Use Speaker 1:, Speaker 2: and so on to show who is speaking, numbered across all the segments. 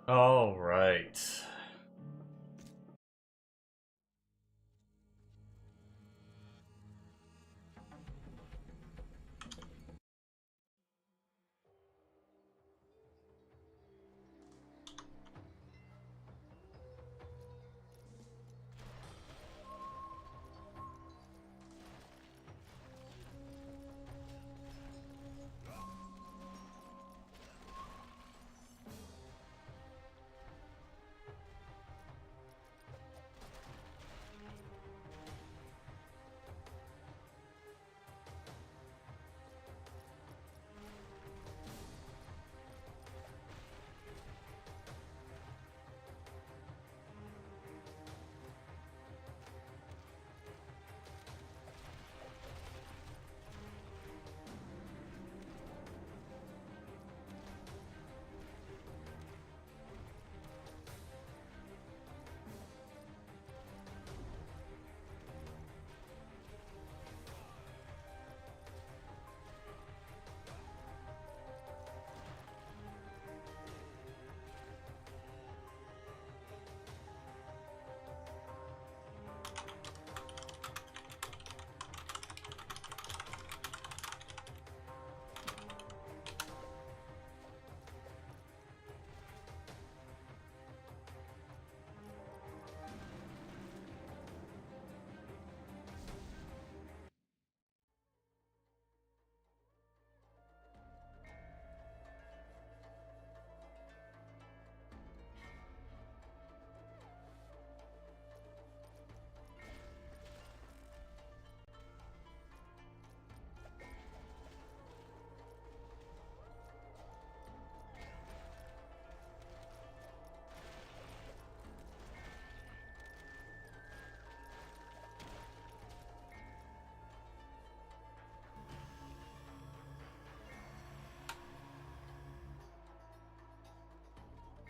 Speaker 1: All right.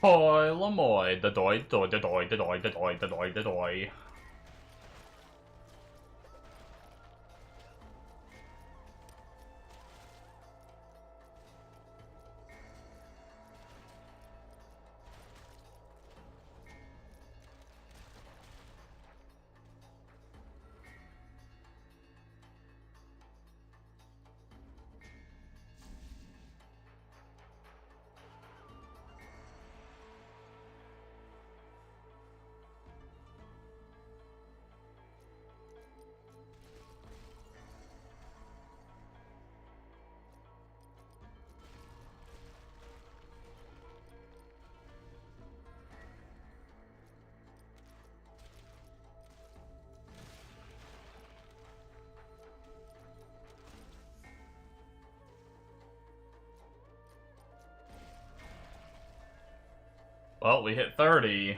Speaker 1: Hoi Lamoy, the doi, doi, the doi, the doi, the doi, the doi, the doi. Well, we hit 30.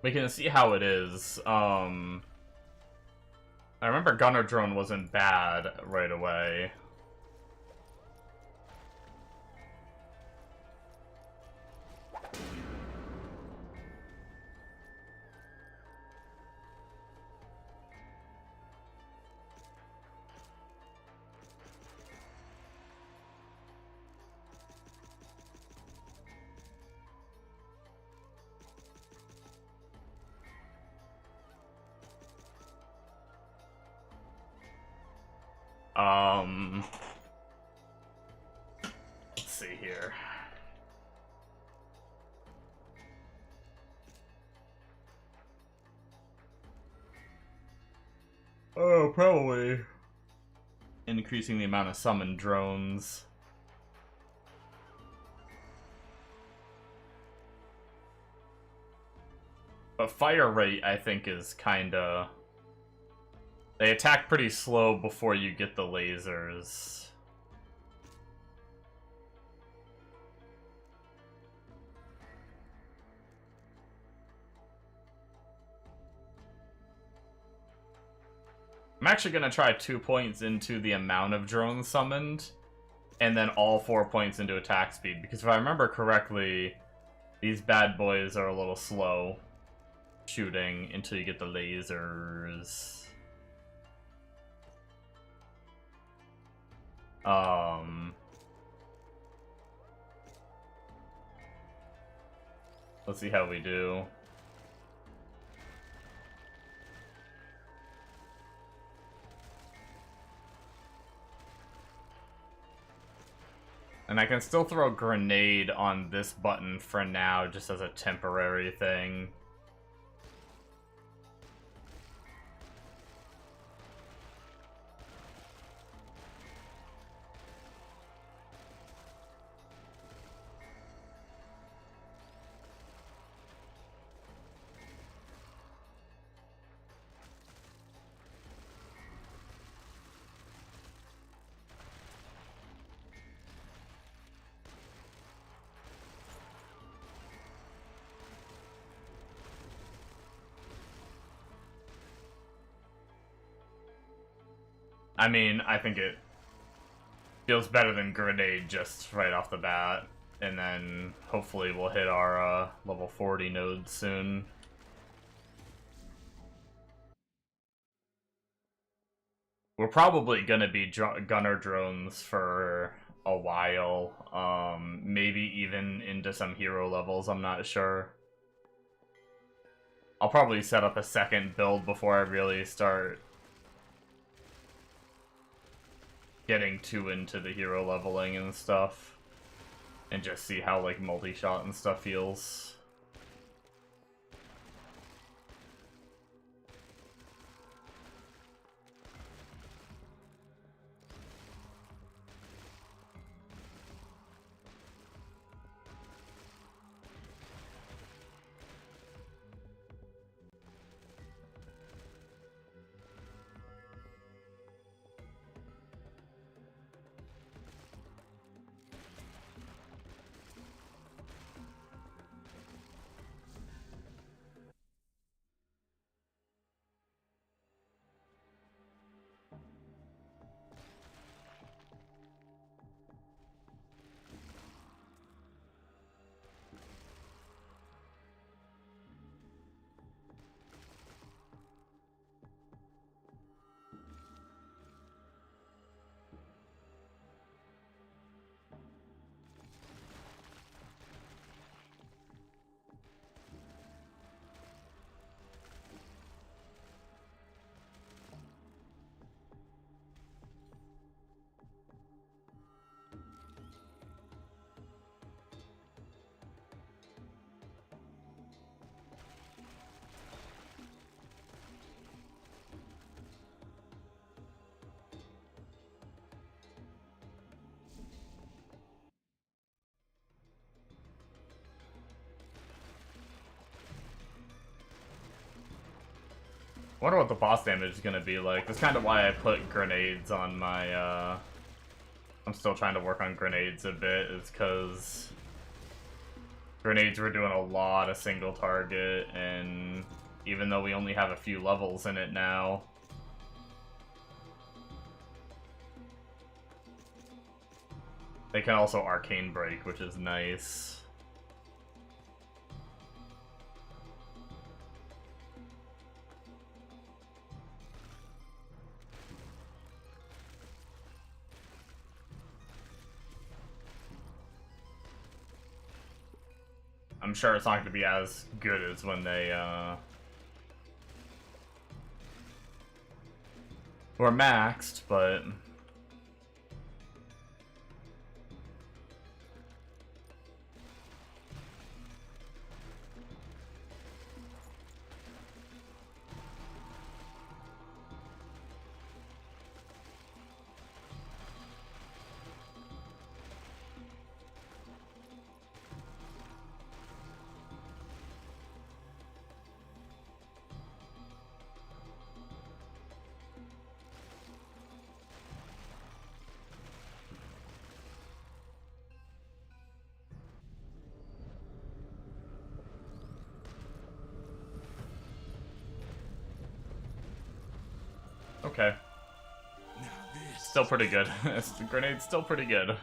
Speaker 1: We can see how it is. I remember Gunner Drone wasn't bad right away. Um, let's see here. Oh, probably increasing the amount of summoned drones. But fire rate, I think, is kinda... They attack pretty slow before you get the lasers. I'm actually gonna try 2 points into the amount of drones summoned, and then all 4 points into attack speed, because if I remember correctly, these bad boys are a little slow shooting until you get the lasers. Let's see how we do. And I can still throw a grenade on this button for now, just as a temporary thing. I mean, I think it feels better than grenade just right off the bat. And then hopefully we'll hit our level 40 nodes soon. We're probably gonna be gunner drones for a while. Maybe even into some hero levels, I'm not sure. I'll probably set up a second build before I really start getting too into the hero leveling and stuff, and just see how like multi-shot and stuff feels. I wonder what the boss damage is gonna be like. That's kind of why I put grenades on my, I'm still trying to work on grenades a bit, is because grenades were doing a lot of single target, and even though we only have a few levels in it now, they can also arcane break, which is nice. I'm sure it's not going to be as good as when they were maxed, but okay. Still pretty good. The grenade's still pretty good.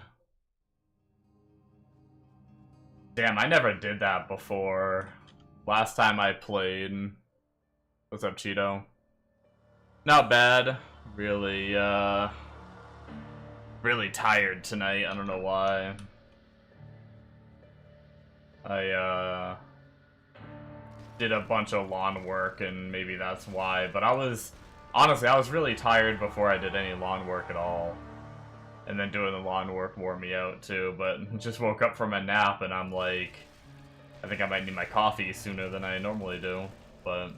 Speaker 1: Damn, I never did that before. Last time I played. What's up, Cheeto? Not bad. Really, really tired tonight. I don't know why. did a bunch of lawn work, and maybe that's why. But honestly, I was really tired before I did any lawn work at all. And then doing the lawn work wore me out too, but just woke up from a nap and I'm like, I think I might need my coffee sooner than I normally do. But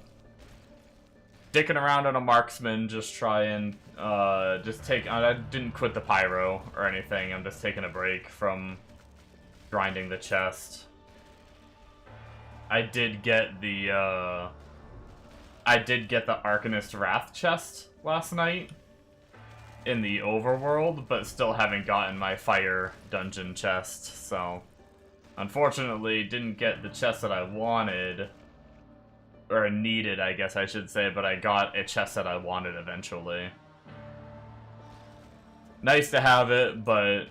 Speaker 1: dicking around on a Marksman, just trying, I didn't quit the Pyro or anything, I'm just taking a break from grinding the chest. I did get the Arcanist Wrath chest last night in the overworld, but still haven't gotten my fire dungeon chest, so unfortunately didn't get the chest that I wanted, or needed, I guess I should say, but I got a chest that I wanted eventually. Nice to have it, but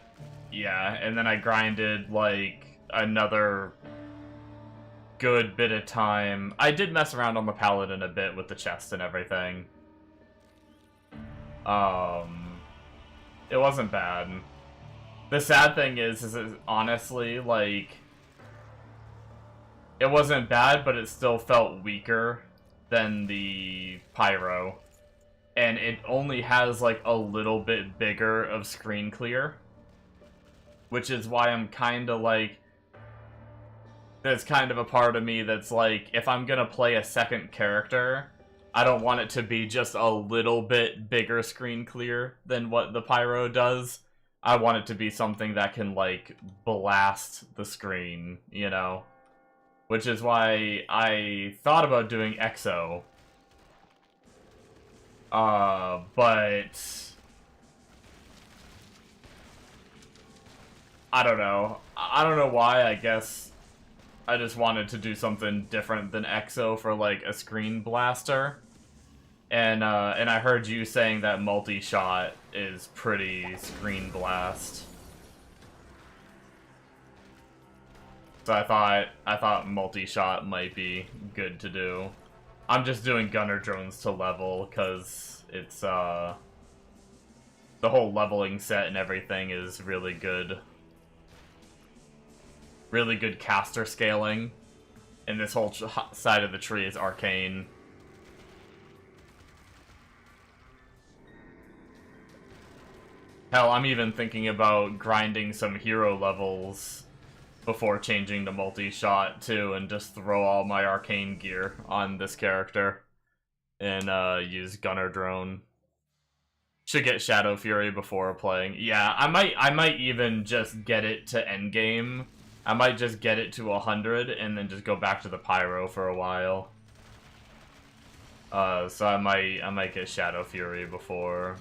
Speaker 1: yeah, and then I grinded like another good bit of time. I did mess around on the Paladin a bit with the chest and everything. It wasn't bad. The sad thing is honestly, like, it wasn't bad, but it still felt weaker than the Pyro. And it only has, like, a little bit bigger of screen clear. Which is why I'm kinda like, there's kind of a part of me that's like, if I'm gonna play a second character, I don't want it to be just a little bit bigger screen clear than what the Pyro does. I want it to be something that can, like, blast the screen, you know? Which is why I thought about doing EXO. But I don't know. I don't know why, I guess I just wanted to do something different than EXO for, like, a screen blaster. And I heard you saying that multi-shot is pretty screen blast. So I thought multi-shot might be good to do. I'm just doing gunner drones to level, because it's, the whole leveling set and everything is really good. Really good caster scaling. And this whole side of the tree is arcane. Hell, I'm even thinking about grinding some hero levels before changing to multi-shot too, and just throw all my arcane gear on this character and use gunner drone. Should get Shadow Fury before playing. Yeah, I might even just get it to endgame. I might just get it to 100 and then just go back to the Pyro for a while. So I might get Shadow Fury before.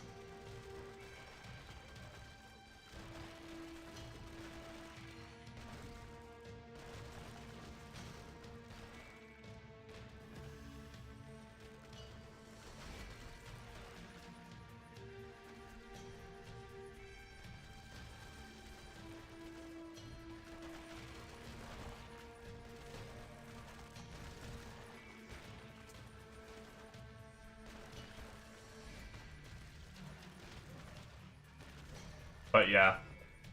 Speaker 1: But yeah,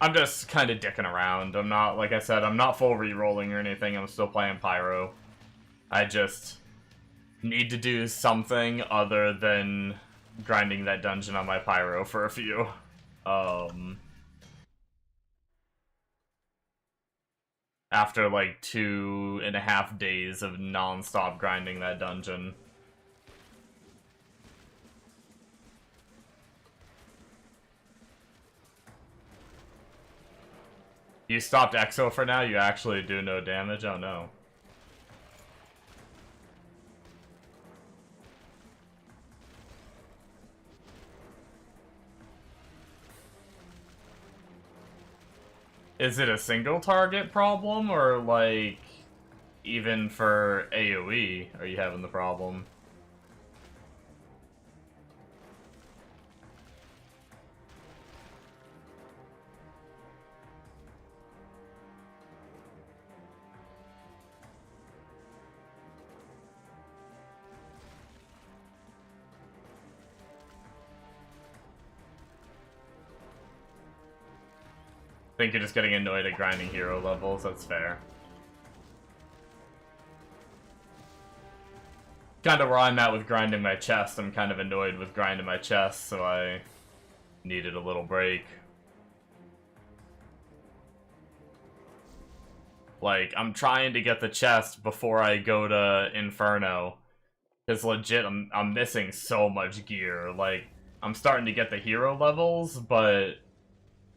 Speaker 1: I'm just kind of dicking around. I'm not, like I said, I'm not full re-rolling or anything. I'm still playing Pyro. I just need to do something other than grinding that dungeon on my Pyro for a few. After like 2.5 days of non-stop grinding that dungeon. You stopped EXO for now? You actually do no damage? Oh no. Is it a single target problem, or like even for AoE are you having the problem? I think you're just getting annoyed at grinding hero levels, that's fair. kind of where I'm at with grinding my chest. I'm kind of annoyed with grinding my chest, so I needed a little break. Like, I'm trying to get the chest before I go to Inferno. Because legit, I'm missing so much gear. Like, I'm starting to get the hero levels, but,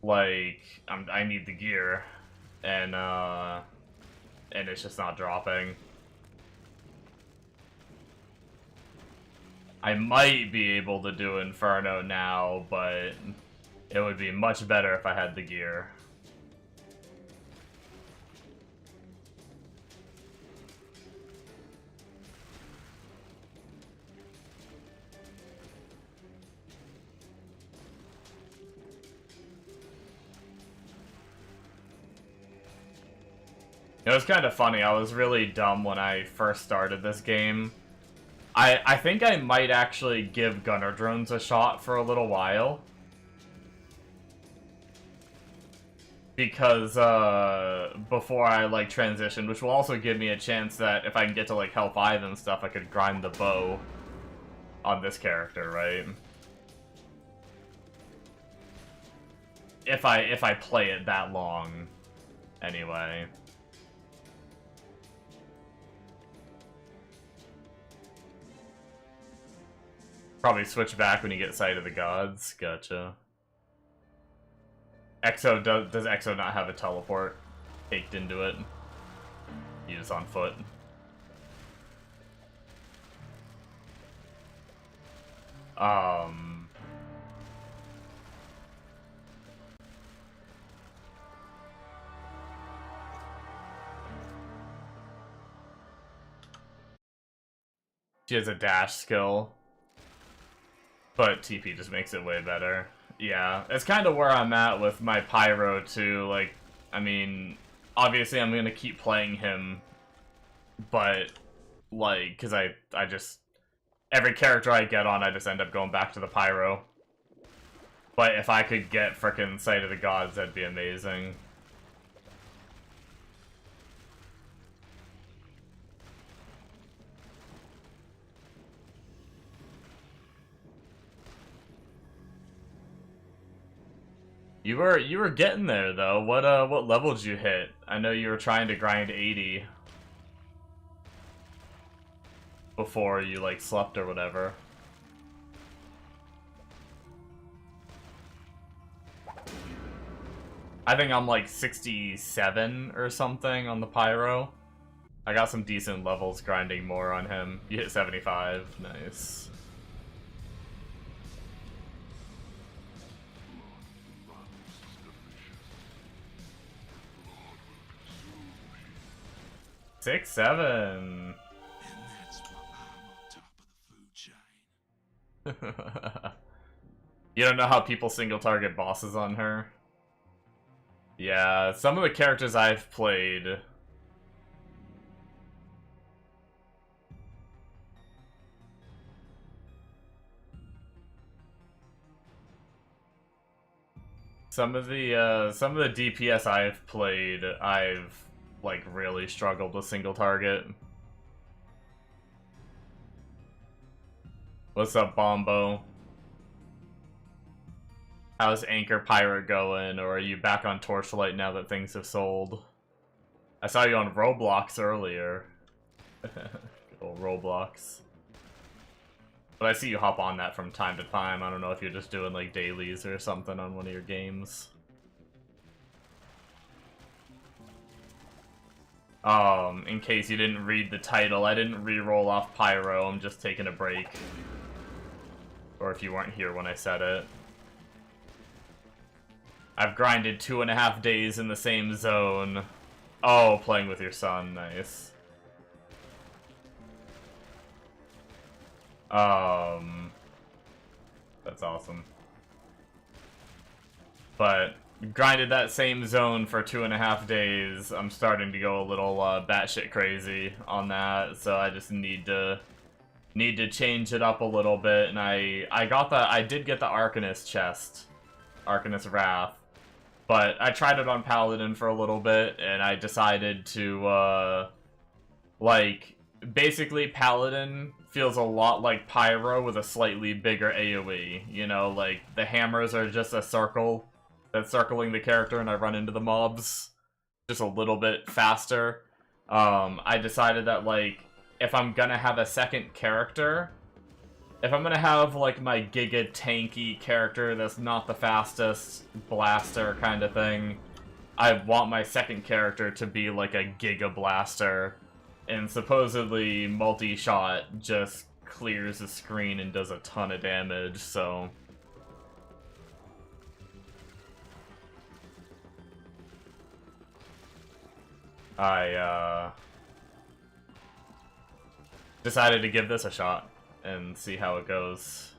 Speaker 1: like, I need the gear. And it's just not dropping. I might be able to do Inferno now, but it would be much better if I had the gear. It was kind of funny. I was really dumb when I first started this game. I think I might actually give gunner drones a shot for a little while. Because, before I, like, transitioned, which will also give me a chance that if I can get to, like, Hell 5 and stuff, I could grind the bow on this character, right? If I play it that long, anyway. Probably switch back when you get Sight of the Gods. Gotcha. Exo does Exo not have a teleport baked into it? He's just on foot. She has a dash skill. But TP just makes it way better. Yeah, it's kind of where I'm at with my Pyro, too. Like, I mean, obviously I'm gonna keep playing him, but, like, because I just... Every character I get on, I just end up going back to the Pyro. But if I could get frickin' Sight of the Gods, that'd be amazing. You were getting there though. What level did you hit? I know you were trying to grind 80 before you like slept or whatever. I think I'm like 67 or something on the Pyro. I got some decent levels grinding more on him. You hit 75. Nice. Six, seven.
Speaker 2: And that's why I'm on top of the food chain.
Speaker 1: You don't know how people single target bosses on her? Yeah, some of the characters I've played. Some of the DPS I've played, I've like really struggled with single target. What's up, Bombo? How's Anchor Pirate going? Or are you back on Torchlight now that things have sold? I saw you on Roblox earlier. Good old Roblox. But I see you hop on that from time to time. I don't know if you're just doing like dailies or something on one of your games. In case you didn't read the title, I didn't re-roll off Pyro, I'm just taking a break. Or if you weren't here when I said it. I've grinded 2.5 days in the same zone. Oh, playing with your son, nice. That's awesome. But grinded that same zone for 2.5 days. I'm starting to go a little batshit crazy on that, so I just need to change it up a little bit. And I did get the Arcanist chest, Arcanist Wrath, but I tried it on Paladin for a little bit, and I decided to like basically Paladin feels a lot like Pyro with a slightly bigger AoE. You know, like, the hammers are just a circle that's circling the character and I run into the mobs just a little bit faster. I decided that, like, if I'm gonna have a second character, if I'm gonna have, like, my giga tanky character that's not the fastest blaster kind of thing, I want my second character to be, like, a giga blaster. And supposedly, multi-shot just clears the screen and does a ton of damage, so... I, decided to give this a shot and see how it goes.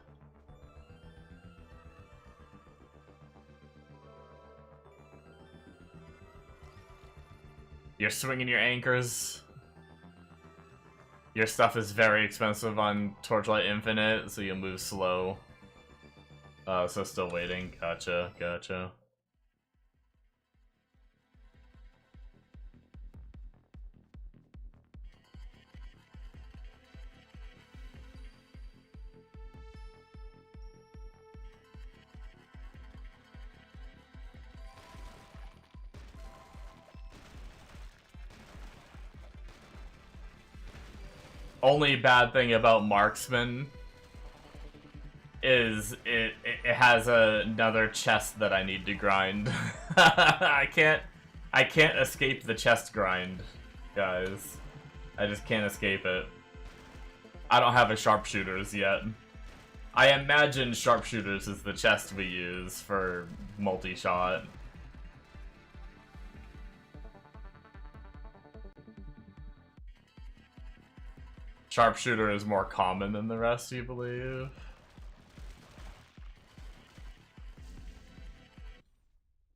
Speaker 1: You're swinging your anchors. Your stuff is very expensive on Torchlight Infinite, so you'll move slow. So still waiting. Gotcha, gotcha. Only bad thing about Marksman is it has another chest that I need to grind. I can't escape the chest grind, guys. I just can't escape it. I don't have a sharpshooters yet. I imagine sharpshooters is the chest we use for multi-shot. Sharpshooter is more common than the rest, you believe?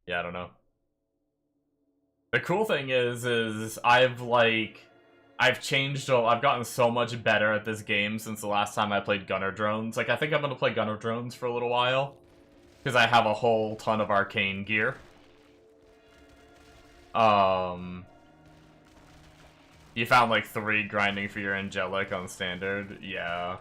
Speaker 1: Yeah, I don't know. The cool thing is I've changed, I've gotten so much better at this game since the last time I played Gunner Drones. Like, I think I'm gonna play Gunner Drones for a little while, because I have a whole ton of arcane gear. You found like 3 grinding for your Angelic on standard? Yeah.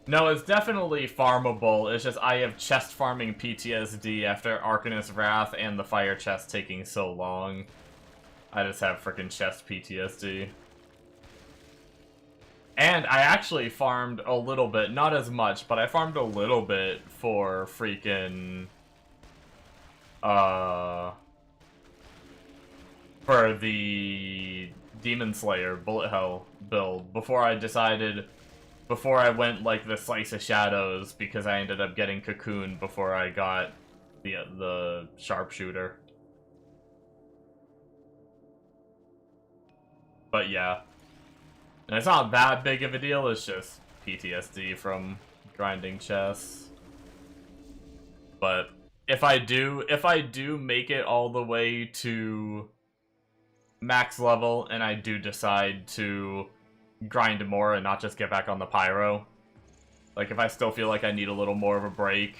Speaker 1: No, it's definitely farmable. It's just I have chest farming PTSD after Arcanist Wrath and the fire chest taking so long. I just have freaking chest PTSD. And I actually farmed a little bit, not as much, but I farmed a little bit for freaking... for the Demon Slayer Bullet Hell build before I went like the Slice of Shadows, because I ended up getting Cocoon before I got the Sharpshooter. But yeah. And it's not that big of a deal, it's just PTSD from grinding chests. But if I do make it all the way to max level, and I do decide to grind more and not just get back on the Pyro, like if I still feel like I need a little more of a break,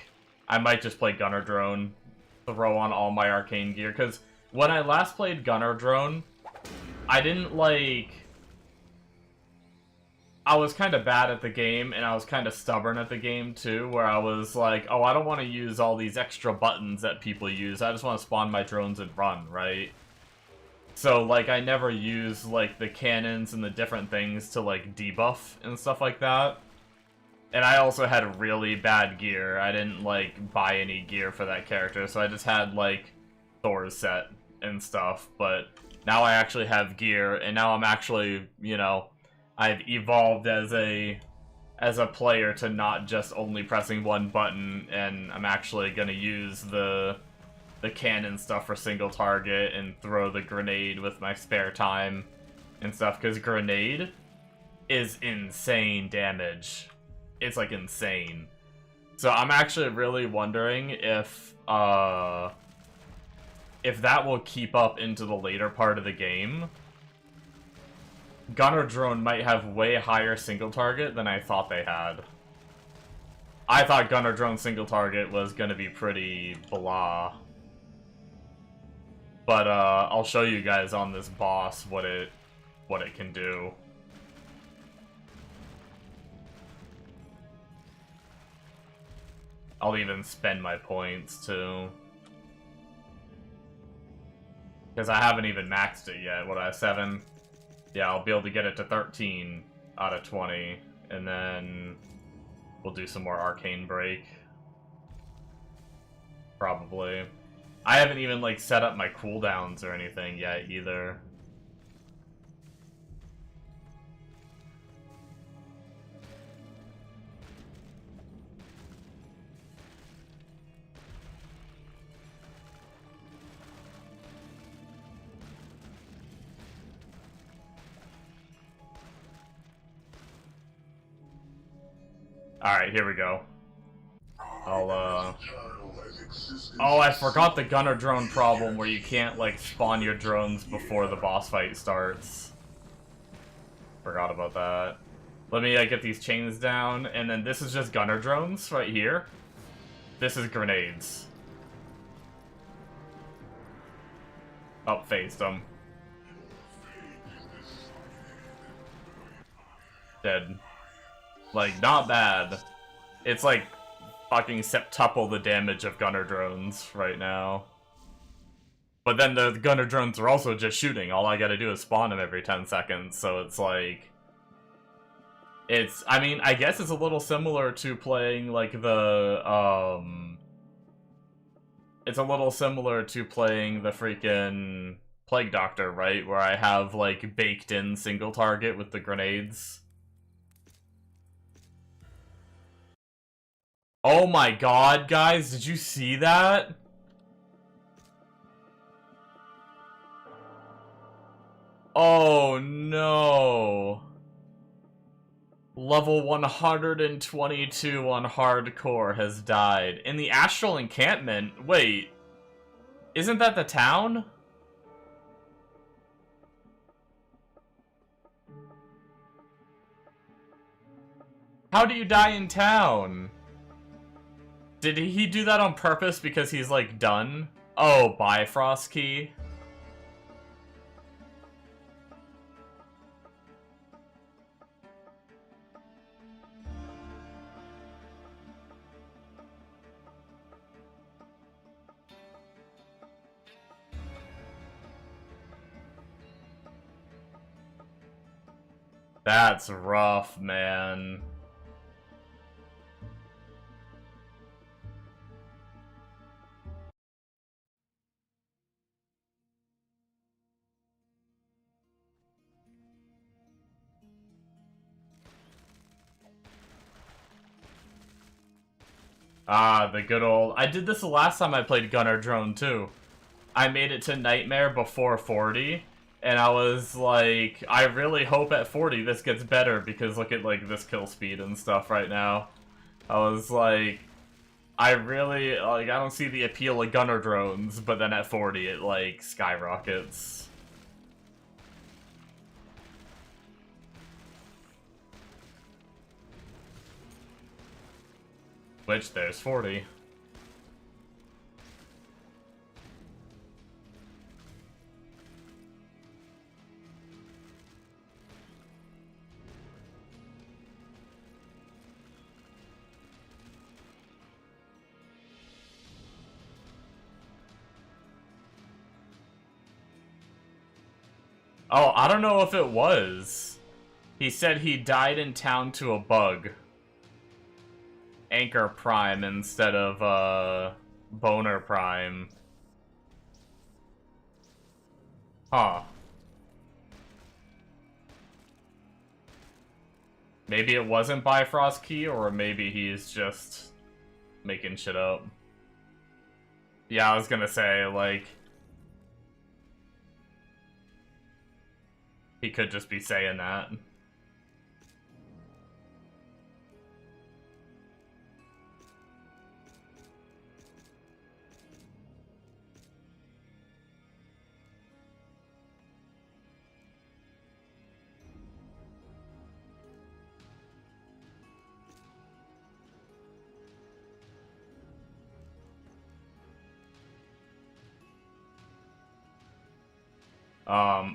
Speaker 1: I might just play Gunner Drone, throw on all my arcane gear, because when I last played Gunner Drone, I didn't like... I was kind of bad at the game, and I was kind of stubborn at the game too, where I was like, oh, I don't want to use all these extra buttons that people use, I just want to spawn my drones and run, right? So, like, I never use, like, the cannons and the different things to, like, debuff and stuff like that. And I also had really bad gear. I didn't, like, buy any gear for that character, so I just had, like, Thor's set and stuff. But now I actually have gear, and now I'm actually, you know, I've evolved as a player to not just only pressing one button, and I'm actually gonna use the cannon stuff for single target and throw the grenade with my spare time and stuff, because grenade is insane damage. It's like insane. So I'm actually really wondering if that will keep up into the later part of the game. Gunner Drone might have way higher single target than I thought they had. I thought Gunner Drone single target was gonna be pretty blah. But I'll show you guys on this boss what it can do. I'll even spend my points, too. Because I haven't even maxed it yet. What, I have 7? Yeah, I'll be able to get it to 13 out of 20. And then we'll do some more Arcane Break. Probably. I haven't even, like, set up my cooldowns or anything yet, either. Alright, here we go. Oh, I forgot the gunner drone problem where you can't, like, spawn your drones before the boss fight starts. Forgot about that. Let me get these chains down, and then this is just gunner drones right here. This is grenades. Up faced them. Dead. Like, not bad. It's like fucking septuple the damage of gunner drones right now. But then the gunner drones are also just shooting. All I gotta do is spawn them every 10 seconds, so it's like... I mean, I guess it's a little similar to playing, like, the, it's a little similar to playing the freaking Plague Doctor, right? Where I have, like, baked-in single target with the grenades. Oh my god, guys, did you see that? Oh no. Level 122 on hardcore has died. In the Astral Encampment? Wait. Isn't that the town? How do you die in town? Did he do that on purpose because he's, like, done? Oh, Bifrost Key. That's rough, man. Ah, the good old... I did this the last time I played Gunner Drone, too. I made it to Nightmare before 40, and I was like, I really hope at 40 this gets better, because look at, like, this kill speed and stuff right now. I was like, I really, like, I don't see the appeal of Gunner Drones, but then at 40 it, like, skyrockets. Which, there's 40. Oh, I don't know if it was. He said he died in town to a bug. Anchor Prime instead of, Boner Prime. Huh. Maybe it wasn't Bifrost Key, or maybe he's just making shit up. Yeah, I was gonna say, like... he could just be saying that.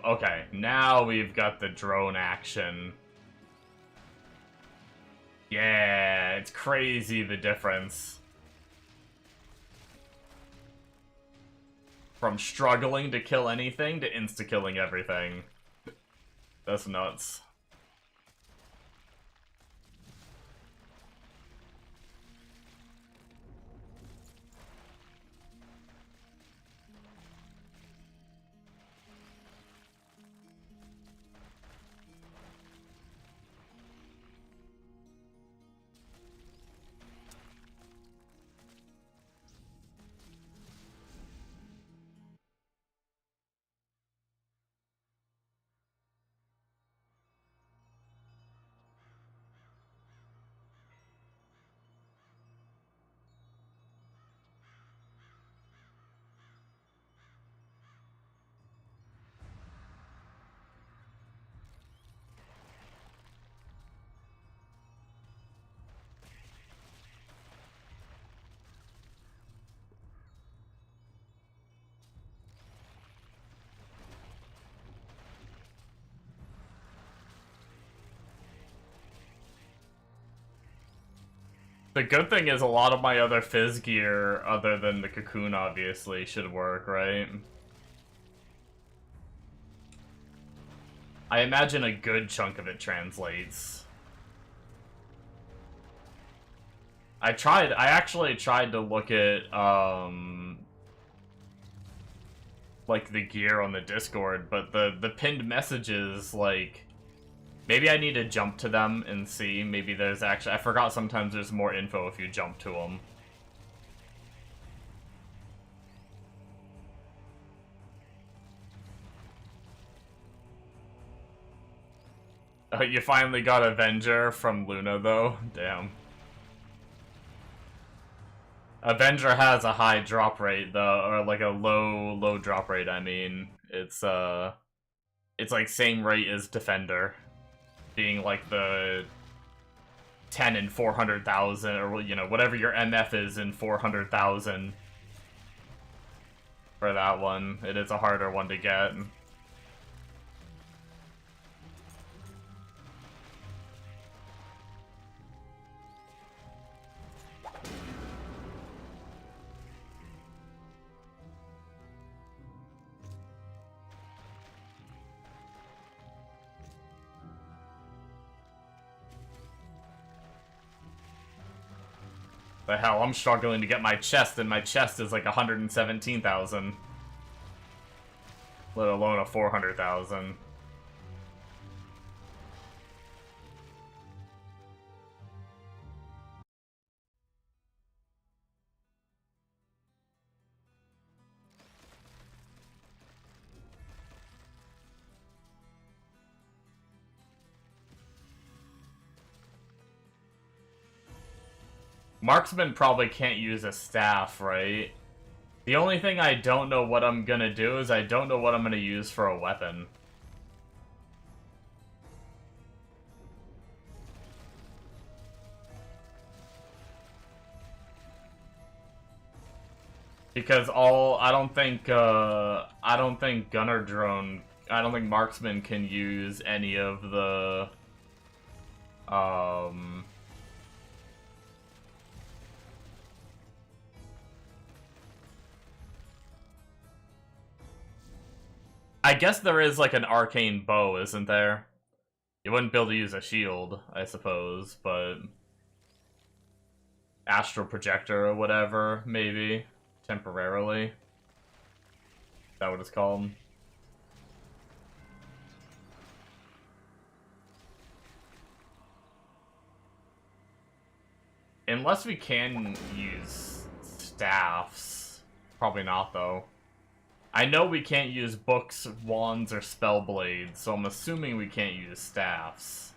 Speaker 1: Okay, now we've got the drone action. Yeah, it's crazy the difference. From struggling to kill anything to insta-killing everything. That's nuts. The good thing is a lot of my other fizz gear, other than the cocoon obviously, should work, right? I imagine a good chunk of it translates. I actually tried to look at, like, the gear on the Discord, but the pinned messages, like, maybe I need to jump to them and see. Maybe there's actually... I forgot sometimes there's more info if you jump to them. Oh, you finally got Avenger from Luna, though? Damn. Avenger has a high drop rate, though, or like a low drop rate, I mean. It's like same rate as Defender. Being like the 10 in 400,000, or, you know, whatever your MF is in 400,000 for that one. It is a harder one to get. The hell, I'm struggling to get my chest, and my chest is like 117,000. Let alone a 400,000. Marksman probably can't use a staff, right? The only thing I don't know what I'm gonna do is I don't know what I'm gonna use for a weapon. Because I don't think Gunner Drone, I don't think Marksman can use any of the, I guess there is like an arcane bow, isn't there? You wouldn't be able to use a shield, I suppose, but astral projector or whatever, maybe temporarily. Is that what it's called? Unless we can use staffs. Probably not, though. I know we can't use books, wands, or spell blades, so I'm assuming we can't use staffs.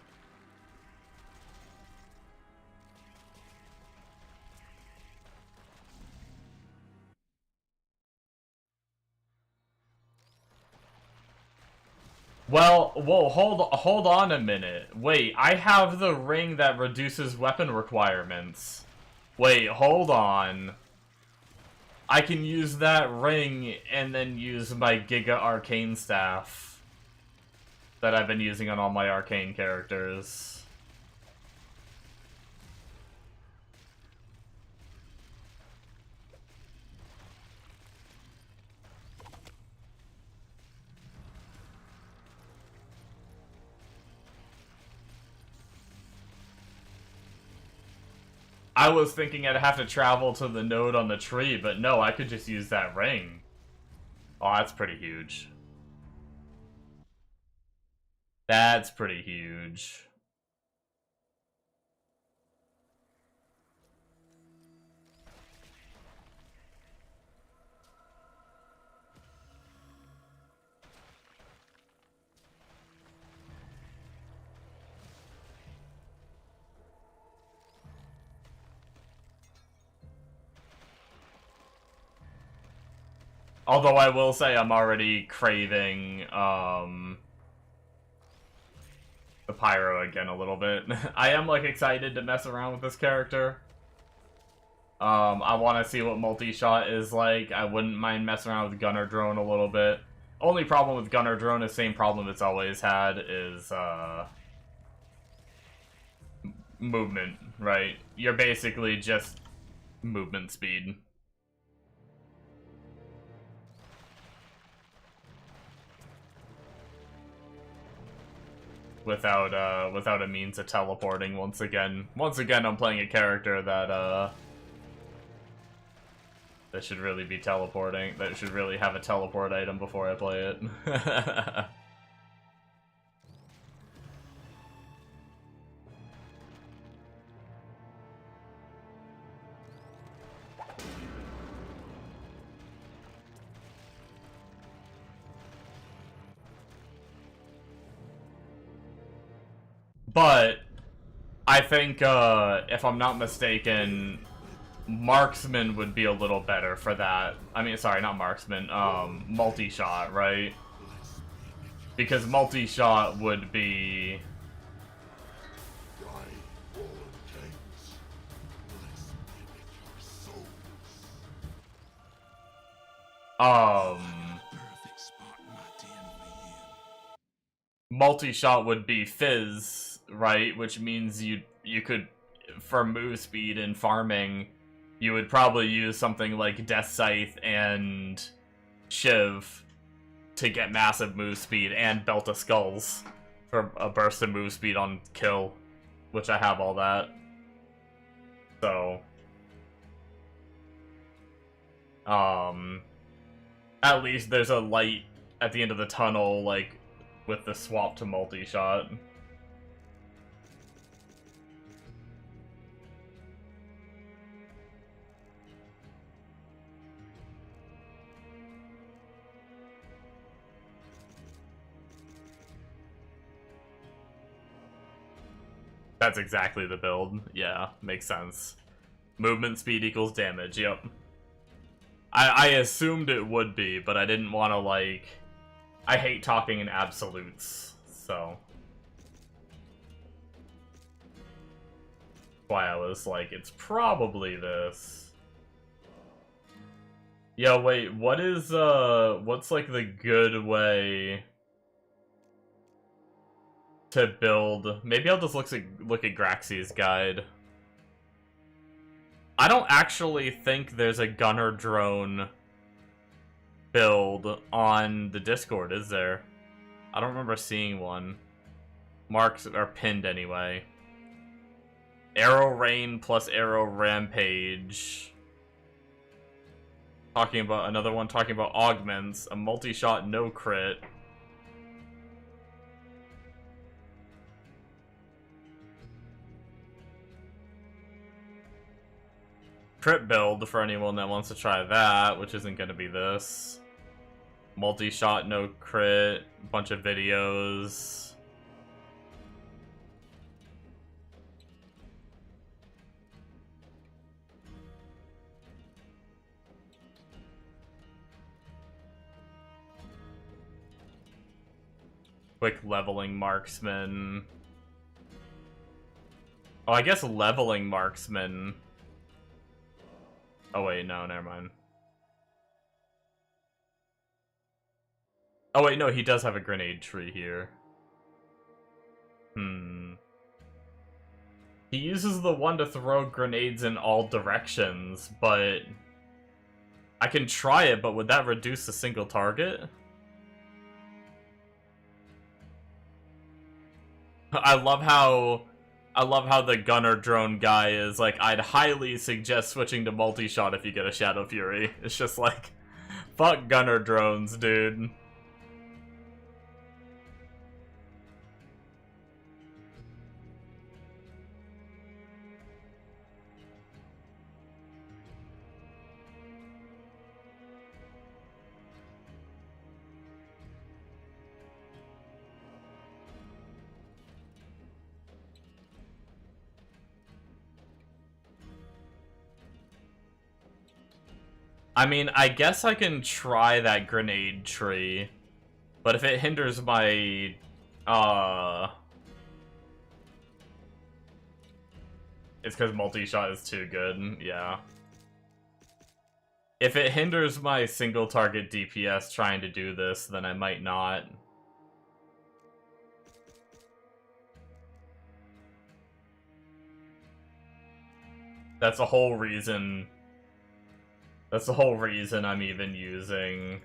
Speaker 1: Well, whoa, hold on a minute. Wait, I have the ring that reduces weapon requirements. Wait, hold on. I can use that ring and then use my Giga Arcane Staff that I've been using on all my arcane characters. I was thinking I'd have to travel to the node on the tree, but no, I could just use that ring. Oh, that's pretty huge. That's pretty huge. Although I will say I'm already craving, the Pyro again a little bit. I am, like, excited to mess around with this character. I want to see what multi-shot is like. I wouldn't mind messing around with Gunner Drone a little bit. Only problem with Gunner Drone is same problem it's always had is, movement, right? You're basically just movement speed. Without a means of teleporting once again. Once again, I'm playing a character that should really be teleporting. That should really have a teleport item before I play it. But I think, if I'm not mistaken, Marksman would be a little better for that. I mean, sorry, not Marksman, multi-shot, right? Because multi-shot would be... multi-shot would be Fizz, right? Which means you could, for move speed and farming, you would probably use something like Death Scythe and Shiv to get massive move speed, and Belt of Skulls for a burst of move speed on kill, which I have all that. So, at least there's a light at the end of the tunnel, like, with the swap to multi-shot. That's exactly the build. Yeah, makes sense. Movement speed equals damage, yep. I assumed it would be, but I didn't want to, like... I hate talking in absolutes, so... That's why I was like, it's probably this. Yeah, wait, what is, what's, like, the good way to build? Maybe I'll just look at Graxy's guide. I don't actually think there's a Gunner Drone build on the Discord, is there? I don't remember seeing one. Marks are pinned anyway. Arrow Rain plus Arrow Rampage. Talking about another one, talking about augments, a multi-shot no crit. Crit build for anyone that wants to try that, which isn't going to be this. Multi-shot, no crit, bunch of videos. Quick leveling Marksman. Oh, I guess leveling Marksman. Oh wait, no, never mind. Oh wait, no, he does have a grenade tree here. He uses the one to throw grenades in all directions, but... I can try it, but would that reduce the single target? I love how I love how the gunner drone guy is like, I'd highly suggest switching to multi-shot if you get a Shadow Fury. It's just like, fuck gunner drones, dude. I mean, I guess I can try that grenade tree, but if it hinders my, it's because multi-shot is too good, yeah. If it hinders my single target DPS trying to do this, then I might not. That's the whole reason. That's the whole reason I'm even using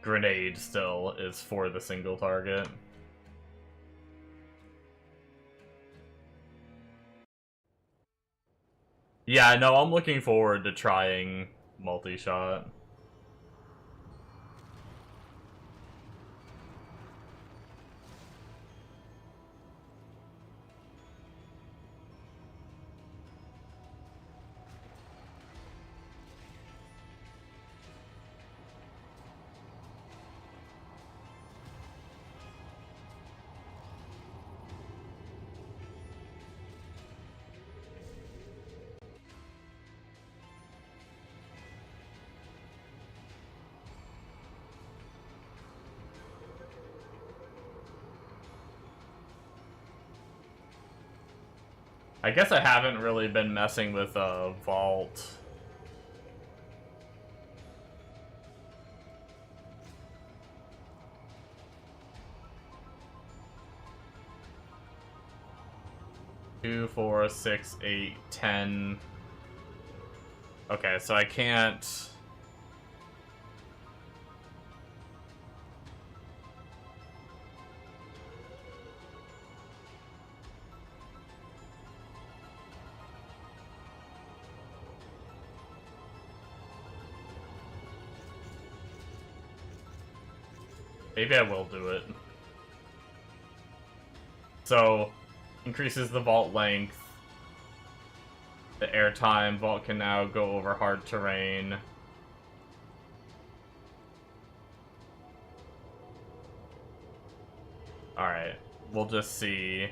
Speaker 1: grenade still, is for the single target. Yeah, no, I'm looking forward to trying multi-shot. I guess I haven't really been messing with Vault. Two, 4, 6, 8, 10. Okay, so I can't. Maybe I will do it. So, increases the vault length. The airtime. Vault can now go over hard terrain. Alright, we'll just see.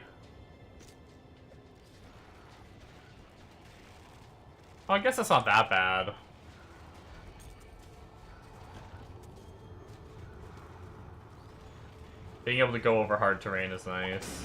Speaker 1: Oh, I guess it's not that bad. Being able to go over hard terrain is nice.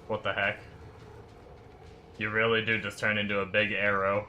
Speaker 1: What the heck? You really do just turn into a big arrow.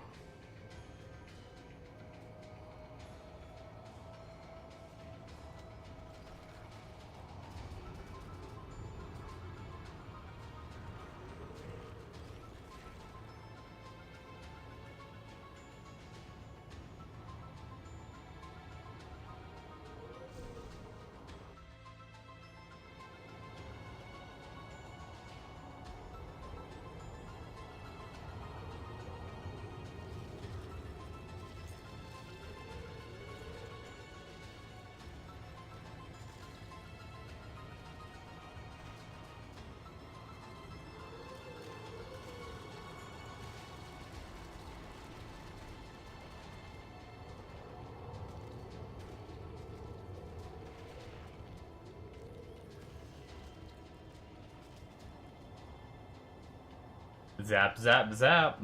Speaker 1: Zap, zap, zap.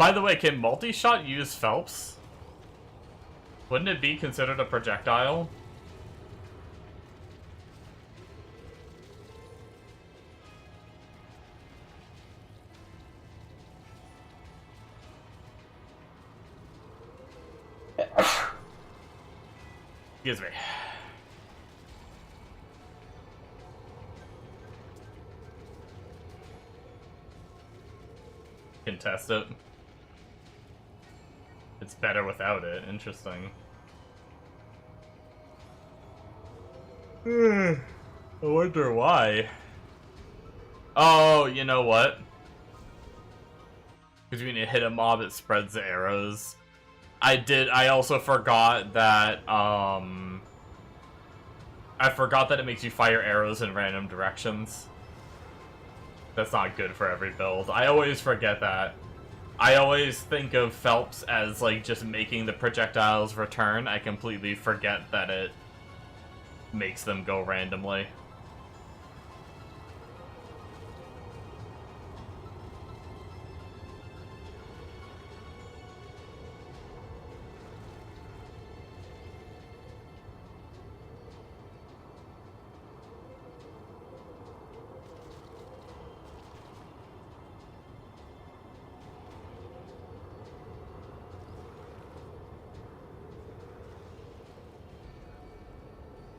Speaker 1: By the way, can multi-shot use Phelps? Wouldn't it be considered a projectile? Excuse me. Can test it. It's better without it. Interesting. I wonder why. Oh, you know what? Because when you hit a mob, it spreads the arrows. I also forgot that, I forgot that it makes you fire arrows in random directions. That's not good for every build. I always forget that. I always think of Phelps as, like, just making the projectiles return. I completely forget that it makes them go randomly.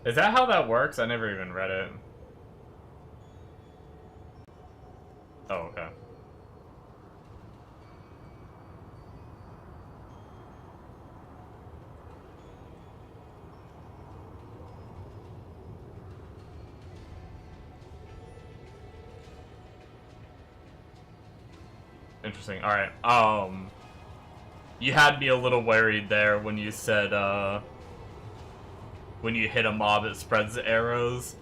Speaker 1: Is that how that works? I never even read it. Oh, okay. Interesting. Alright, you had me a little worried there when you said, when you hit a mob, it spreads the arrows.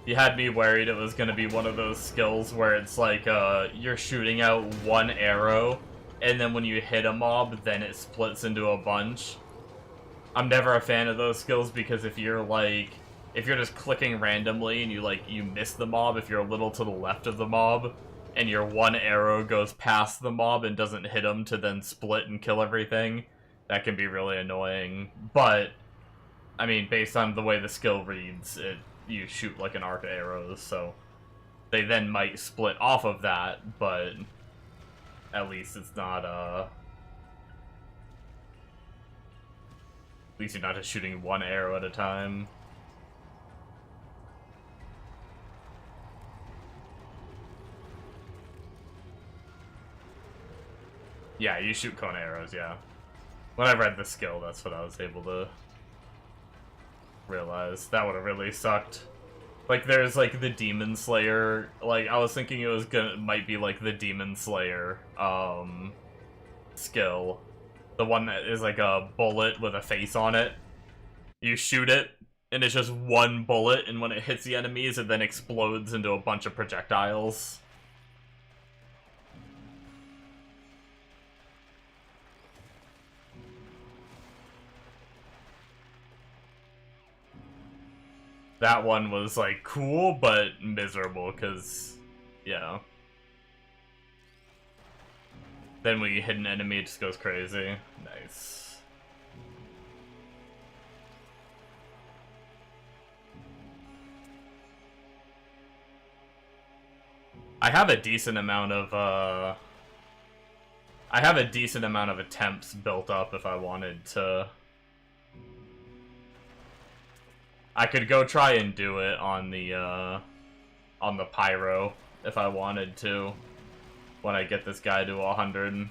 Speaker 1: You had me worried it was gonna be one of those skills where it's like, you're shooting out one arrow, and then when you hit a mob, then it splits into a bunch. I'm never a fan of those skills because if you're just clicking randomly and you miss the mob, if you're a little to the left of the mob, and your one arrow goes past the mob and doesn't hit them to then split and kill everything, that can be really annoying. But I mean, based on the way the skill reads, you shoot like an arc of arrows, so they then might split off of that, but at least it's not, at least you're not just shooting one arrow at a time. Yeah, you shoot cone arrows, yeah. When I read the skill, that's what I was able to realize. That would have really sucked. Like, there's, like, the Demon Slayer, like, I was thinking it might be, like, the Demon Slayer, skill. The one that is, like, a bullet with a face on it. You shoot it, and it's just one bullet, and when it hits the enemies, it then explodes into a bunch of projectiles. That one was, like, cool, but miserable, because, you know. Then when you hit an enemy, it just goes crazy. Nice. I have a decent amount of, attempts built up if I wanted to. I could go try and do it on the Pyro if I wanted to when I get this guy to 100.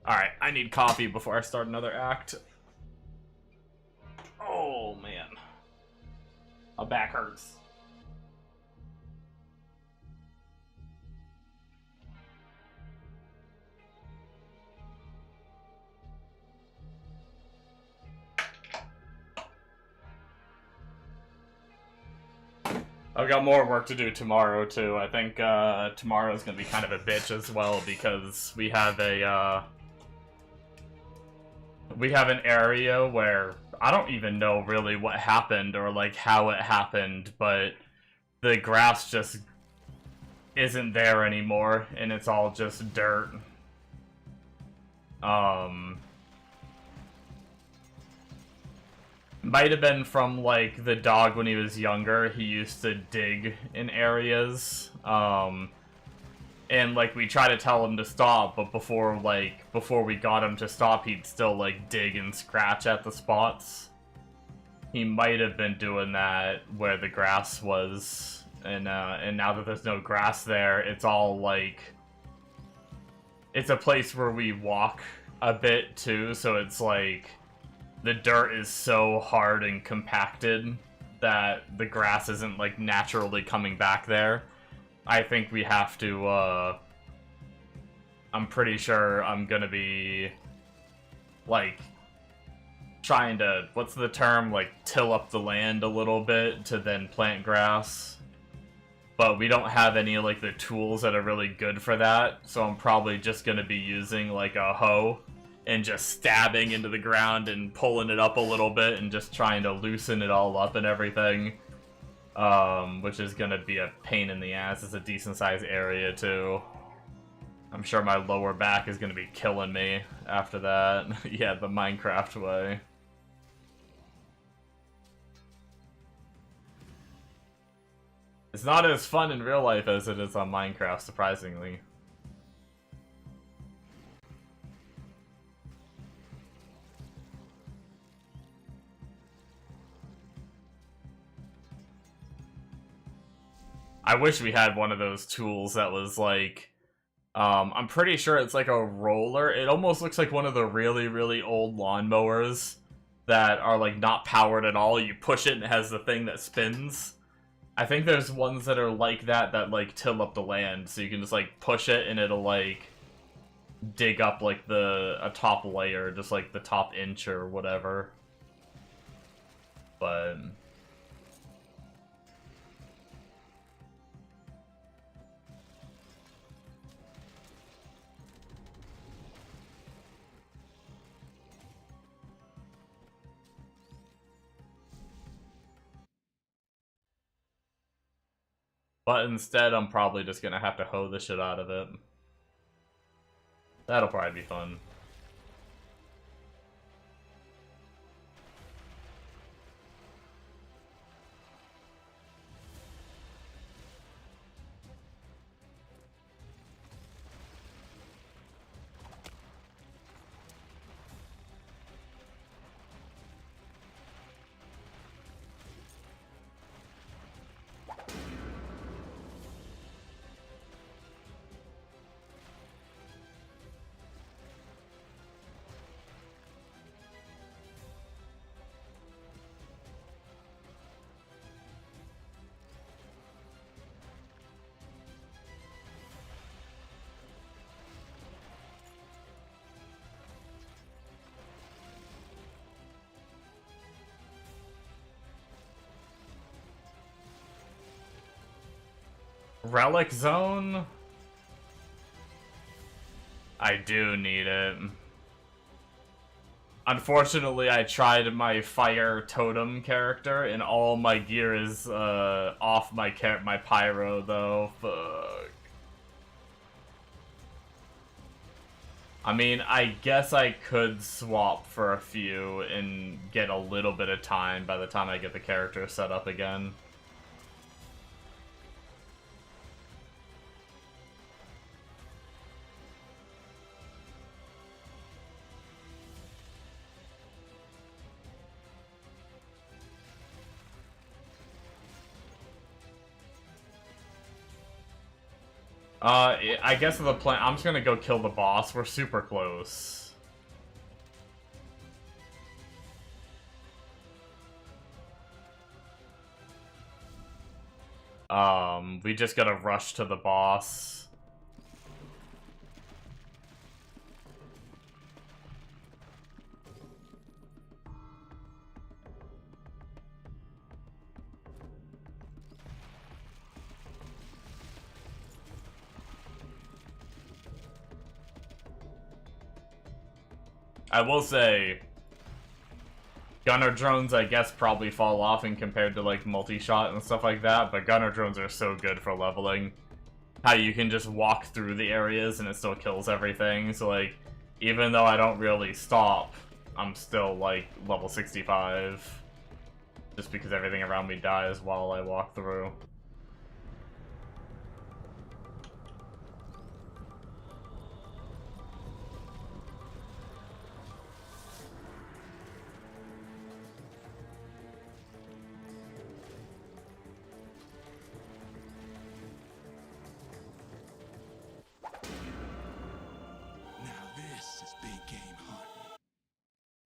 Speaker 1: Alright, I need coffee before I start another act. Oh, man. My back hurts. I've got more work to do tomorrow, too. I think tomorrow's gonna be kind of a bitch as well, because we have an area where I don't even know really what happened or like how it happened, but the grass just isn't there anymore, and it's all just dirt. Might have been from, like, the dog when he was younger. He used to dig in areas, and, like, we try to tell him to stop, but before we got him to stop, he'd still, like, dig and scratch at the spots. He might have been doing that where the grass was, and now that there's no grass there, it's all, like... It's a place where we walk a bit, too, so it's, like... The dirt is so hard and compacted that the grass isn't, like, naturally coming back there. I think we have to, I'm pretty sure I'm gonna be, like, trying to, what's the term, like, till up the land a little bit to then plant grass. But we don't have any, like, the tools that are really good for that, so I'm probably just gonna be using, like, a hoe and just stabbing into the ground and pulling it up a little bit and just trying to loosen it all up and everything. Which is gonna be a pain in the ass. It's a decent-sized area, too. I'm sure my lower back is gonna be killing me after that. Yeah, the Minecraft way. It's not as fun in real life as it is on Minecraft, surprisingly. I wish we had one of those tools that was like, I'm pretty sure it's like a roller. It almost looks like one of the really, really old lawnmowers that are like not powered at all. You push it and it has the thing that spins. I think there's ones that are like that like till up the land, so you can just like push it and it'll like dig up like a top layer, just like the top inch or whatever. But instead, I'm probably just gonna have to hoe the shit out of it. That'll probably be fun. Relic Zone? I do need it. Unfortunately, I tried my Fire Totem character, and all my gear is off my Pyro, though. Fuck. I mean, I guess I could swap for a few and get a little bit of time by the time I get the character set up again. I guess the plan. I'm just gonna go kill the boss. We're super close. We just gotta rush to the boss. I will say, gunner drones, I guess, probably fall off in compared to, like, multi-shot and stuff like that, but gunner drones are so good for leveling. How you can just walk through the areas and it still kills everything, so, like, even though I don't really stop, I'm still, like, level 65. Just because everything around me dies while I walk through.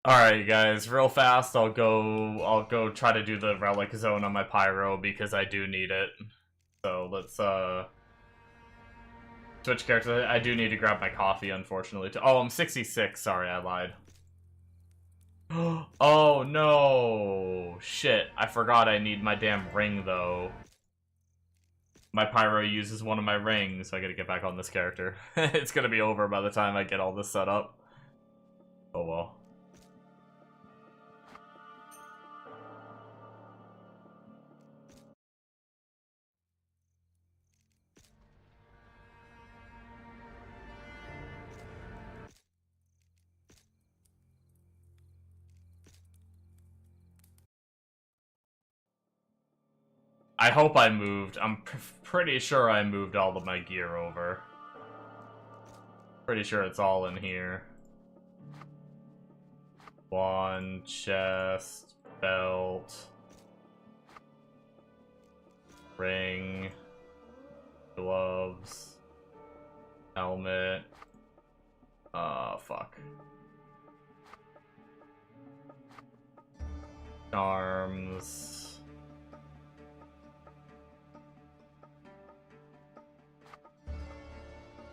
Speaker 1: Alright guys, real fast, I'll go try to do the relic zone on my Pyro because I do need it. So let's switch characters. I do need to grab my coffee, unfortunately. Oh, I'm 66, sorry, I lied. Oh no! Shit, I forgot I need my damn ring though. My Pyro uses one of my rings, so I gotta get back on this character. It's gonna be over by the time I get all this set up. Oh well. I hope I moved. I'm pretty sure I moved all of my gear over. Pretty sure it's all in here. Wand, chest, belt, ring, gloves, helmet. Fuck. Arms.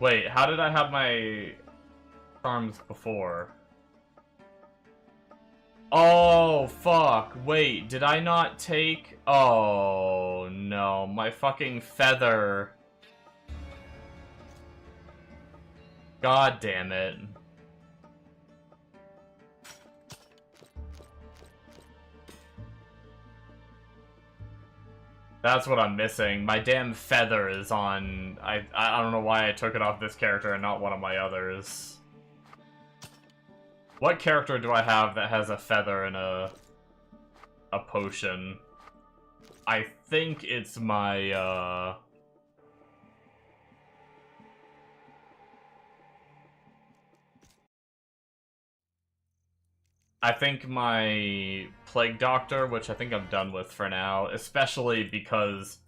Speaker 1: Wait, how did I have my charms before? Oh, fuck. Wait, did I not take... Oh, no. My fucking feather. God damn it. That's what I'm missing. My damn feather is on... I don't know why I took it off this character and not one of my others. What character do I have that has a feather and a potion? I think it's my, I think my Plague Doctor, which I think I'm done with for now, especially because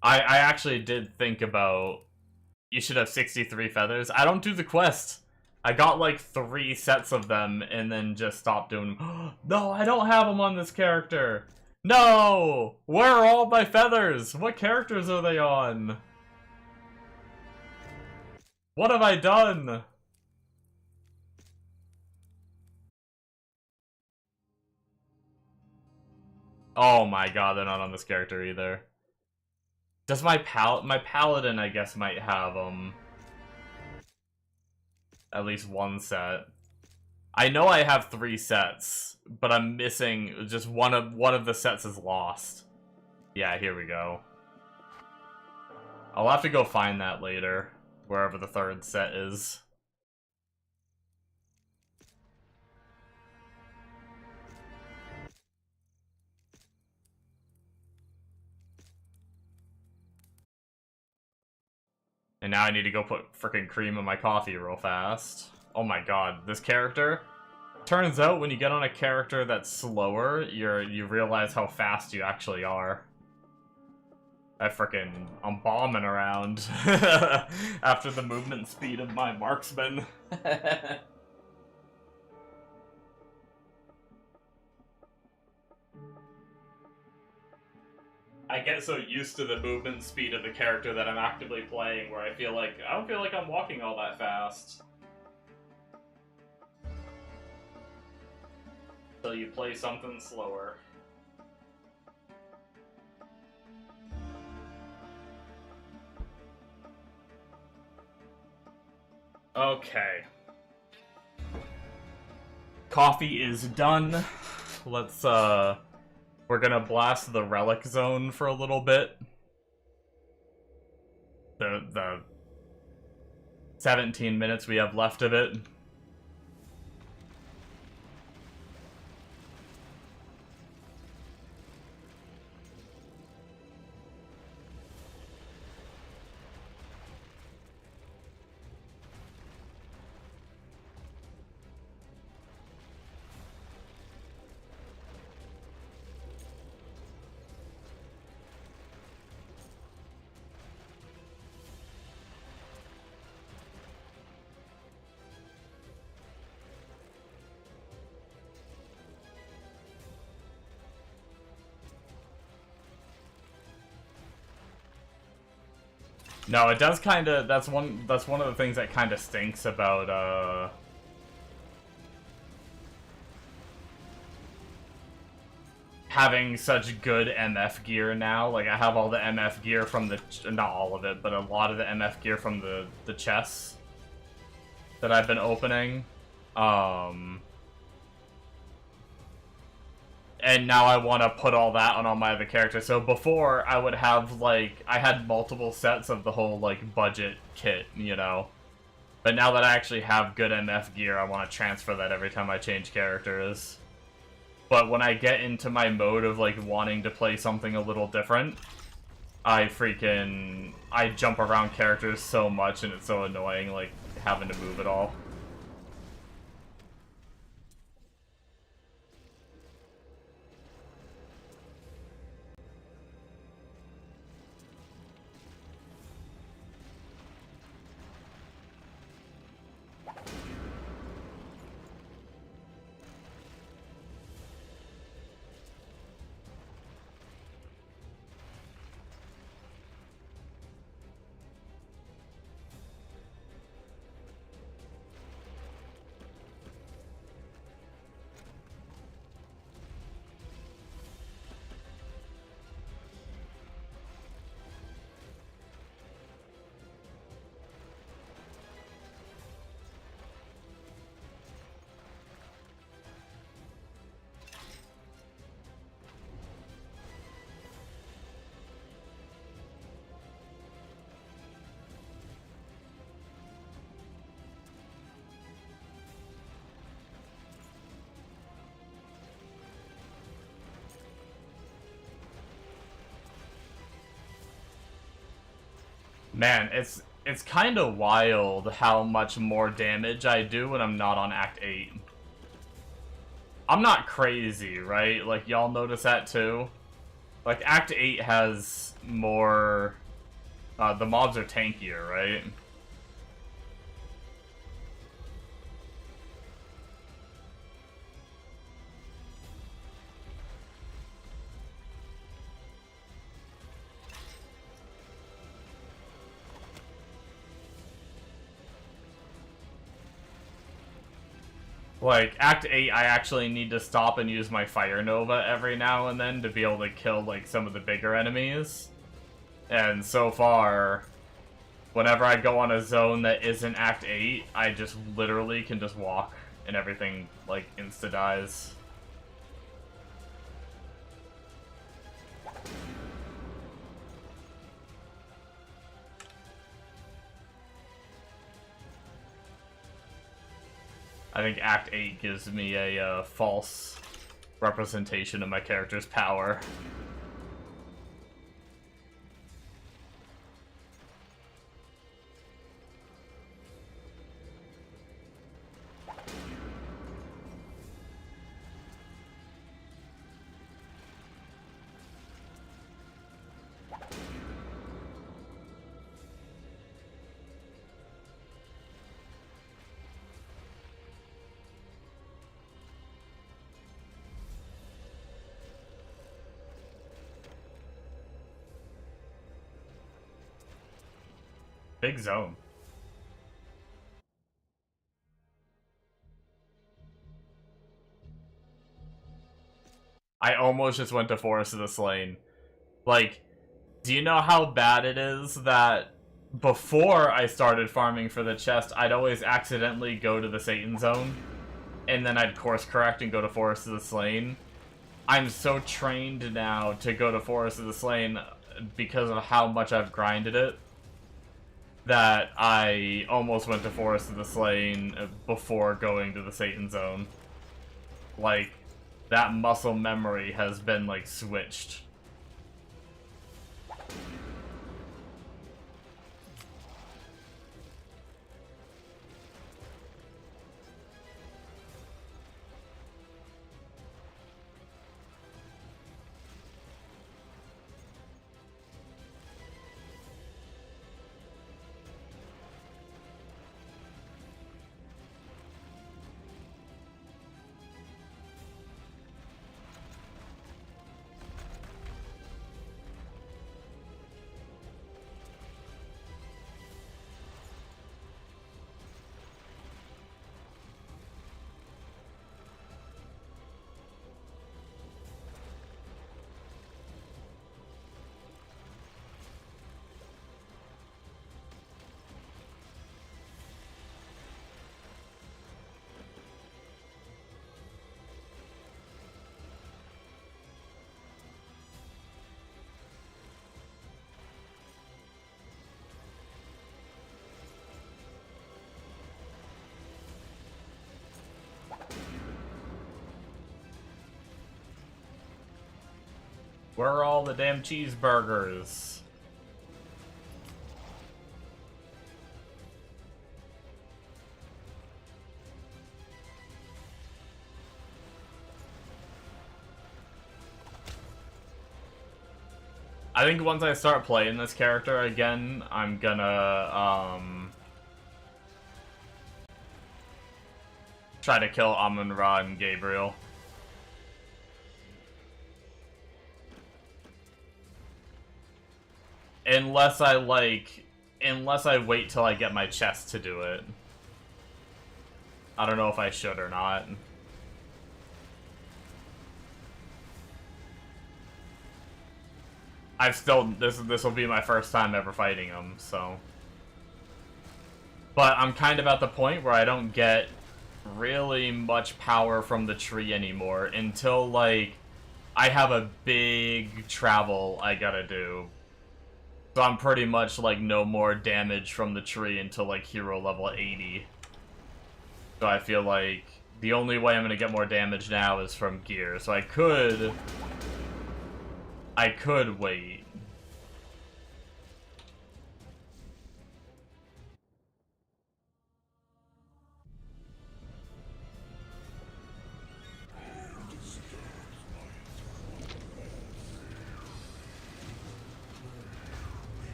Speaker 1: I actually did think about you should have 63 feathers. I don't do the quest. I got like 3 sets of them and then just stopped doing them. No, I don't have them on this character. No! Where are all my feathers? What characters are they on? What have I done? Oh my god, they're not on this character either. Does my Paladin, I guess, might have them. At least one set. I know I have 3 sets, but I'm missing just one of the sets is lost. Yeah, here we go. I'll have to go find that later, wherever the 3rd set is. And now I need to go put freaking cream in my coffee real fast. Oh my god, this character? Turns out when you get on a character that's slower, you realize how fast you actually are. I'm bombing around after the movement speed of my Marksman. I get so used to the movement speed of the character that I'm actively playing where I don't feel like I'm walking all that fast. So you play something slower. Okay. Coffee is done. Let's, we're gonna blast the relic zone for a little bit. The 17 minutes we have left of it. No, it does kind of. That's one of the things that kind of stinks about having such good MF gear now. Like, I have all the MF gear from the, not all of it, but a lot of the MF gear from the chests that I've been opening. And now I want to put all that on all my other characters. So before, I would have, like, I had multiple sets of the whole, like, budget kit, you know? But now that I actually have good MF gear, I want to transfer that every time I change characters. But when I get into my mode of, like, wanting to play something a little different, I jump around characters so much, and it's so annoying, like, having to move it all. Man, it's kind of wild how much more damage I do when I'm not on Act 8. I'm not crazy, right? Like, y'all notice that too? Like, Act 8 has more... the mobs are tankier, right? Like, Act 8, I actually need to stop and use my Fire Nova every now and then to be able to kill, like, some of the bigger enemies. And so far, whenever I go on a zone that isn't Act 8, I just literally can just walk and everything, like, insta-dies. I think Act 8 gives me a false representation of my character's power. Big zone. I almost just went to Forest of the Slain. Like, do you know how bad it is that before I started farming for the chest, I'd always accidentally go to the Satan Zone? and then I'd course correct and go to Forest of the Slain. I'm so trained now to go to Forest of the Slain because of how much I've grinded it that I almost went to Forest of the Slain before going to the Satan Zone. Like, that muscle memory has been, like, switched. Where are all the damn cheeseburgers? I think once I start playing this character again, I'm gonna, try to kill Amun-Ra and Gabriel. Unless I wait till I get my chest to do it. I don't know if I should or not. This will be my first time ever fighting him, so. But I'm kind of at the point where I don't get really much power from the tree anymore until, like, I have a big travel I gotta do. So I'm pretty much, like, no more damage from the tree until, like, hero level 80. So I feel like the only way I'm gonna get more damage now is from gear. So I could wait.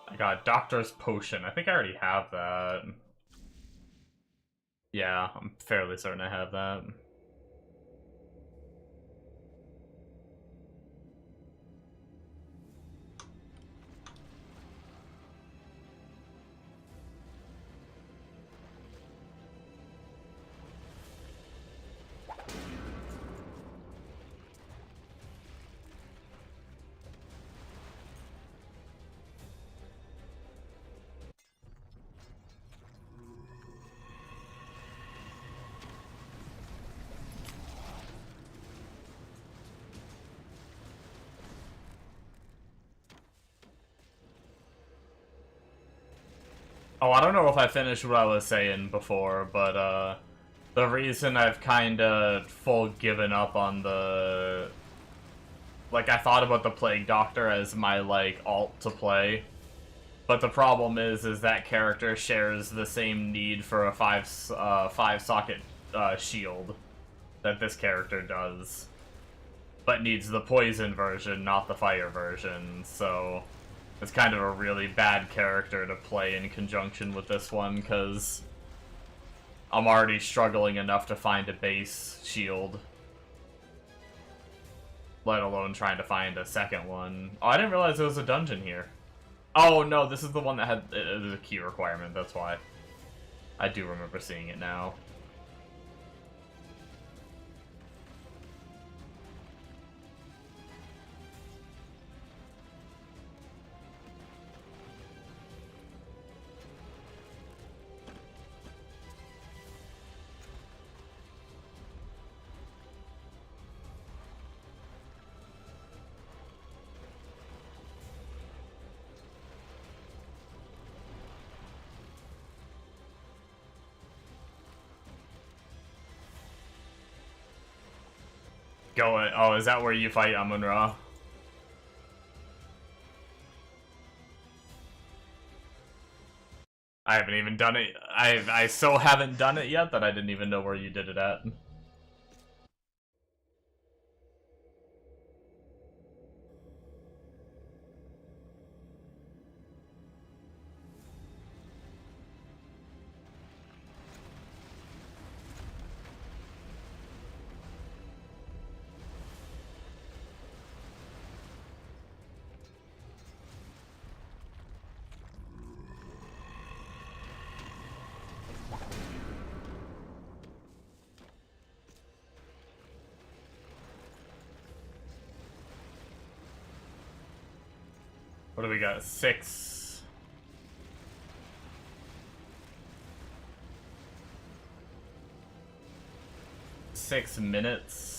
Speaker 1: I got Doctor's Potion. I think I already have that. Yeah, I'm fairly certain I have that. Oh, I don't know if I finished what I was saying before, but, the reason I've kinda full given up on the... Like, I thought about the Plague Doctor as my, like, alt to play. But the problem is that character shares the same need for a five-socket, shield that this character does. But needs the poison version, not the fire version, so... It's kind of a really bad character to play in conjunction with this one, because I'm already struggling enough to find a base shield. Let alone trying to find a second one. Oh, I didn't realize there was a dungeon here. Oh, no, this is the one that had a key requirement, that's why. I do remember seeing it now. Going. Oh, is that where you fight Amun-Ra? I haven't even done it. I so haven't done it yet that I didn't even know where you did it at. What do we got? 6. Six minutes.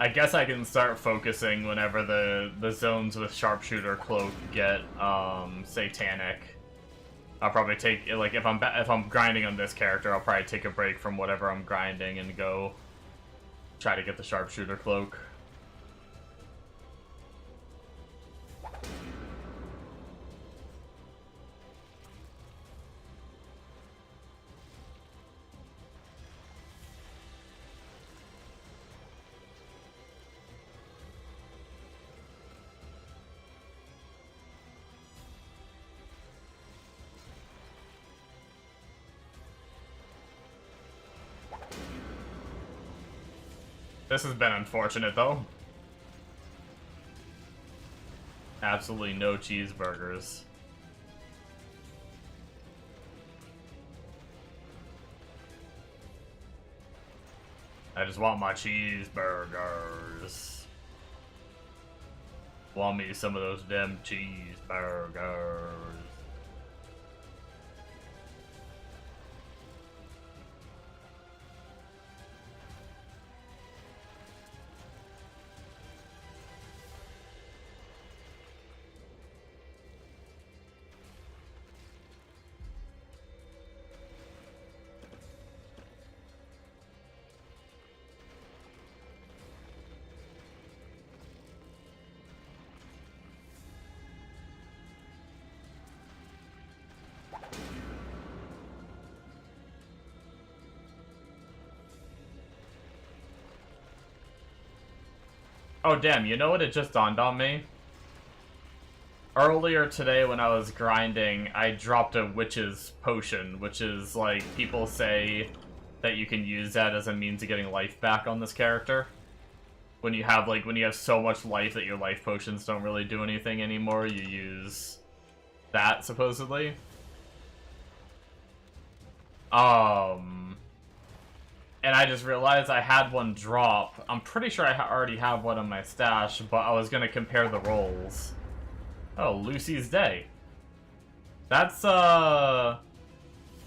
Speaker 1: I guess I can start focusing whenever the zones with sharpshooter cloak get satanic. I'll probably take, like, if I'm grinding on this character, I'll probably take a break from whatever I'm grinding and go try to get the sharpshooter cloak. This has been unfortunate, though. Absolutely no cheeseburgers. I just want my cheeseburgers. Want me some of those damn cheeseburgers. Oh damn, you know what? It just dawned on me. Earlier today when I was grinding, I dropped a witch's potion, which is like, people say that you can use that as a means of getting life back on this character. When you have so much life that your life potions don't really do anything anymore, you use that, supposedly. And I just realized I had one drop. I'm pretty sure I already have one in my stash, but I was gonna compare the rolls. Oh, Lucy's Day. That's,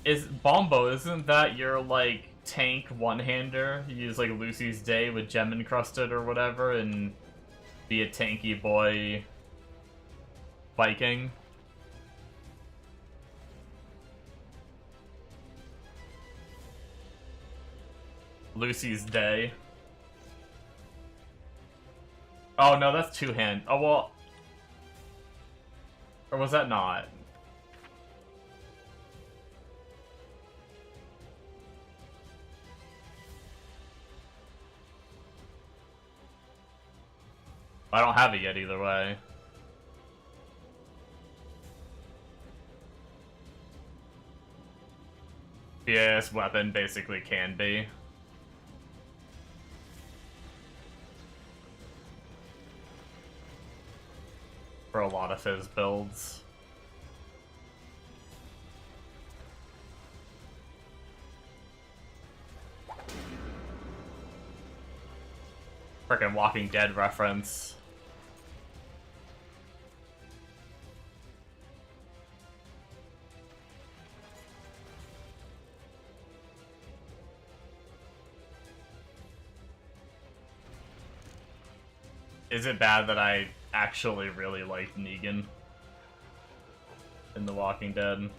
Speaker 1: is Bombo, isn't that your, like, tank one-hander? You use, like, Lucy's Day with gem encrusted or whatever, and be a tanky boy Viking? Lucy's Day. Oh, no, that's two-hand. Oh, well... Or was that not? I don't have it yet either way. BAS weapon basically can be. For a lot of his builds. Frickin' Walking Dead reference. Is it bad that I actually really liked Negan in The Walking Dead?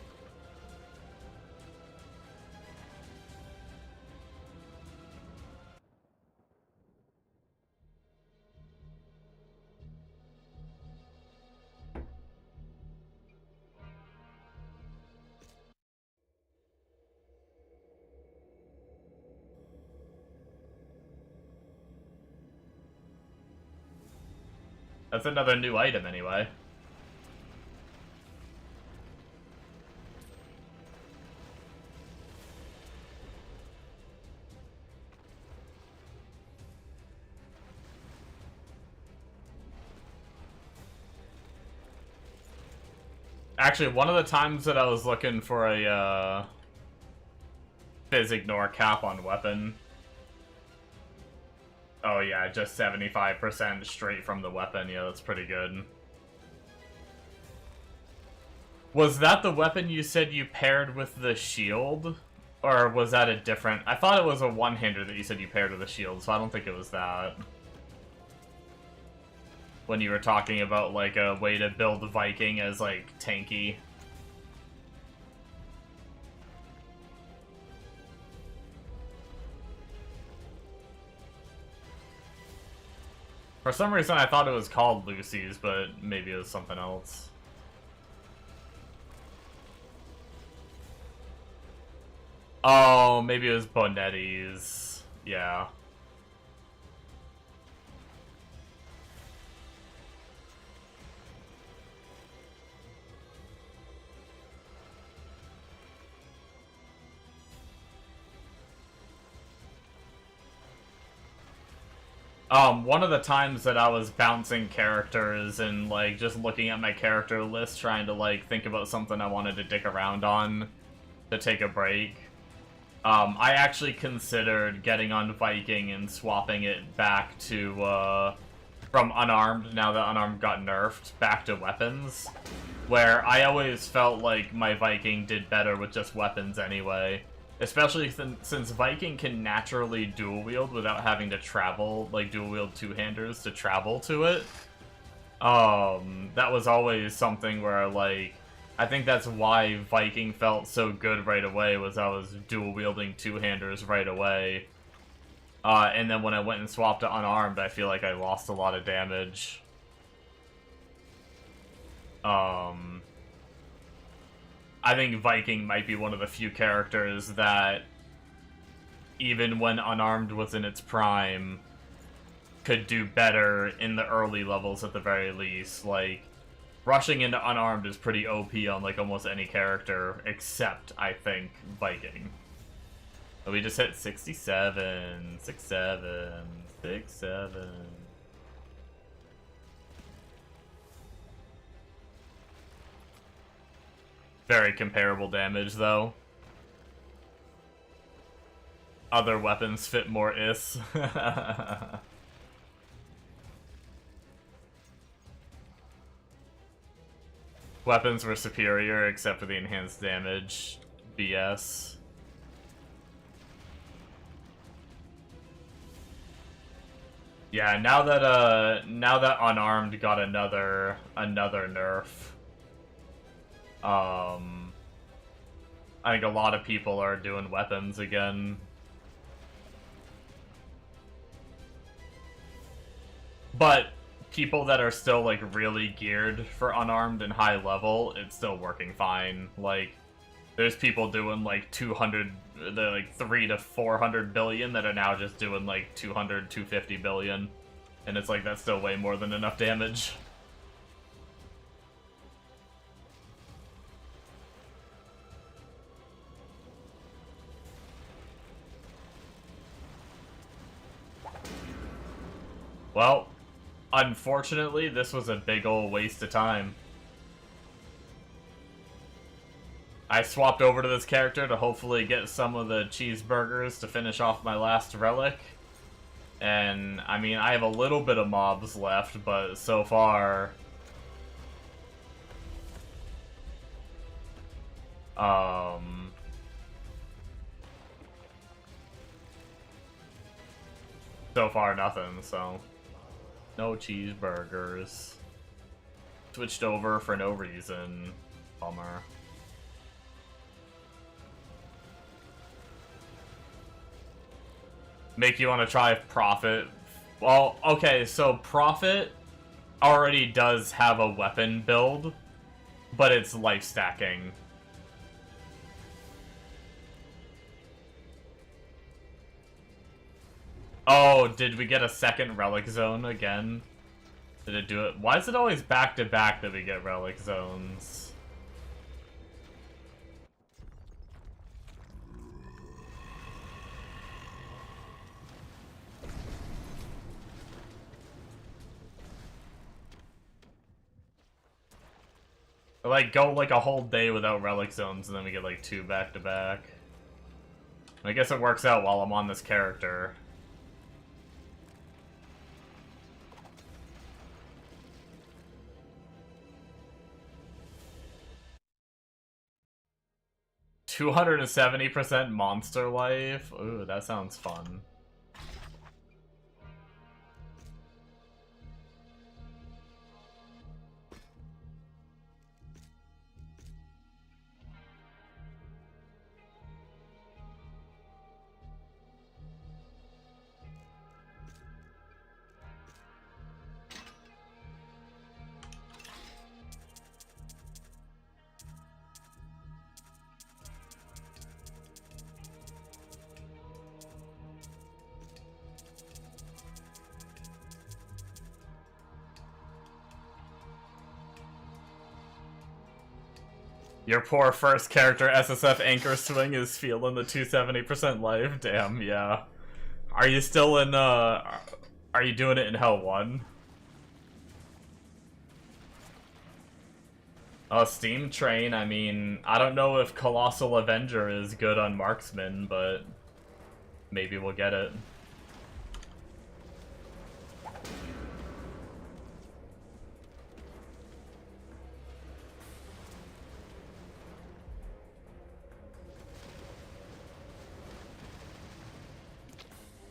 Speaker 1: That's another new item anyway. Actually, one of the times that I was looking for a Fizz Ignore cap on weapon. Oh yeah, just 75% straight from the weapon. Yeah, that's pretty good. Was that the weapon you said you paired with the shield? Or was that a different... I thought it was a one-hander that you said you paired with a shield, so I don't think it was that. When you were talking about, like, a way to build the Viking as, like, tanky. For some reason, I thought it was called Lucy's, but maybe it was something else. Oh, maybe it was Bonetti's. Yeah. One of the times that I was bouncing characters and, like, just looking at my character list, trying to, like, think about something I wanted to dick around on to take a break, I actually considered getting on Viking and swapping it back to, from Unarmed, now that Unarmed got nerfed, back to weapons, where I always felt like my Viking did better with just weapons anyway. Especially since Viking can naturally dual wield without having to travel, like dual wield two-handers to travel to it. That was always something where, like, I think that's why Viking felt so good right away, was I was dual wielding two-handers right away. And then when I went and swapped to Unarmed, I feel like I lost a lot of damage. I think Viking might be one of the few characters that, even when Unarmed was in its prime, could do better in the early levels at the very least. Like, rushing into Unarmed is pretty OP on, like, almost any character, except, I think, Viking. But we just hit 67, 67, 67. Very comparable damage, though. Other weapons fit more is. Weapons were superior, except for the enhanced damage. BS. Yeah, now that Unarmed got another nerf, I think a lot of people are doing weapons again. But people that are still, like, really geared for Unarmed and high level, it's still working fine. Like, there's people doing, like, 200, like, 3 to 400 billion that are now just doing, like, 200, 250 billion. And it's like, that's still way more than enough damage. Well, unfortunately, this was a big ol' waste of time. I swapped over to this character to hopefully get some of the cheeseburgers to finish off my last relic. And, I mean, I have a little bit of mobs left, but so far... So far, nothing, so... No cheeseburgers. Switched over for no reason. Bummer. Make you want to try Prophet. Well, okay, so Prophet already does have a weapon build, but it's life stacking. Oh, did we get a second relic zone again? Did it do it? Why is it always back to back that we get relic zones? Like, go like a whole day without relic zones and then we get like 2 back to back. I guess it works out while I'm on this character. $270% monster life? Ooh, that sounds fun. Your poor first character SSF anchor swing is feeling the 270% life. Damn, yeah. Are you still in, are you doing it in Hell 1? Steam Train, I mean, I don't know if Colossal Avenger is good on Marksman, but maybe we'll get it.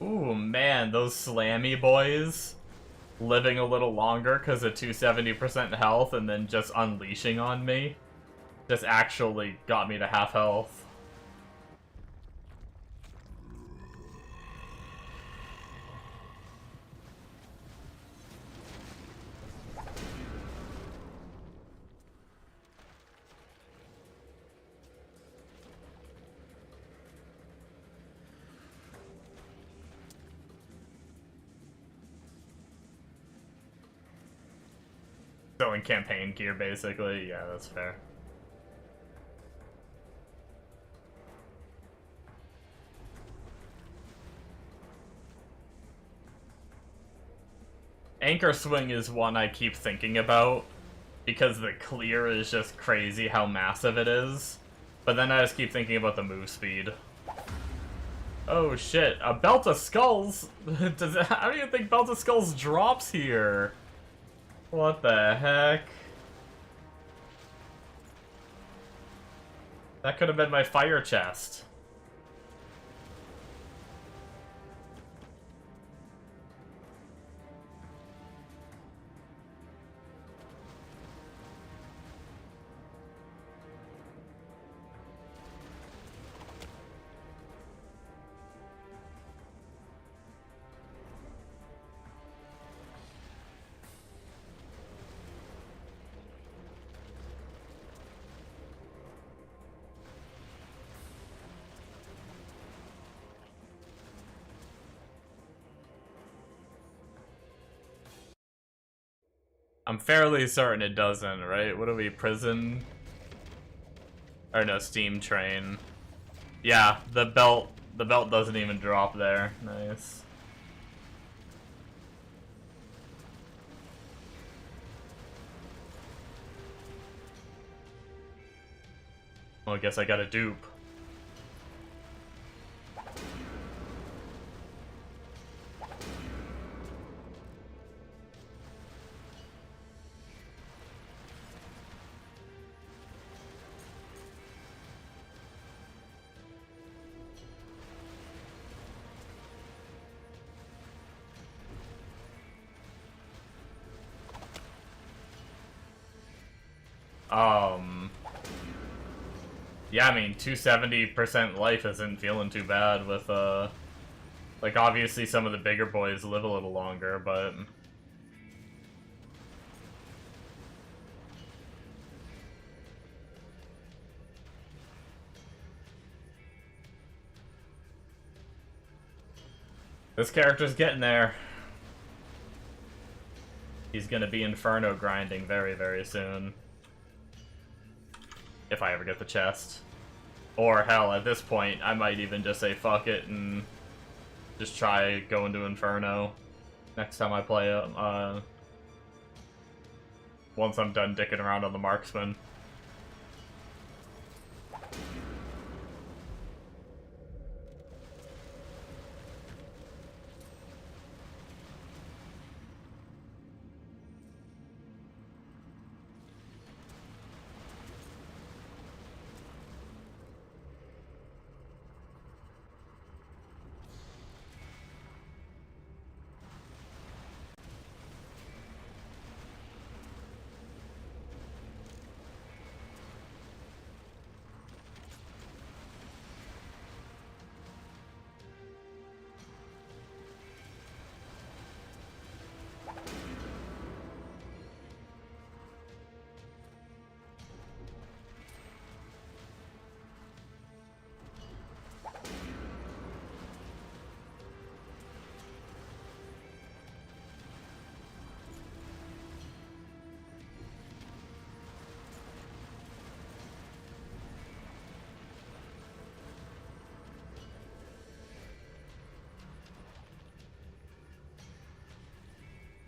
Speaker 1: Ooh, man, those slammy boys living a little longer because of 270% health and then just unleashing on me just actually got me to half health. So in campaign gear, basically. Yeah, that's fair. Anchor Swing is one I keep thinking about, because the clear is just crazy how massive it is. But then I just keep thinking about the move speed. Oh shit, a Belt of Skulls? How do you think Belt of Skulls drops here? What the heck? That could have been my fire chest. I'm fairly certain it doesn't, right? What are we, prison? Or no, steam train. Yeah, the belt doesn't even drop there. Nice. Well, I guess I got a dupe. Yeah, I mean, 270% life isn't feeling too bad with, like, obviously some of the bigger boys live a little longer, but... This character's getting there. He's gonna be Inferno grinding very, very soon. If I ever get the chest. Or hell, at this point, I might even just say fuck it and just try going to Inferno next time I play it. Once I'm done dicking around on the Marksman.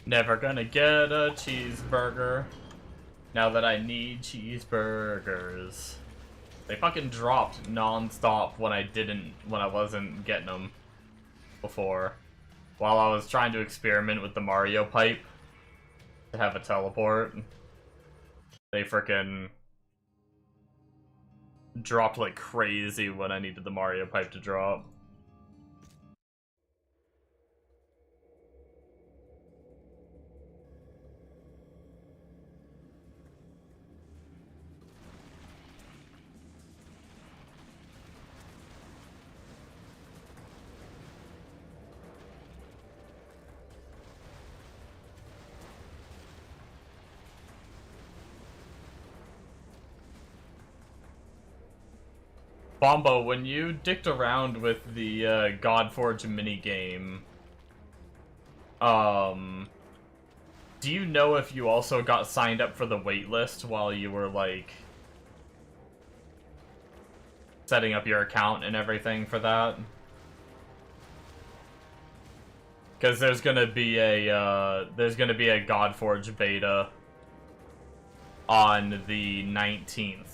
Speaker 1: Never gonna get a cheeseburger now that I need cheeseburgers. They fucking dropped non-stop when I wasn't getting them before. While I was trying to experiment with the Mario pipe to have a teleport, they frickin' dropped like crazy when I needed the Mario pipe to drop. Bombo, when you dicked around with the Godforge minigame, do you know if you also got signed up for the waitlist while you were, like, setting up your account and everything for that? Because there's gonna be a Godforge beta on the 19th.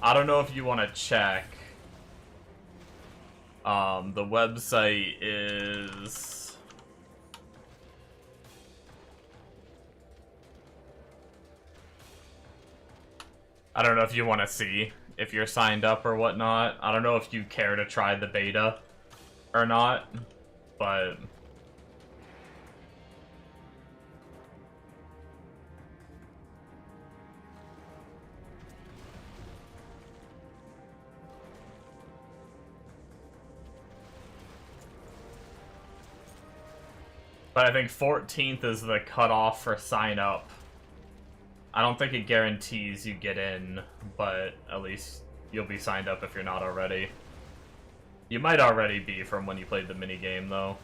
Speaker 1: I don't know if you want to check. The website is... I don't know if you want to see if you're signed up or whatnot. I don't know if you care to try the beta or not, but... But I think 14th is the cutoff for sign up. I don't think it guarantees you get in, but at least you'll be signed up if you're not already. You might already be from when you played the minigame, though.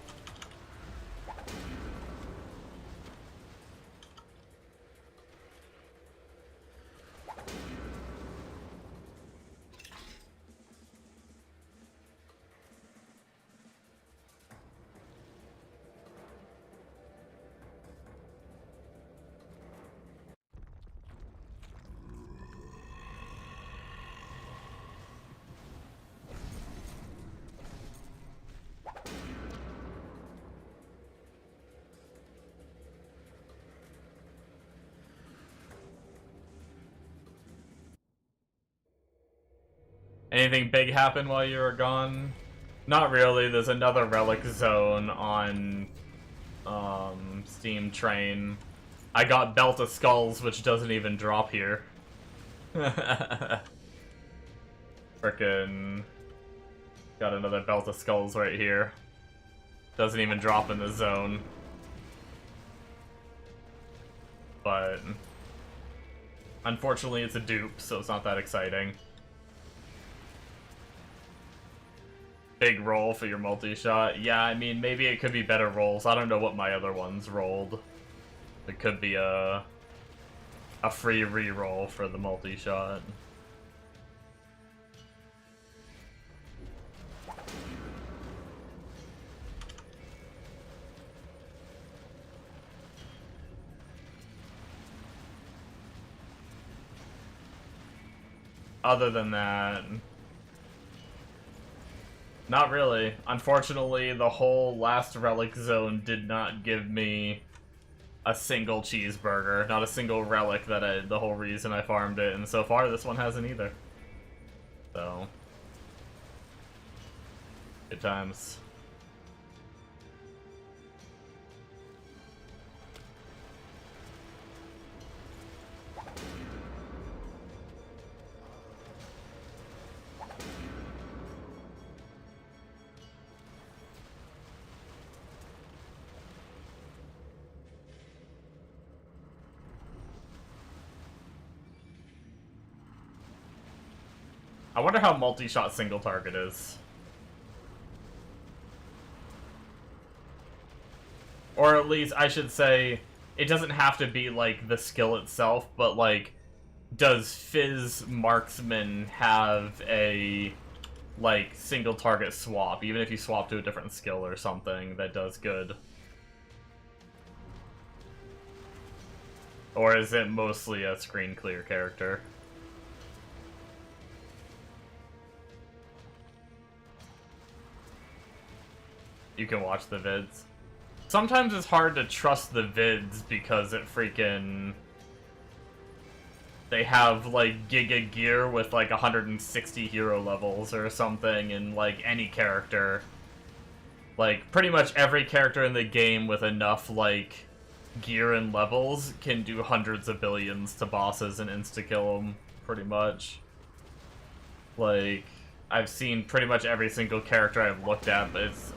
Speaker 1: Anything big happen while you were gone? Not really. There's another relic zone on Steam Train. I got Belt of Skulls, which doesn't even drop here. Frickin' got another Belt of Skulls right here. Doesn't even drop in the zone. But unfortunately it's a dupe, so it's not that exciting. Big roll for your multi-shot. Yeah, I mean, maybe it could be better rolls. I don't know what my other ones rolled. It could be a free re-roll for the multi-shot. Other than that, not really. Unfortunately, the whole last relic zone did not give me a single cheeseburger, not a single relic the whole reason I farmed it, and so far this one hasn't either. So, good times. I wonder how multi-shot single target is. Or at least, I should say, it doesn't have to be, like, the skill itself, but, like, does Fizz Marksman have a, like, single target swap, even if you swap to a different skill or something that does good? Or is it mostly a screen clear character? You can watch the vids. Sometimes it's hard to trust the vids because it freaking... They have, like, Giga Gear with, like, 160 hero levels or something, and, like, any character. Like, pretty much every character in the game with enough, like, gear and levels can do hundreds of billions to bosses and insta-kill them, pretty much. Like... I've seen pretty much every single character I've looked at, but it's,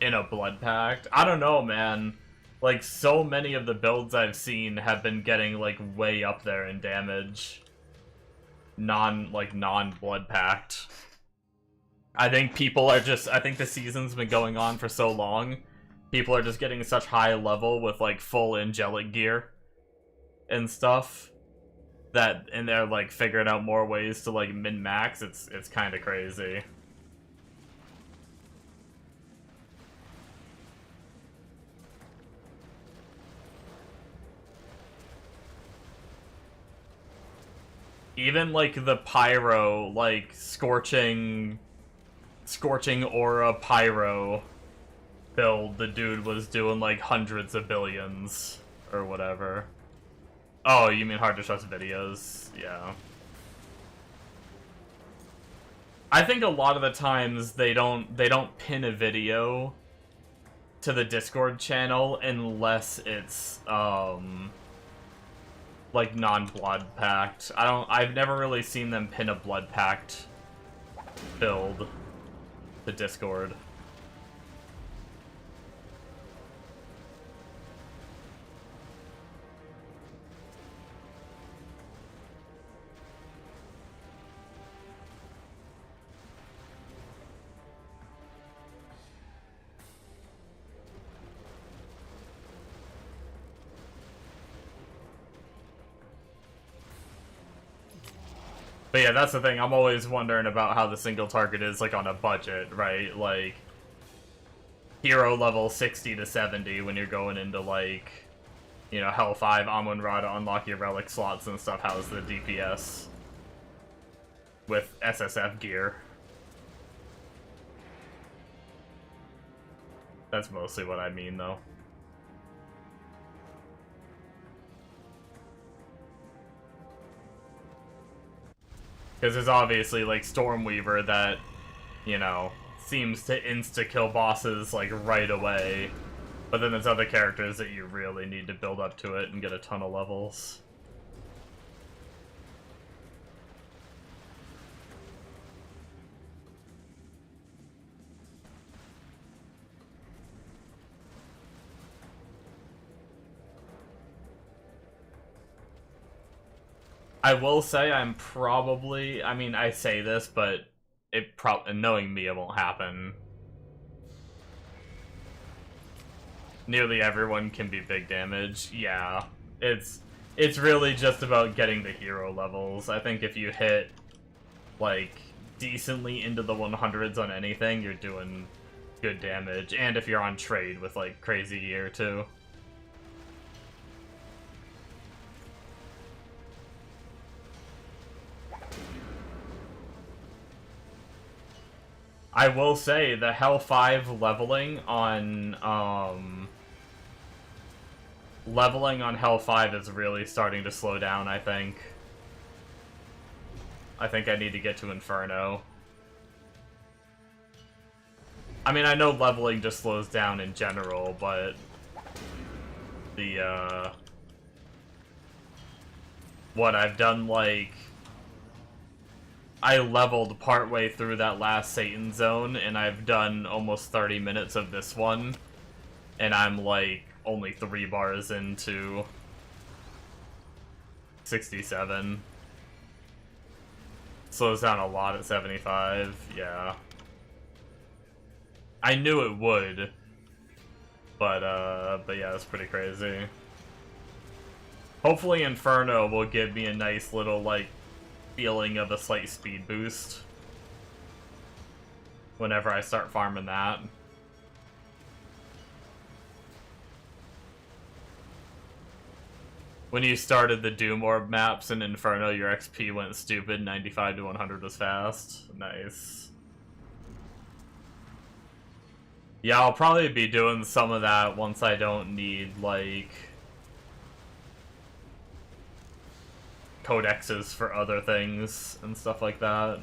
Speaker 1: in a blood pact. I don't know, man. Like, so many of the builds I've seen have been getting, like, way up there in damage. Non-blood pact. I think people are just, I think the season's been going on for so long, people are just getting such high level with, like, full angelic gear and stuff. And they're, like, figuring out more ways to, like, min-max. It's kind of crazy. Even, like, the Pyro, like, Scorching Aura Pyro build, the dude was doing, like, hundreds of billions, or whatever. Oh, you mean hard to trust videos? Yeah. I think a lot of the times they don't pin a video to the Discord channel unless it's like non-blood pact. I've never really seen them pin a blood pact build to Discord. But yeah, that's the thing. I'm always wondering about how the single target is, like, on a budget, right? Like, hero level 60 to 70 when you're going into, like, you know, Hell 5, Amun-Ra to unlock your relic slots and stuff. How's the DPS with SSF gear? That's mostly what I mean, though. Because there's obviously, like, Stormweaver that, you know, seems to insta-kill bosses, like, right away. But then there's other characters that you really need to build up to it and get a ton of levels. I will say I'm probably, I mean, I say this, but knowing me, it won't happen. Nearly everyone can be big damage. Yeah, it's really just about getting the hero levels. I think if you hit, like, decently into the 100s on anything, you're doing good damage. And if you're on trade with, like, crazy gear, too. I will say, the Hell 5 leveling on Hell 5 is really starting to slow down, I think. I think I need to get to Inferno. I mean, I know leveling just slows down in general, but the, what I've done, like, I leveled partway through that last Satan zone, and I've done almost 30 minutes of this one, and I'm, like, only 3 bars into 67. Slows down a lot at 75, yeah. I knew it would, but yeah, it's pretty crazy. Hopefully Inferno will give me a nice little, like, feeling of a slight speed boost whenever I start farming that. When you started the Doom Orb maps in Inferno, your XP went stupid, 95 to 100 was fast. Nice. Yeah, I'll probably be doing some of that once I don't need, like, codexes for other things and stuff like that.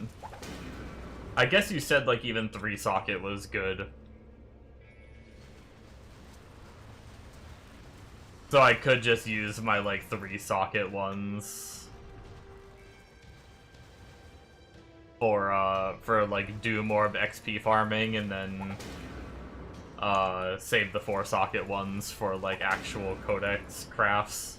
Speaker 1: I guess you said, like, even 3-socket was good. So I could just use my, like, 3-socket ones for, like, Doom Orb XP farming, and then, save the 4-socket ones for, like, actual codex crafts.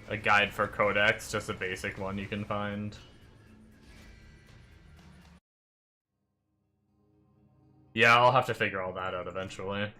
Speaker 1: A guide for codex, just a basic one you can find. Yeah, I'll have to figure all that out eventually.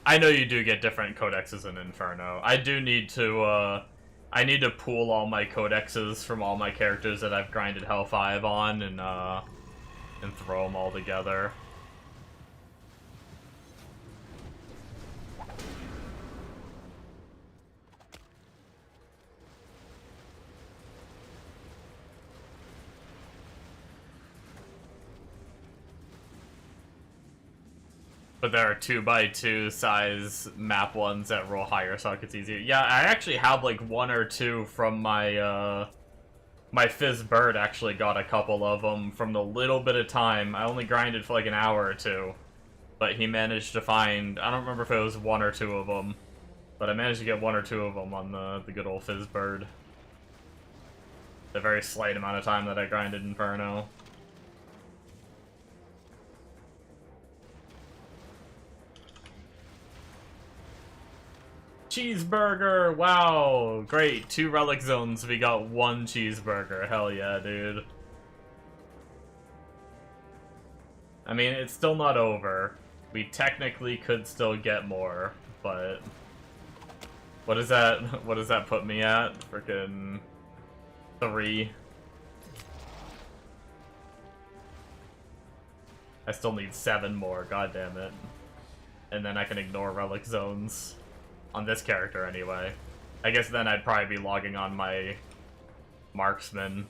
Speaker 1: I know you do get different codexes in Inferno. I do need to, I need to pool all my codexes from all my characters that I've grinded Hell 5 on and throw them all together. But there are 2x2 size map ones that roll higher, so it's easier. Yeah, I actually have like 1 or 2 from my, my Fizz Bird actually got a couple of them from the little bit of time. I only grinded for like an hour or 2. But he managed to find, I don't remember if it was 1 or 2 of them. But I managed to get 1 or 2 of them on the good old Fizz Bird. The very slight amount of time that I grinded Inferno. Cheeseburger! Wow! Great, 2 relic zones, we got 1 cheeseburger. Hell yeah, dude. I mean, it's still not over. We technically could still get more, but... What does that put me at? Frickin' 3. I still need 7 more, god damn it. And then I can ignore relic zones. On this character, anyway. I guess then I'd probably be logging on my Marksman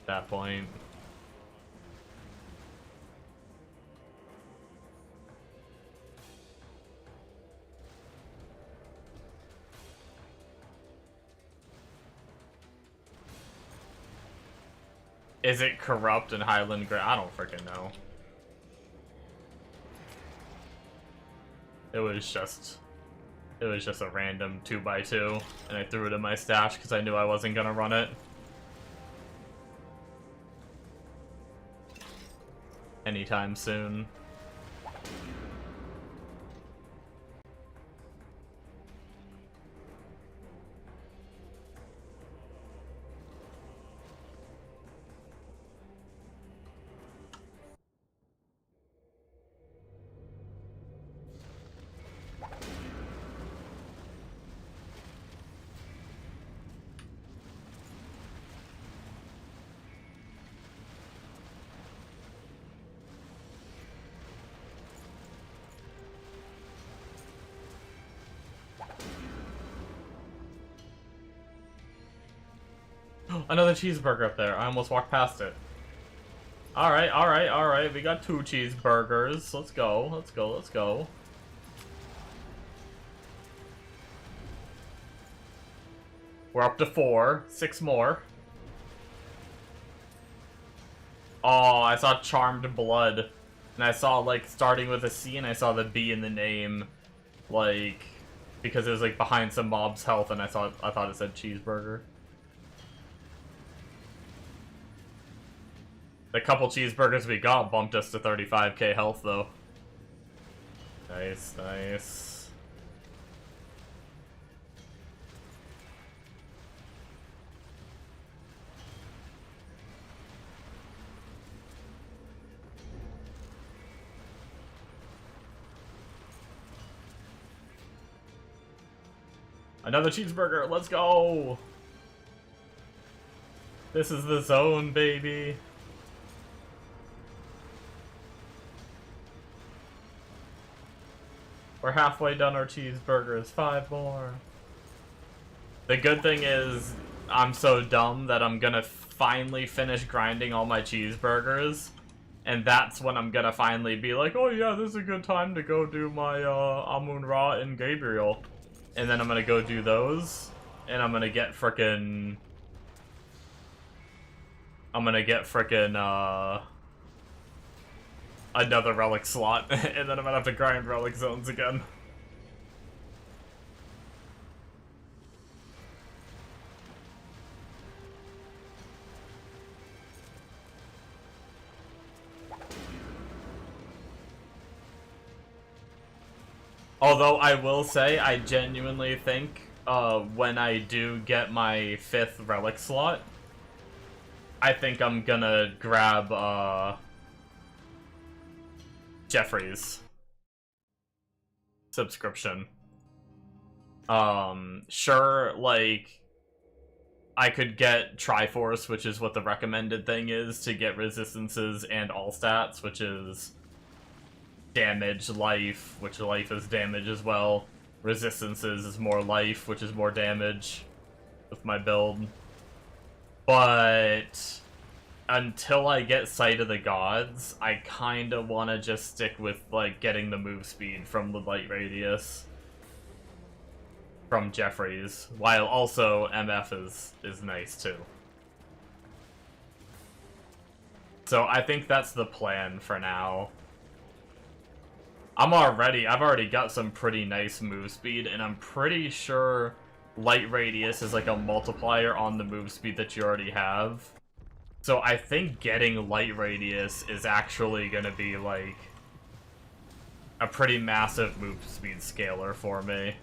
Speaker 1: at that point. Is it corrupt in Highland Grey? I don't freaking know. It was just a random 2x2, and I threw it in my stash because I knew I wasn't gonna run it. Anytime soon. Another cheeseburger up there. I almost walked past it. Alright, alright, alright. We got 2 cheeseburgers. Let's go, let's go, let's go. We're up to 4. 6 more. Oh, I saw Charmed Blood. And I saw, like, starting with a C, and I saw the B in the name. Like, because it was, like, behind some mob's health, and I thought it said cheeseburger. The couple cheeseburgers we got bumped us to 35k health, though. Nice, nice. Another cheeseburger, let's go! This is the zone, baby. We're halfway done our cheeseburgers. 5 more. The good thing is, I'm so dumb that I'm gonna finally finish grinding all my cheeseburgers. And that's when I'm gonna finally be like, oh yeah, this is a good time to go do my Amun-Ra and Gabriel. And then I'm gonna go do those. And I'm gonna get frickin'... another relic slot, and then I'm gonna have to grind relic zones again. Although I will say, I genuinely think when I do get my 5th relic slot, I think I'm gonna grab Jeffrey's subscription. Sure, like, I could get Triforce, which is what the recommended thing is, to get resistances and all stats, which is damage, life, which life is damage as well. Resistances is more life, which is more damage with my build. But until I get Sight of the Gods, I kinda wanna just stick with, like, getting the move speed from the light radius from Jeffrey's, while also MF is nice too. So I think that's the plan for now. I've already got some pretty nice move speed, and I'm pretty sure light radius is like a multiplier on the move speed that you already have. So I think getting light radius is actually gonna be, like, a pretty massive move speed scaler for me.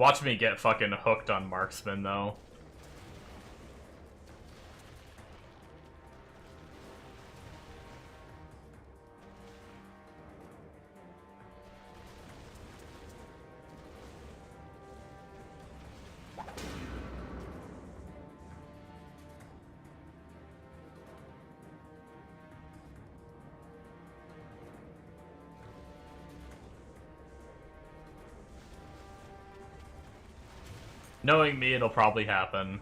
Speaker 1: Watch me get fucking hooked on Marksman, though. Knowing me, it'll probably happen.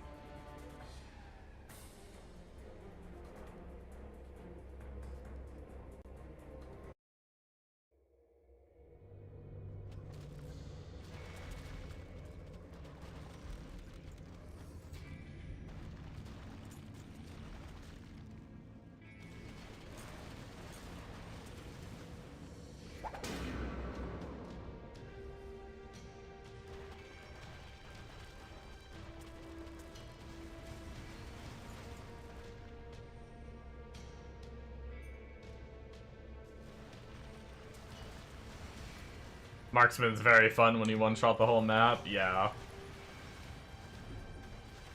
Speaker 1: Marksman's very fun when you one-shot the whole map, yeah.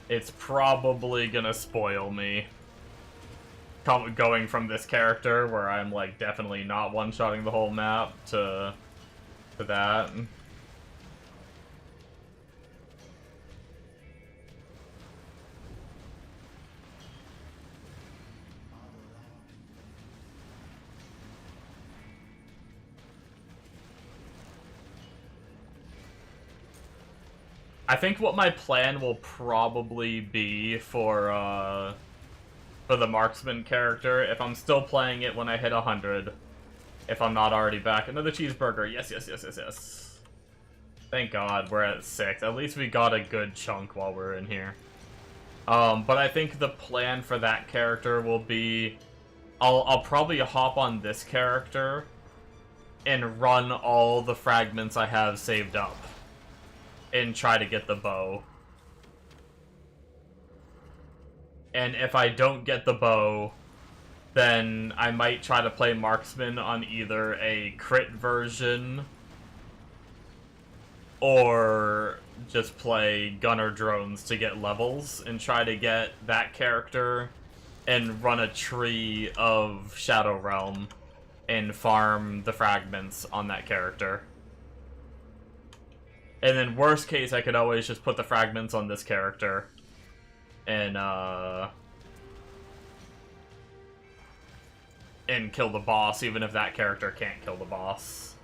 Speaker 1: It's probably gonna spoil me. Going from this character, where I'm, like, definitely not one-shotting the whole map, to that. I think what my plan will probably be for the Marksman character, if I'm still playing it when I hit 100, if I'm not already back. Another cheeseburger. Yes, yes, yes, yes, yes. Thank God we're at 6. At least we got a good chunk while we're in here. But I think the plan for that character will be, I'll probably hop on this character and run all the fragments I have saved up and try to get the bow. And if I don't get the bow, then I might try to play Marksman on either a crit version or just play gunner drones to get levels and try to get that character and run a tree of Shadow Realm and farm the fragments on that character. And then worst case, I could always just put the fragments on this character and kill the boss, even if that character can't kill the boss.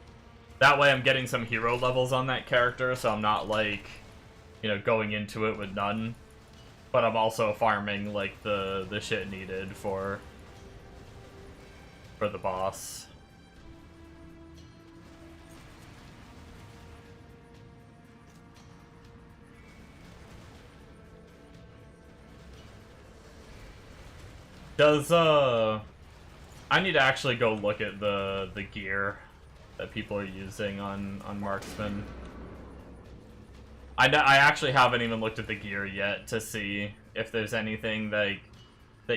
Speaker 1: That way I'm getting some hero levels on that character, so I'm not, like, you know, going into it with none. But I'm also farming, like, the shit needed for the boss. Does, I need to actually go look at the gear that people are using on Marksman. I actually haven't even looked at the gear yet to see if there's anything that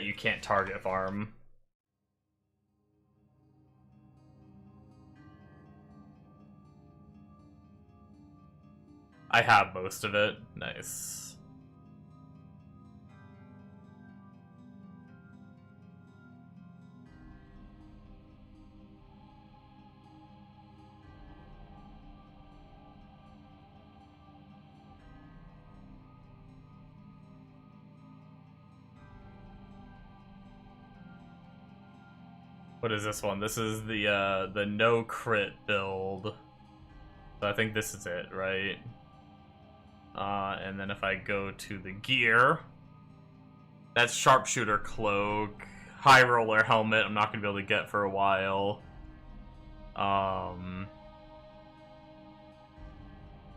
Speaker 1: you can't target farm. I have most of it. Nice. What is this one? This is the no crit build. So I think this is it, right? And then if I go to the gear, that's sharpshooter cloak, high roller helmet. I'm not gonna be able to get for a while.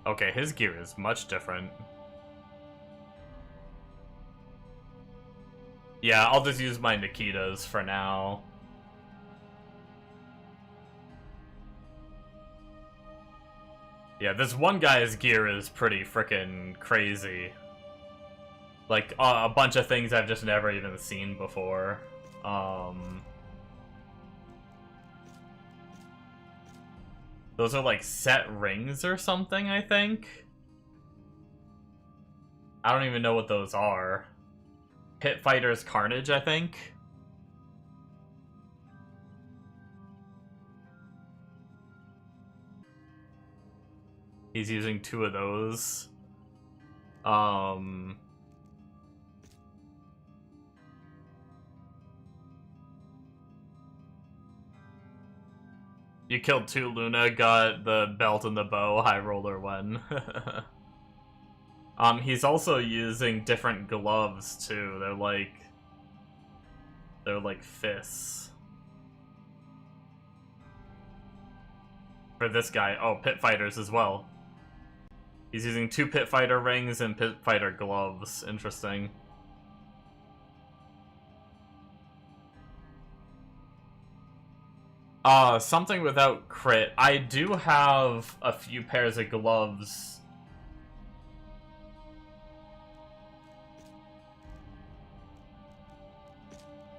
Speaker 1: Okay, his gear is much different. Yeah, I'll just use my Nikitas for now. Yeah, this one guy's gear is pretty frickin' crazy. Like, a bunch of things I've just never even seen before. Those are like set rings or something, I think? I don't even know what those are. Pit Fighter's Carnage, I think? He's using 2 of those. You killed 2 Luna, got the belt and the bow, high roller 1. He's also using different gloves too. They're like fists. For this guy, oh, Pit Fighters as well. He's using 2 Pit Fighter rings and Pit Fighter gloves. Interesting. Something without crit. I do have a few pairs of gloves.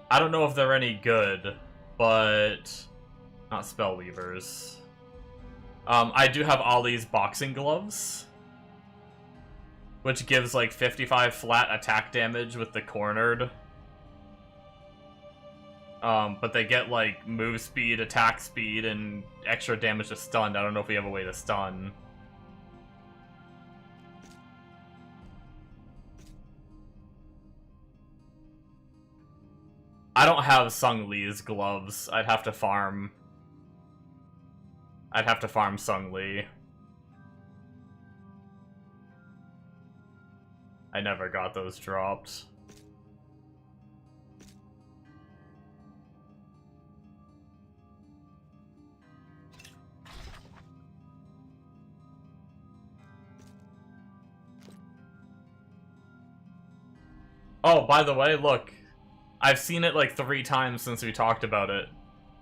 Speaker 1: I don't know if they're any good, but not Spellweavers. I do have Ollie's boxing gloves, which gives like 55 flat attack damage with the cornered. But they get like move speed, attack speed, and extra damage to stun. I don't know if we have a way to stun. I don't have Sung Lee's gloves. I'd have to farm Sung Lee. I never got those dropped. Oh, by the way, look. I've seen it like 3 times since we talked about it.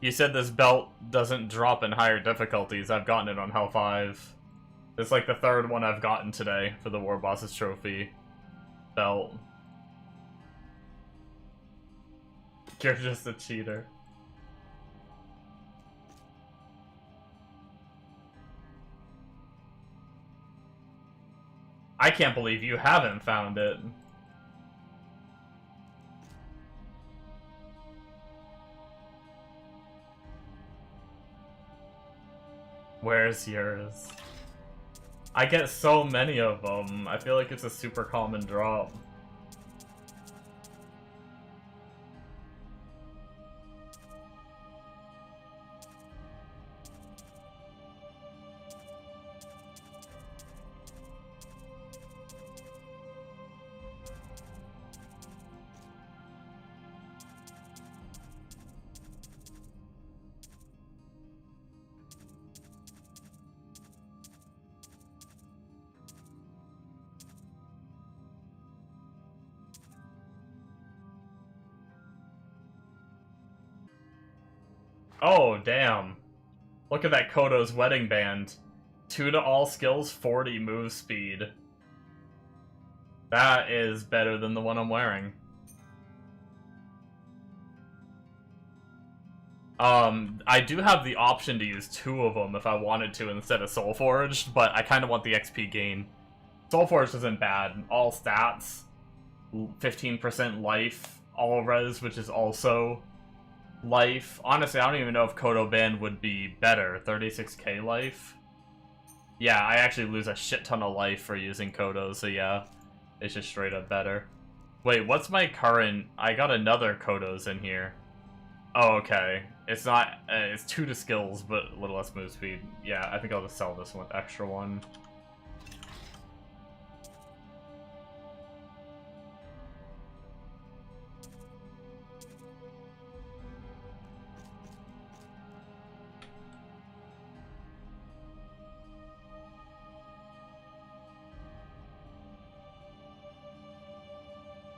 Speaker 1: You said this belt doesn't drop in higher difficulties. I've gotten it on Hell 5. It's like the 3rd one I've gotten today for the War Boss's Trophy belt. You're just a cheater. I can't believe you haven't found it. Where's yours? I get so many of them. I feel like it's a super common drop. Oh, damn. Look at that Kodo's wedding band. 2 to all skills, 40 move speed. That is better than the one I'm wearing. I do have the option to use 2 of them if I wanted to instead of Soulforged, but I kind of want the XP gain. Soulforged isn't bad. All stats, 15% life, all res, which is also life. Honestly, I don't even know if Kodo Band would be better. 36k life? Yeah, I actually lose a shit ton of life for using Kodo, so yeah. It's just straight up better. Wait, what's my current... I got another Kodo's in here. Oh, okay. It's not... it's 2 to skills, but a little less move speed. Yeah, I think I'll just sell this one, extra one.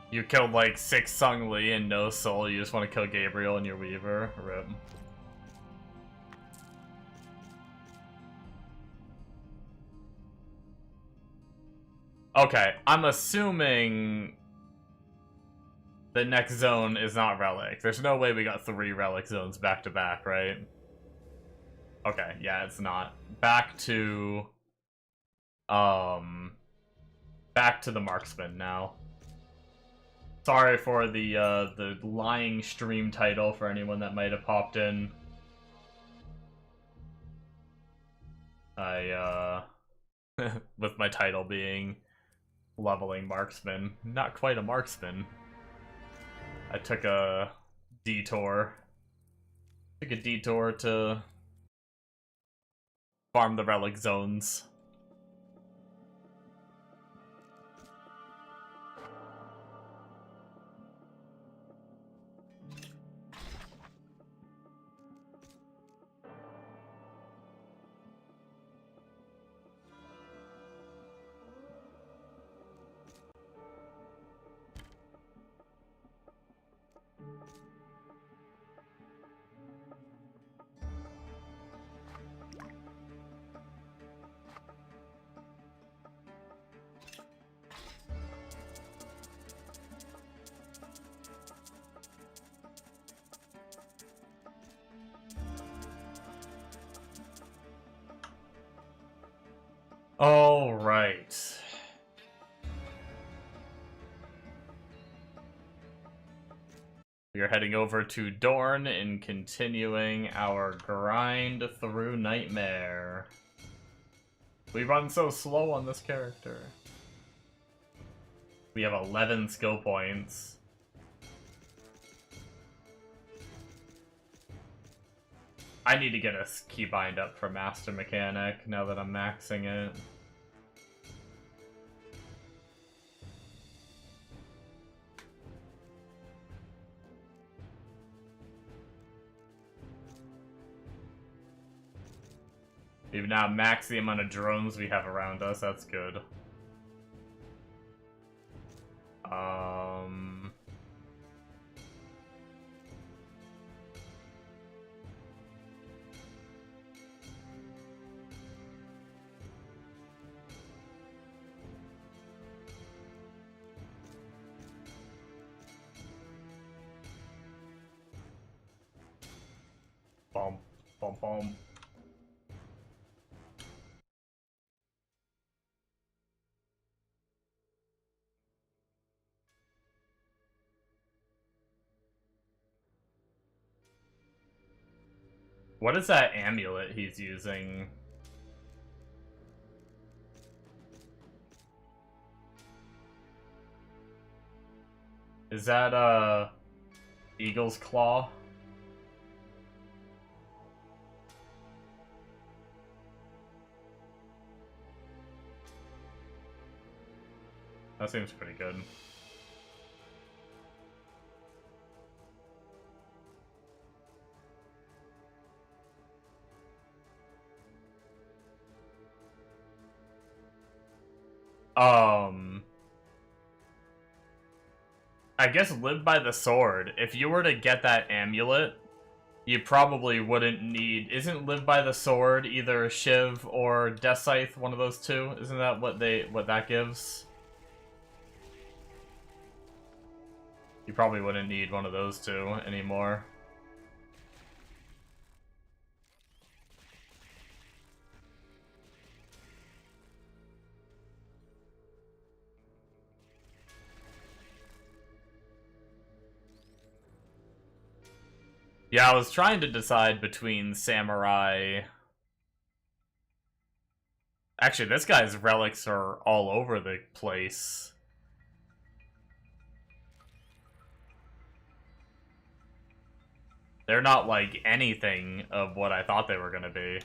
Speaker 1: You killed like 6 Sung Lee and no soul, you just want to kill Gabriel and your Weaver. RIP. Okay, I'm assuming the next zone is not Relic. There's no way we got 3 Relic zones back to back, right? Okay, yeah, it's not. Back to... back to the Marksman now. Sorry for the lying stream title for anyone that might have popped in. With my title being Leveling Marksman. Not quite a marksman. I took a detour. Took a detour to farm the relic zones. All right. We are heading over to Dorn and continuing our grind through Nightmare. We run so slow on this character. We have 11 skill points. I need to get a keybind up for Master Mechanic now that I'm maxing it. We've now maxed the amount of drones we have around us, that's good. Bum, bum, bum. What is that amulet he's using? Is that, Eagle's Claw? That seems pretty good. I guess live by the sword. If you were to get that amulet, you probably wouldn't need... Isn't live by the sword either Shiv or Death Scythe, one of those two? Isn't that what that gives? You probably wouldn't need one of those two anymore. Yeah, I was trying to decide between Samurai... Actually, this guy's relics are all over the place. They're not like anything of what I thought they were gonna be.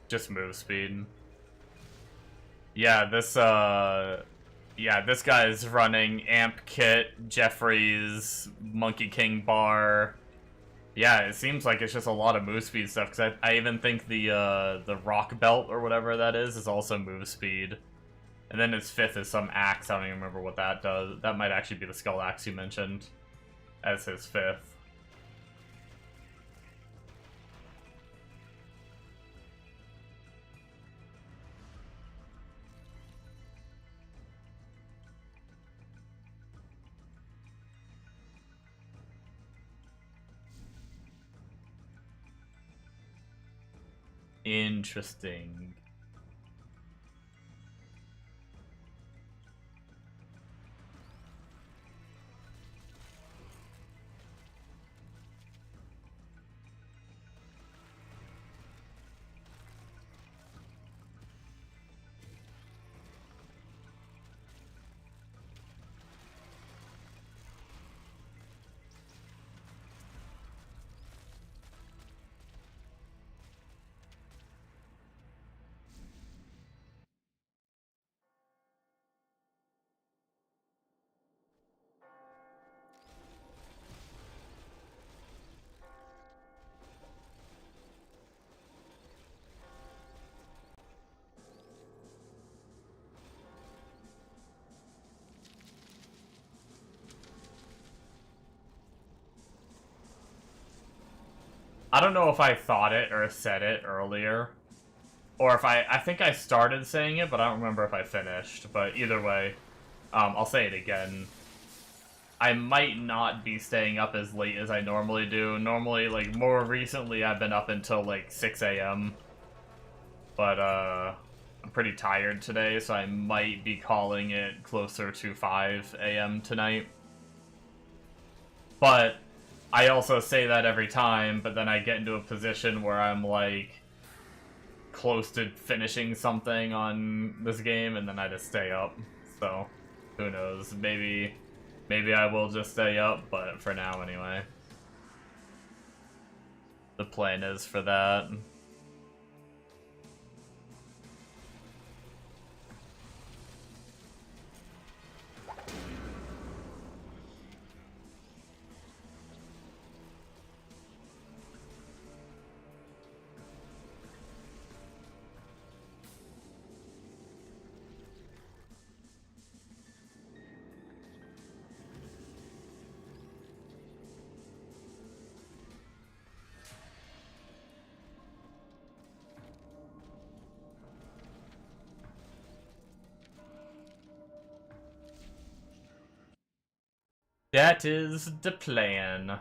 Speaker 1: Just move speed. Yeah, this guy's running Amp Kit, Jeffrey's Monkey King Bar. Yeah, it seems like it's just a lot of move speed stuff, because I even think the Rock Belt, or whatever that is also move speed. And then his fifth is some axe, I don't even remember what that does. That might actually be the Skull Axe you mentioned as his fifth. Interesting. I don't know if I thought it or said it earlier. Or if I think I started saying it, but I don't remember if I finished. But either way, I'll say it again. I might not be staying up as late as I normally do. Normally, like, more recently, I've been up until, like, 6 a.m. But, I'm pretty tired today, so I might be calling it closer to 5 a.m. tonight. But I also say that every time, but then I get into a position where I'm, like, close to finishing something on this game, and then I just stay up. So, who knows? Maybe I will just stay up, but for now, anyway. The plan is for that. That is the plan.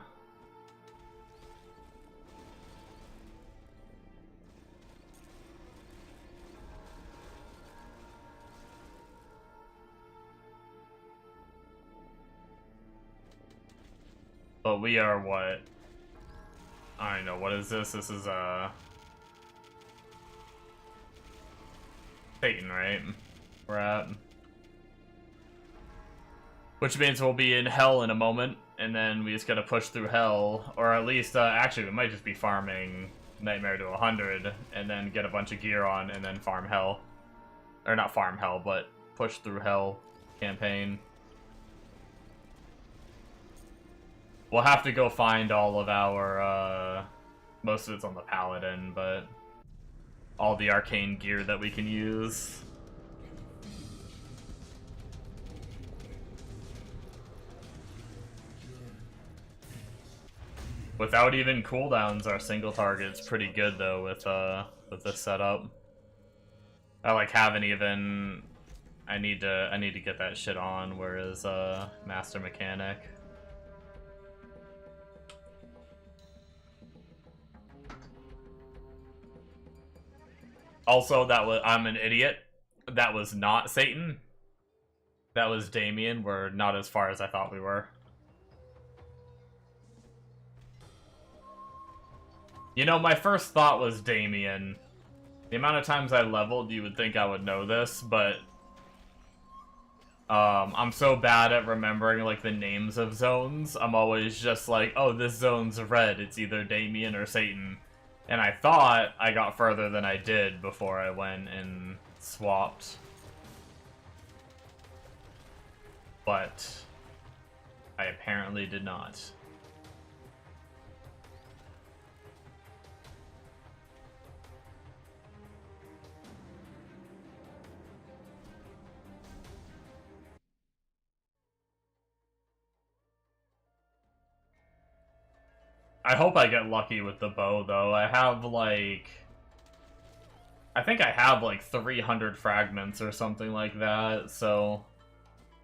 Speaker 1: But we are what? I don't know, what is this? This is, Satan, right? We're at. Which means we'll be in hell in a moment, and then we just gotta push through hell. Or at least, actually, we might just be farming Nightmare to 100, and then get a bunch of gear on, and then farm hell. Or not farm hell, but push through hell campaign. We'll have to go find all of our, most of it's on the Paladin, but all the arcane gear that we can use. Without even cooldowns, our single target's pretty good though with this setup. I like haven't even. I need to get that shit on. Where is Master Mechanic? Also, that was I'm an idiot. That was not Satan. That was Damien. We're not as far as I thought we were. You know, my first thought was Damien. The amount of times I leveled, you would think I would know this, but I'm so bad at remembering, like, the names of zones. I'm always just like, oh, this zone's red. It's either Damien or Satan. And I thought I got further than I did before I went and swapped. But I apparently did not. I hope I get lucky with the bow, though. I have, like... I think I have, like, 300 fragments or something like that, so...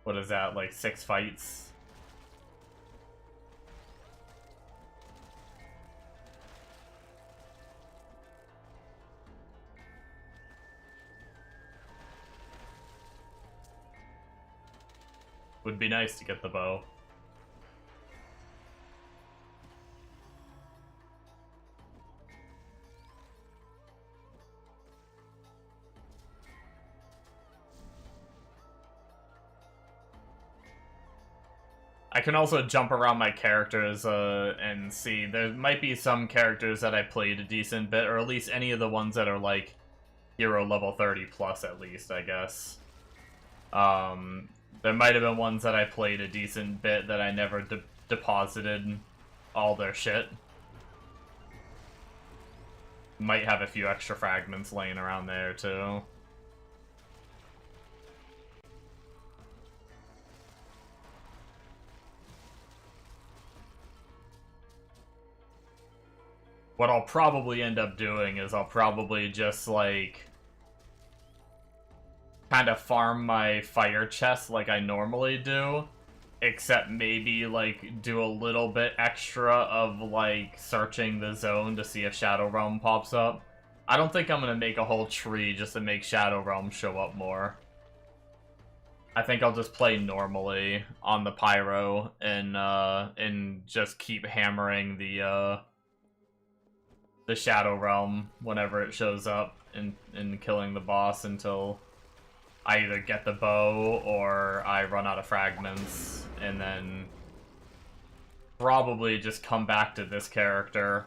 Speaker 1: What is that, like, 6 fights? Would be nice to get the bow. I can also jump around my characters and see. There might be some characters that I played a decent bit, or at least any of the ones that are like hero level 30 plus at least, I guess. There might have been ones that I played a decent bit that I never deposited all their shit. Might have a few extra fragments laying around there too. What I'll probably end up doing is I'll probably just, like, kind of farm my fire chest like I normally do, except maybe, like, do a little bit extra of, like, searching the zone to see if Shadow Realm pops up. I don't think I'm gonna make a whole tree just to make Shadow Realm show up more. I think I'll just play normally on the Pyro and just keep hammering the Shadow Realm whenever it shows up and killing the boss until I either get the bow or I run out of fragments, and then probably just come back to this character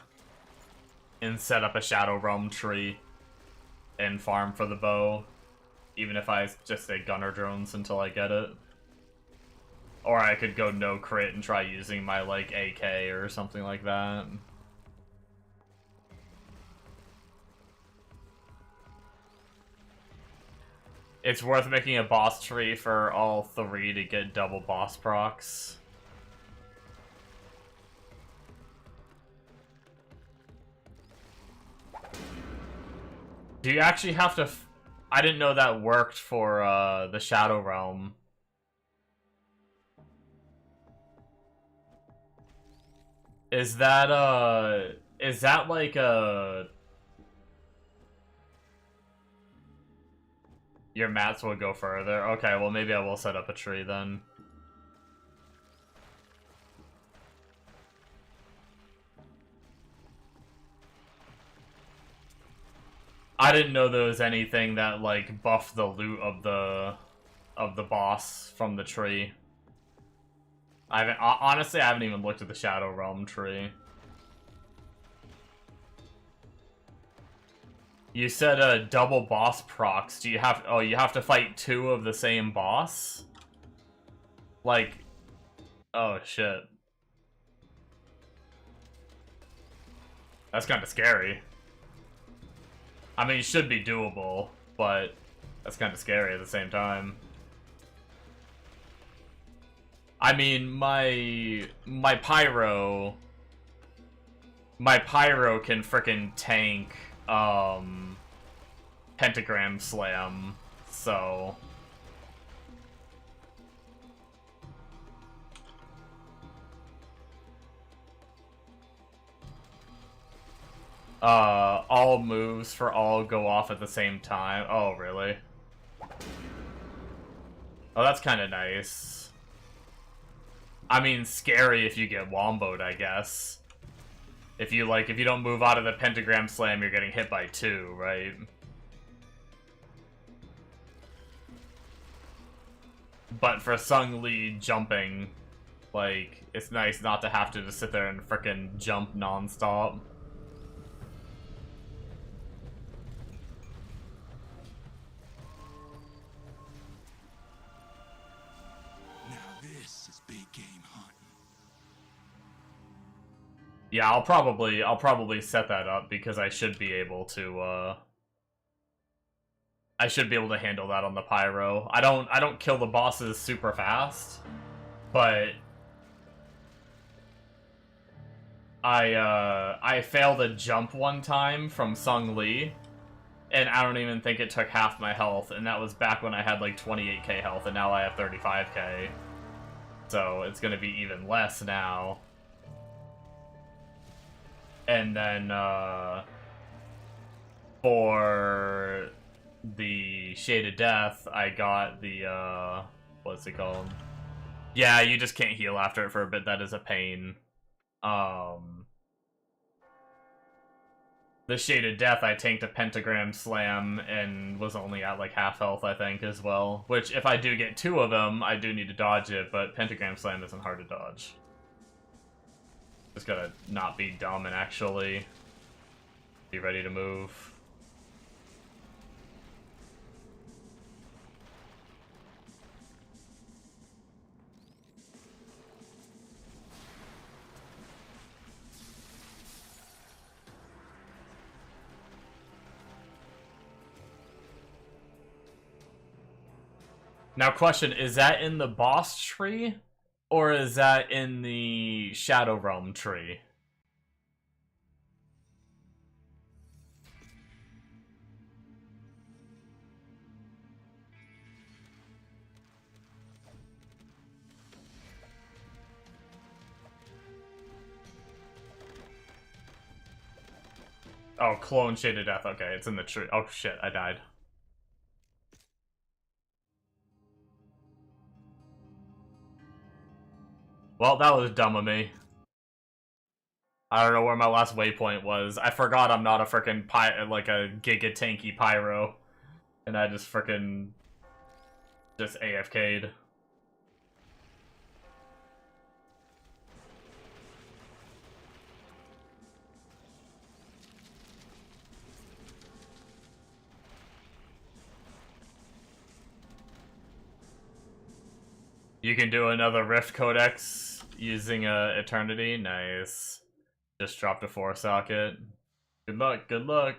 Speaker 1: and set up a Shadow Realm tree and farm for the bow, even if I just say gunner drones until I get it. Or I could go no crit and try using my, like, AK or something like that. It's worth making a boss tree for all three to get double boss procs. Do you actually have to... I didn't know that worked for the Shadow Realm. Is that like a... Your mats will go further? Okay, well maybe I will set up a tree then. I didn't know there was anything that, like, buffed the loot of the boss from the tree. Honestly, I haven't even looked at the Shadow Realm tree. You said double boss procs. Do you have... Oh, you have to fight two of the same boss? Like... Oh, shit. That's kind of scary. I mean, it should be doable, but that's kind of scary at the same time. I mean, my Pyro... My Pyro can frickin' tank... Pentagram Slam, so... all moves for all go off at the same time. Oh, really? Oh, that's kind of nice. I mean, scary if you get womboed, I guess. If you don't move out of the Pentagram Slam, you're getting hit by 2, right? But for Sung Lee jumping, like, it's nice not to have to just sit there and frickin' jump non-stop.
Speaker 2: Now this is big game hunting.
Speaker 1: Yeah, I'll probably set that up because I should be able to handle that on the Pyro. I don't kill the bosses super fast, but I failed a jump one time from Sung Lee, and I don't even think it took half my health, and that was back when I had like 28k health, and now I have 35k. So it's gonna be even less now. And then, for the Shade of Death, I got the, what's it called? Yeah, you just can't heal after it for a bit. That is a pain. The Shaded Death, I tanked a Pentagram Slam and was only at like half health, I think, as well. Which, if I do get 2 of them, I do need to dodge it, but Pentagram Slam isn't hard to dodge. Just gotta not be dumb and actually be ready to move. Now, question, is that in the boss tree? Or is that in the Shadow Realm tree? Oh, Clone Shaded Death. Okay, it's in the tree. Oh shit, I died. Well, that was dumb of me. I don't know where my last waypoint was. I forgot I'm not a frickin' like a giga tanky Pyro. And I just frickin' just AFK'd. You can do another Rift Codex using Eternity. Nice. Just dropped a 4-socket. Good luck, good luck.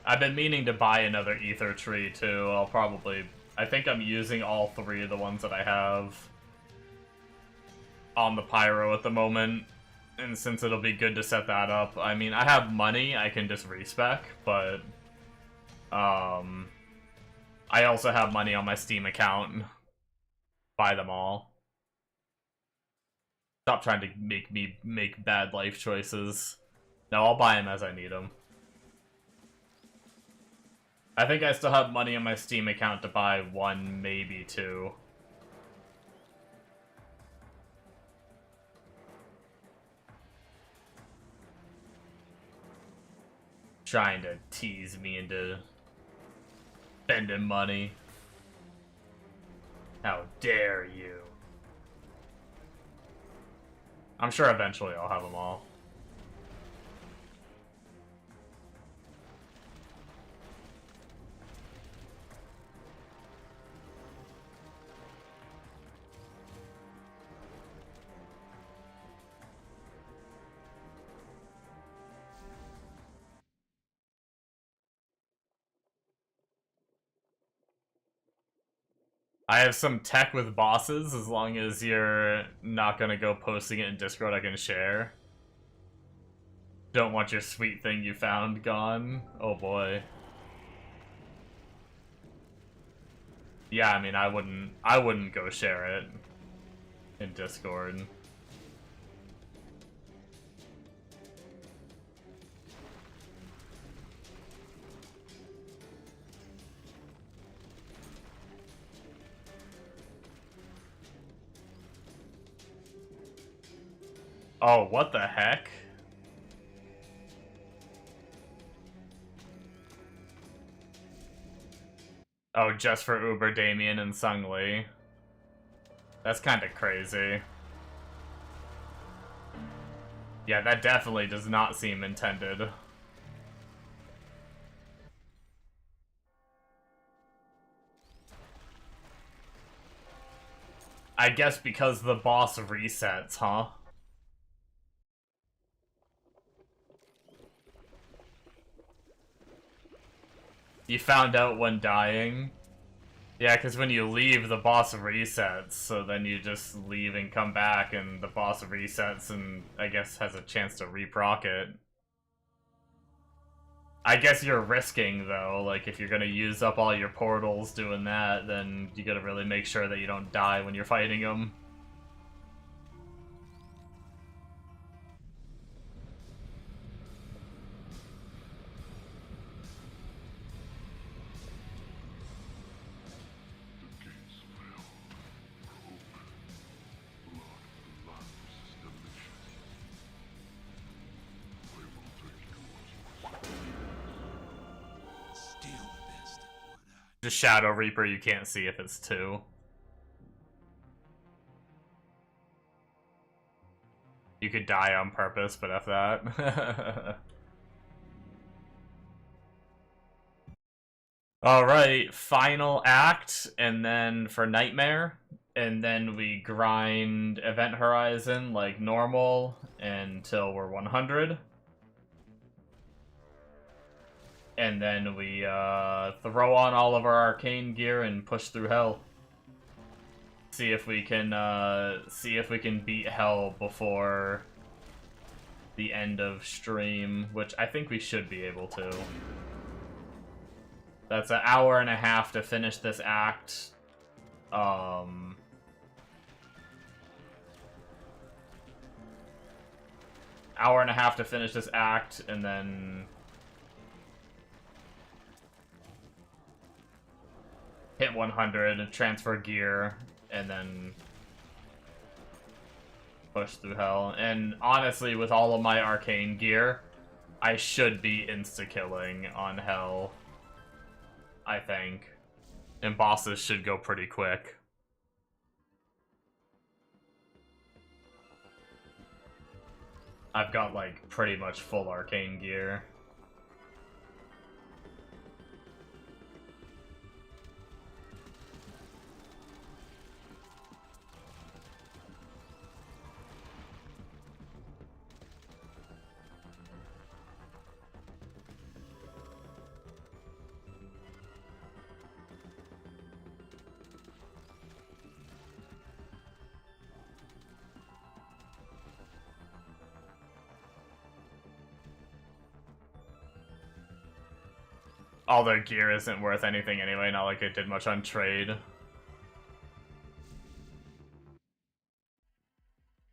Speaker 1: I've been meaning to buy another Ether Tree, too. I think I'm using all 3 of the ones that I have on the Pyro at the moment. And since it'll be good to set that up, I mean, I have money, I can just respec, but I also have money on my Steam account. Buy them all. Stop trying to make me make bad life choices. No, I'll buy them as I need them. I think I still have money on my Steam account to buy 1, maybe 2. Trying to tease me into spending money. How dare you? I'm sure eventually I'll have them all. I have some tech with bosses, as long as you're not gonna go posting it in Discord I can share. Don't want your sweet thing you found gone. Oh boy. Yeah, I mean, I wouldn't go share it in Discord. Oh, what the heck? Oh, just for Uber Damien and Sung Lee. That's kind of crazy. Yeah, that definitely does not seem intended. I guess because the boss resets, huh? You found out when dying? Yeah, because when you leave, the boss resets, so then you just leave and come back, and the boss resets and, I guess, has a chance to reproc it. I guess you're risking, though. Like, if you're gonna use up all your portals doing that, then you gotta really make sure that you don't die when you're fighting them. Just Shadow Reaper, you can't see if it's 2. You could die on purpose, but F that. Alright, final act, and then for Nightmare, and then we grind Event Horizon like normal until we're 100. And then we throw on all of our arcane gear and push through hell. See if we can beat hell before the end of stream, which I think we should be able to. That's an hour and a half to finish this act. Hour and a half to finish this act, and then hit 100, transfer gear, and then push through hell. And honestly, with all of my arcane gear, I should be insta-killing on hell, I think. And bosses should go pretty quick. I've got, like, pretty much full arcane gear. All their gear isn't worth anything anyway, not like it did much on trade.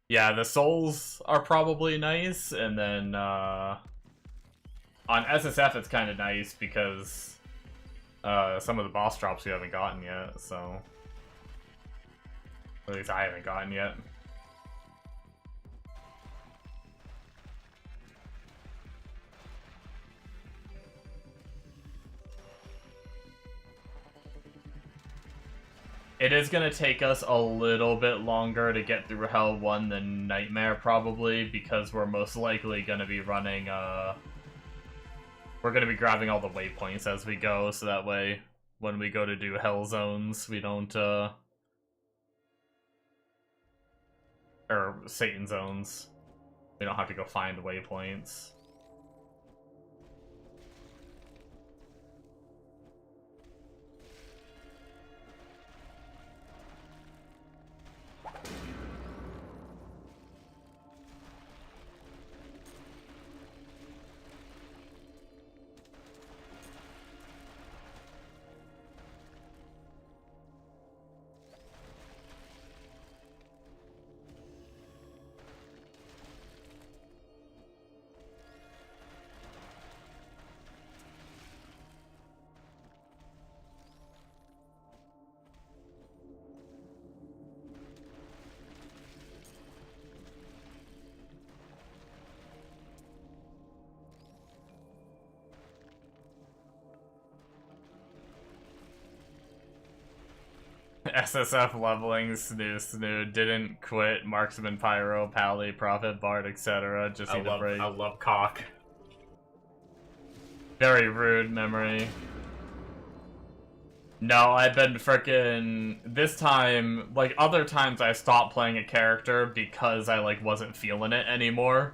Speaker 1: Yeah, the souls are probably nice, and then on SSF it's kind of nice because some of the boss drops we haven't gotten yet, so... At least I haven't gotten yet. It is going to take us a little bit longer to get through Hell 1 than Nightmare, probably, because we're most likely going to be running, we're going to be grabbing all the waypoints as we go, so that way, when we go to do Hell Zones, we don't, or Satan Zones, we don't have to go find the waypoints. SSF Lvling, Snoo, didn't quit, Marksman, Pyro, Pally, Prophet, Bard, etc. Just need a break.
Speaker 3: I love cock.
Speaker 1: Very rude memory. No, I've been frickin' this time, like other times I stopped playing a character because I like wasn't feeling it anymore.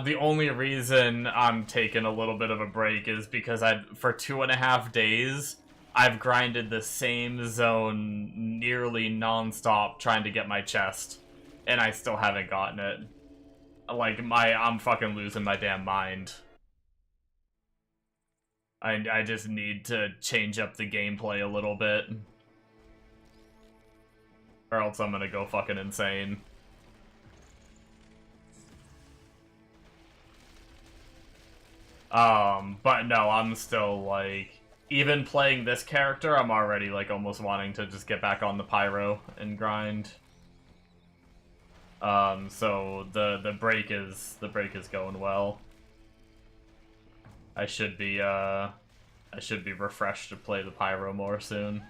Speaker 1: The only reason I'm taking a little bit of a break is because for 2.5 days, I've grinded the same zone nearly non-stop trying to get my chest, and I still haven't gotten it. Like, I'm fucking losing my damn mind. I just need to change up the gameplay a little bit. Or else I'm gonna go fucking insane. But no, I'm still, like... Even playing this character, I'm already, like, almost wanting to just get back on the Pyro and grind. So the break is going well. I should be refreshed to play the Pyro more soon.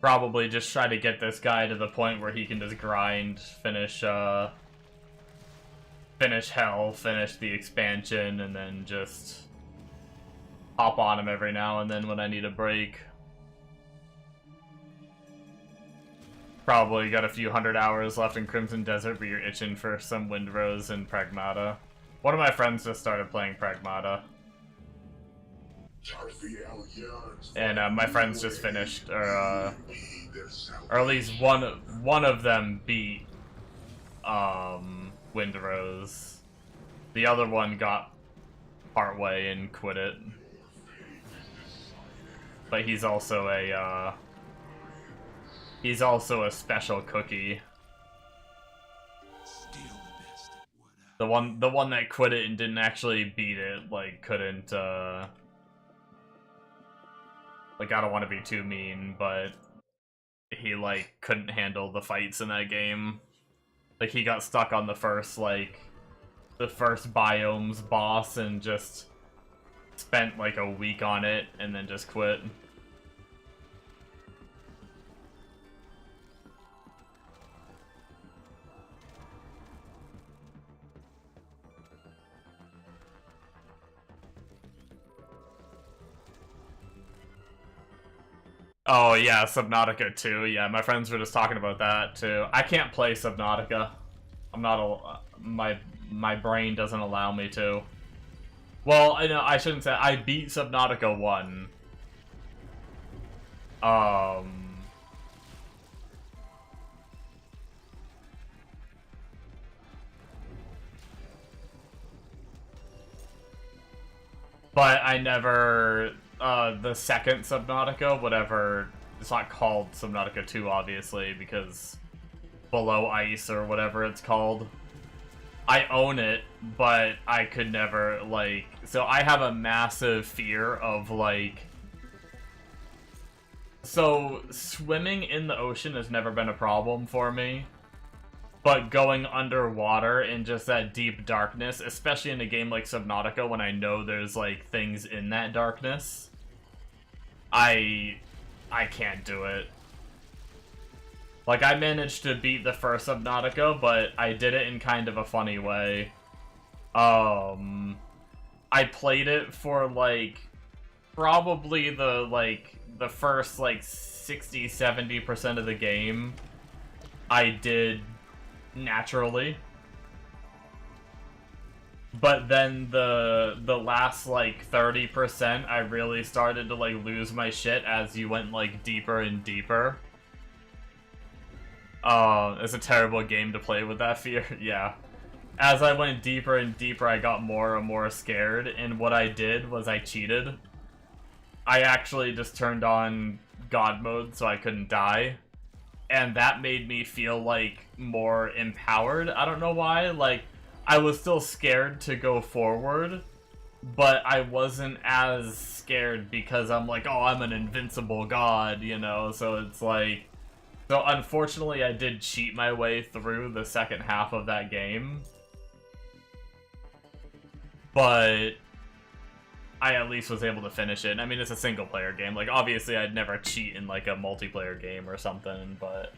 Speaker 1: Probably just try to get this guy to the point where he can just grind, finish Hell, finish the expansion, and then just hop on him every now and then when I need a break. Probably got a few hundred hours left in Crimson Desert, but you're itching for some Windrose and Pragmata. One of my friends just started playing Pragmata. And my friends just finished, or at least one of them beat Windrose. The other one got partway and quit it. But he's also a special cookie. The one that quit it and didn't actually beat it, like, couldn't like, I don't want to be too mean, but he, like, couldn't handle the fights in that game. Like, he got stuck on the first biomes boss and just spent, like, a week on it and then just quit. Oh yeah, Subnautica 2. Yeah, my friends were just talking about that too. I can't play Subnautica. I'm not my brain doesn't allow me to. Well, I know I shouldn't say I beat Subnautica 1. But I never the second Subnautica, whatever, it's not called Subnautica 2, obviously, because Below Ice or whatever it's called. I own it, but I could never, like... So I have a massive fear of, like... So, swimming in the ocean has never been a problem for me. But going underwater in just that deep darkness, especially in a game like Subnautica when I know there's, like, things in that darkness... I can't do it. Like, I managed to beat the first Subnautica, but I did it in kind of a funny way. I played it for, like, probably the first, like, 60-70% of the game. I did naturally. But then the last, like, 30%, I really started to, like, lose my shit as you went, like, deeper and deeper. It's a terrible game to play with that fear, yeah. As I went deeper and deeper, I got more and more scared, and what I did was I cheated. I actually just turned on God mode so I couldn't die. And that made me feel, like, more empowered. I don't know why, like... I was still scared to go forward, but I wasn't as scared because I'm like, oh, I'm an invincible god, you know, so it's like... So unfortunately I did cheat my way through the second half of that game. But I at least was able to finish it. I mean, it's a single player game. Like, obviously I'd never cheat in, like, a multiplayer game or something, but...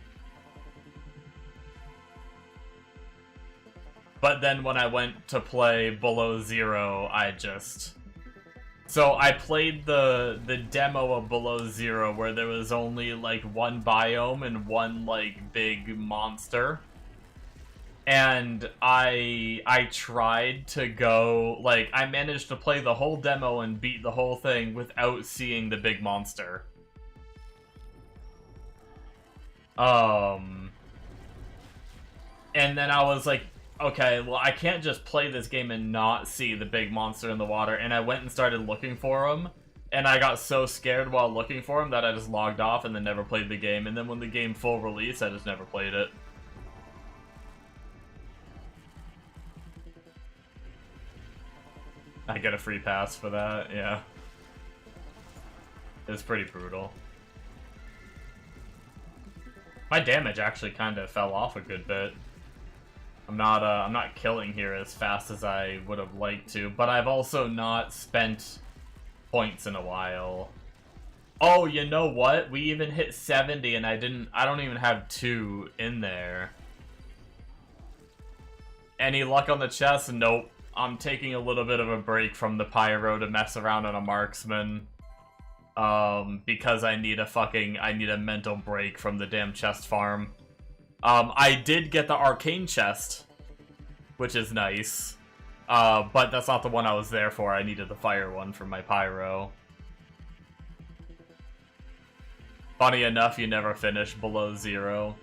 Speaker 1: But then when I went to play Below Zero, I just So I played the demo of Below Zero where there was only like one biome and one like big monster. And I tried to go, like, I managed to play the whole demo and beat the whole thing without seeing the big monster. And then I was like, okay, well, I can't just play this game and not see the big monster in the water. And I went and started looking for him. And I got so scared while looking for him that I just logged off and then never played the game. And then when the game full release, I just never played it. I get a free pass for that, yeah. It's pretty brutal. My damage actually kind of fell off a good bit. I'm not killing here as fast as I would have liked to, but I've also not spent points in a while. Oh, you know what? We even hit 70 and I don't even have 2 in there. Any luck on the chest? Nope. I'm taking a little bit of a break from the Pyro to mess around on a Marksman. Because I need a mental break from the damn chest farm. I did get the arcane chest, which is nice. But that's not the one I was there for. I needed the fire one for my Pyro. Funny enough, you never finish Below Zero.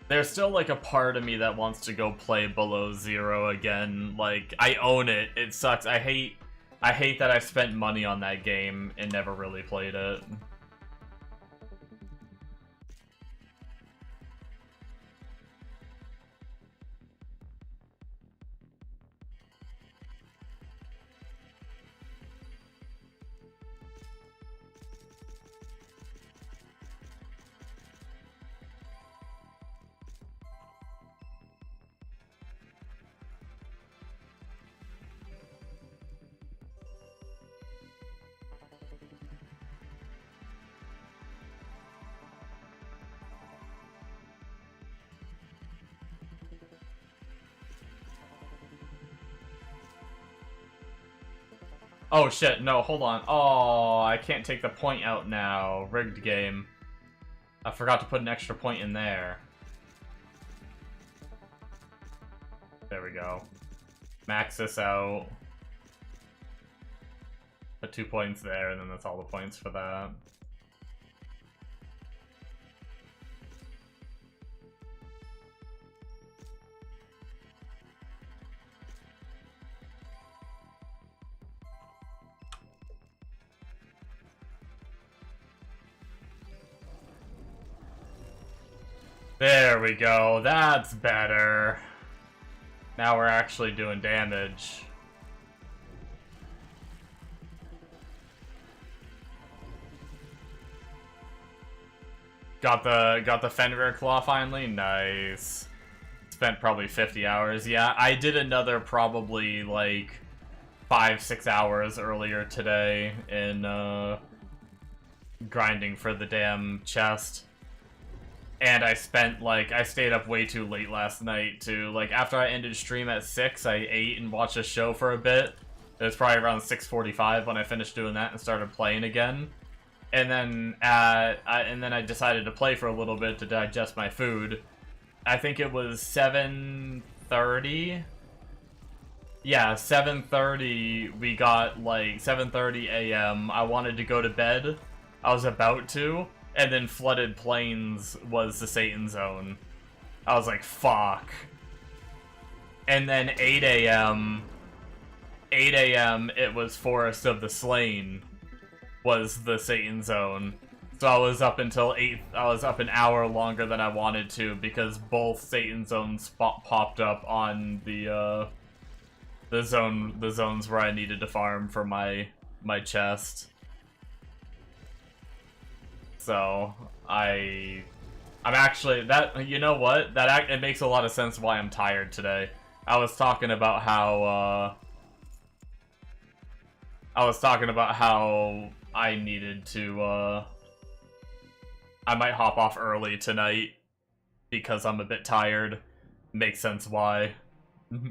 Speaker 1: There's still, like, a part of me that wants to go play Below Zero again. Like, I own it. It sucks. I hate that I spent money on that game and never really played it. Oh shit, no, hold on. Oh, I can't take the point out now. Rigged game. I forgot to put an extra point in there. There we go. Max this out. Put 2 points there, and then that's all the points for that. There we go, that's better. Now we're actually doing damage. Got the Fenrir Claw finally? Nice. Spent probably 50 hours. Yeah, I did another probably like 5-6 hours earlier today in grinding for the damn chest. And I stayed up way too late last night too. Like, after I ended stream at 6, I ate and watched a show for a bit. It was probably around 6:45 when I finished doing that and started playing again. And then I decided to play for a little bit to digest my food. I think it was 7:30. Yeah, 7:30. We got like 7:30 a.m. I wanted to go to bed. I was about to. And then Flooded Plains was the Satan Zone. I was like, fuck. And then 8 a.m. it was Forest of the Slain was the Satan Zone. So I was up until 8. I was up an hour longer than I wanted to because both Satan Zones popped up on the zones where I needed to farm for my chest. So, I'm actually, you know what? It makes a lot of sense why I'm tired today. I was talking about how I needed to, I might hop off early tonight because I'm a bit tired. Makes sense why,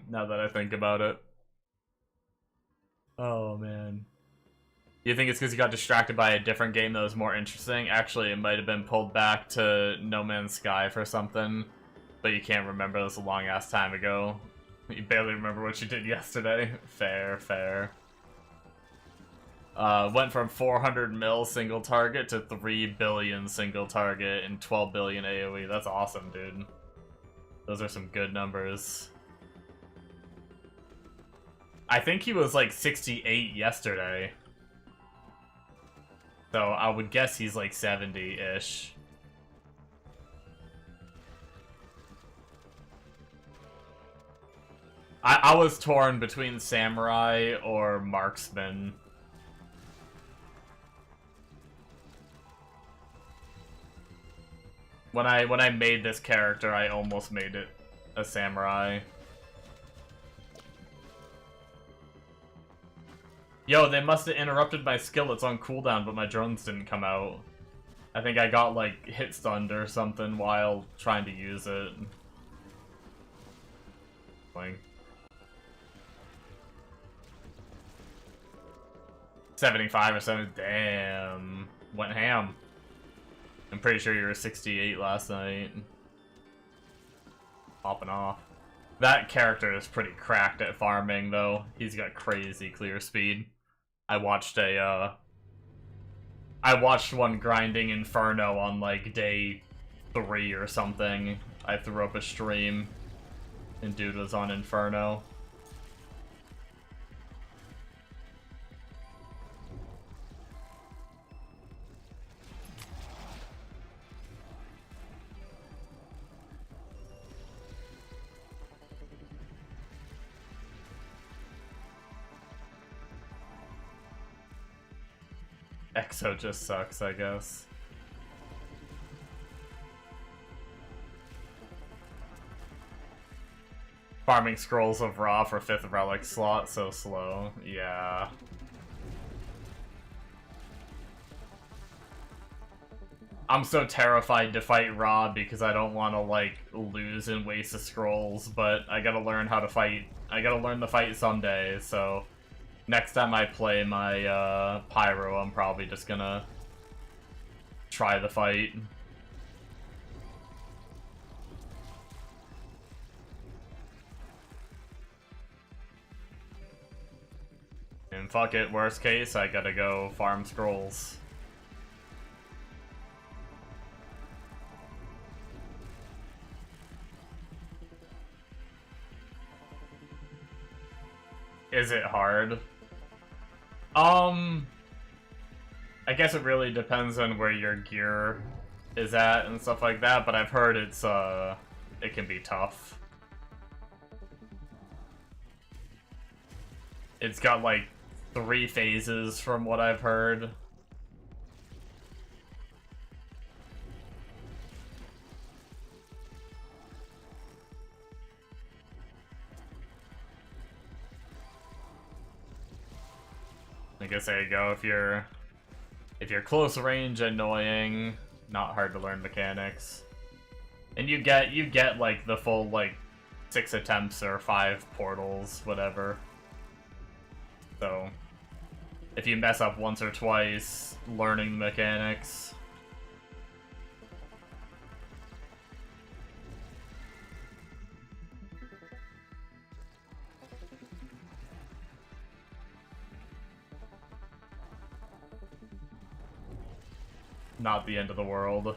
Speaker 1: now that I think about it. Oh, man. You think it's because you got distracted by a different game that was more interesting? Actually, it might have been pulled back to No Man's Sky for something, but you can't remember. This a long-ass time ago. You barely remember what you did yesterday. Fair, fair. Went from 400 mil single target to 3 billion single target and 12 billion AoE. That's awesome, dude. Those are some good numbers. I think he was like 68 yesterday. So I would guess he's like 70-ish. I was torn between Samurai or Marksman. When I made this character, I almost made it a Samurai. Yo, they must have interrupted my skill. It's on cooldown, but my drones didn't come out. I think I got, like, hit stunned or something while trying to use it. 75 or 70. Damn. Went ham. I'm pretty sure you were 68 last night. Popping off. That character is pretty cracked at farming, though. He's got crazy clear speed. I watched one grinding Inferno on, like, day 3 or something. I threw up a stream, and dude was on Inferno. Exo just sucks, I guess. Farming scrolls of Ra for 5th relic slot, so slow. Yeah. I'm so terrified to fight Ra because I don't want to, like, lose and waste the scrolls, but I gotta learn how to fight. I gotta learn to fight someday, so... Next time I play my Pyro, I'm probably just gonna try the fight. And fuck it, worst case, I gotta go farm scrolls. Is it hard? I guess it really depends on where your gear is at and stuff like that, but I've heard it's, it can be tough. It's got, like, 3 phases from what I've heard. I guess there you go. If you're close range, annoying, not hard to learn mechanics. And you get like the full like 6 attempts or 5 portals, whatever. So if you mess up once or twice learning the mechanics, not the end of the world.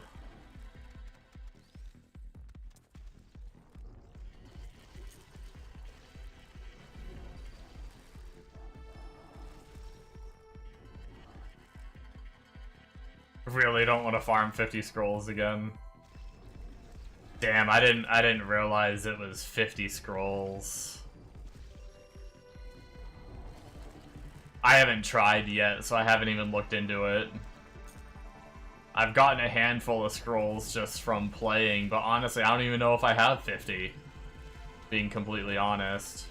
Speaker 1: Really don't want to farm 50 scrolls again. Damn, I didn't realize it was 50 scrolls. I haven't tried yet, so I haven't even looked into it. I've gotten a handful of scrolls just from playing, but honestly, I don't even know if I have 50. Being completely honest.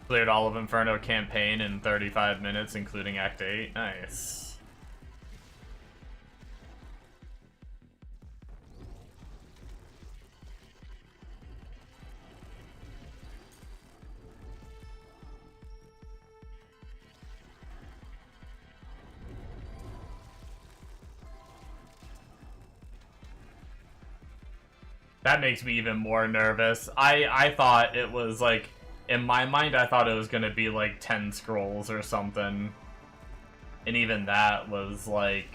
Speaker 1: Cleared all of Inferno campaign in 35 minutes, including Act 8. Nice. That makes me even more nervous. I thought it was like, in my mind, I thought it was gonna be like 10 scrolls or something. And even that was like,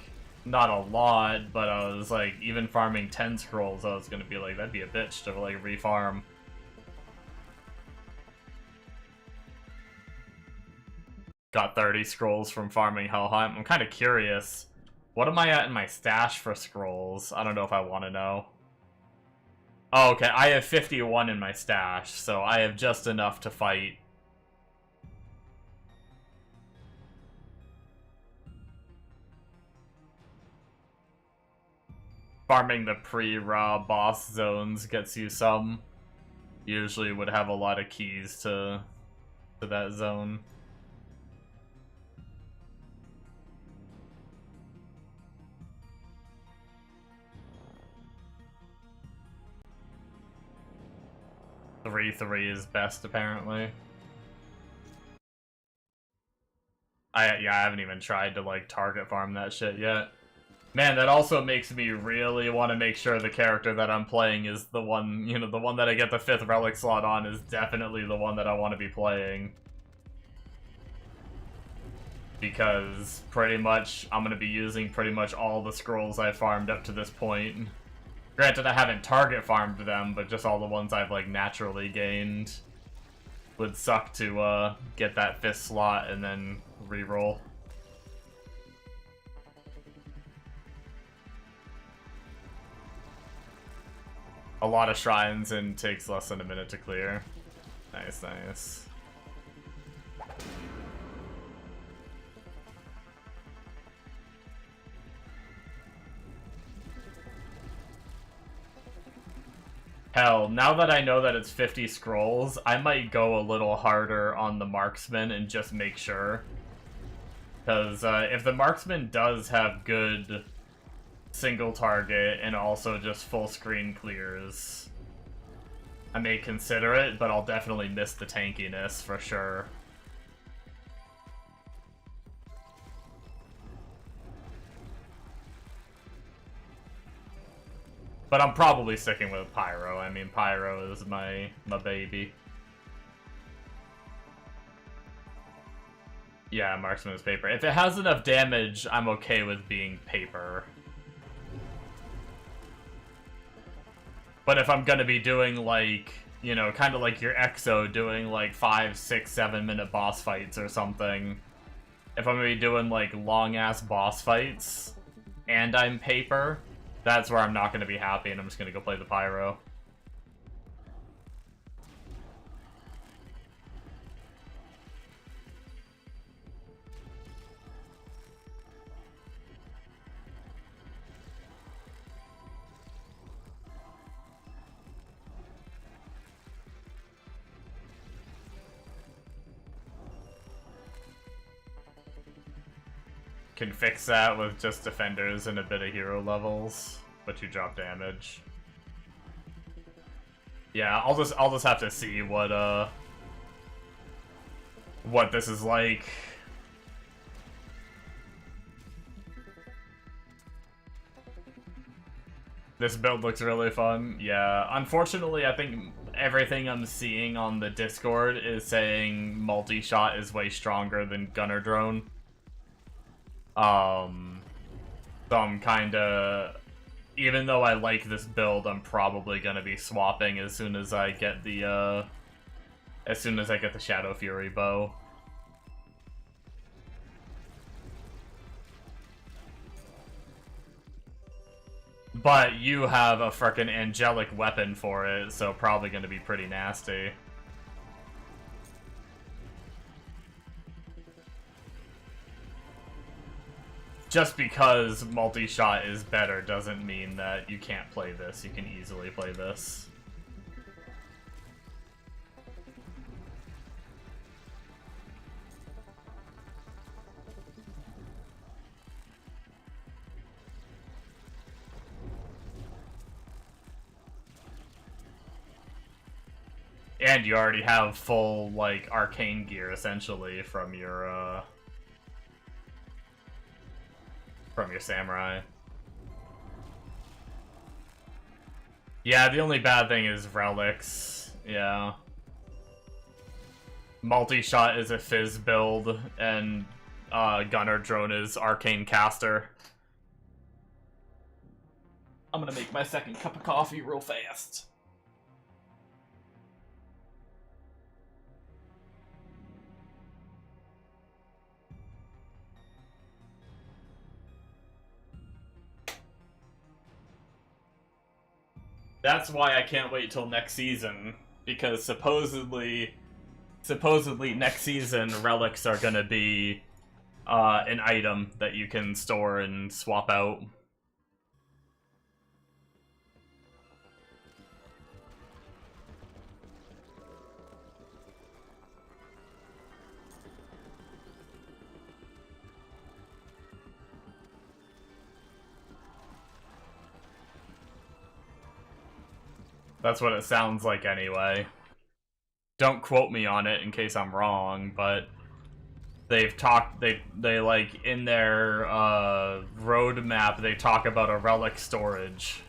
Speaker 1: not a lot, but I was like, even farming 10 scrolls, I was gonna be like, that'd be a bitch to like refarm. Got 30 scrolls from farming Helheim. I'm kind of curious. What am I at in my stash for scrolls? I don't know if I want to know. Oh, okay, I have 51 in my stash, so I have just enough to fight. Farming the pre-raw boss zones gets you some. Usually would have a lot of keys to that zone. Three is best, apparently. I haven't even tried to, like, target farm that shit yet. Man, that also makes me really want to make sure the character that I'm playing is the one, you know, the one that I get the 5th relic slot on is definitely the one that I want to be playing. Because pretty much, I'm going to be using pretty much all the scrolls I farmed up to this point. Granted, I haven't target farmed them, but just all the ones I've, like, naturally gained. Would suck to, get that 5th slot and then reroll. A lot of shrines and takes less than a minute to clear. Nice, nice. Hell, now that I know that it's 50 scrolls, I might go a little harder on the Marksman and just make sure. Because if the Marksman does have good single target and also just full screen clears, I may consider it, but I'll definitely miss the tankiness for sure. But I'm probably sticking with Pyro. I mean, Pyro is my baby. Yeah, Marksman is paper. If it has enough damage, I'm okay with being paper. But if I'm gonna be doing, like, you know, kind of like your Exo, doing, like, 5, 6, 7 minute boss fights or something. If I'm gonna be doing, like, long-ass boss fights, and I'm paper, that's where I'm not gonna be happy, and I'm just gonna go play the Pyro. Can fix that with just defenders and a bit of hero levels, but you drop damage. Yeah, I'll just have to see what this is like. This build looks really fun. Yeah, unfortunately, I think everything I'm seeing on the Discord is saying multi-shot is way stronger than Gunner Drone. So I'm kinda... Even though I like this build, I'm probably gonna be swapping as soon as I get the, Shadow Fury bow. But you have a frickin' angelic weapon for it, so probably gonna be pretty nasty. Just because multi-shot is better doesn't mean that you can't play this. You can easily play this. And you already have full, like, arcane gear, essentially, from your samurai. Yeah, the only bad thing is relics. Yeah. Multi-shot is a fizz build, and gunner drone is arcane caster. I'm gonna make my second cup of coffee real fast. That's why I can't wait till next season, because supposedly next season relics are gonna be an item that you can store and swap out. That's what it sounds like anyway. Don't quote me on it in case I'm wrong, but they've talked, they like, in their roadmap, they talk about a relic storage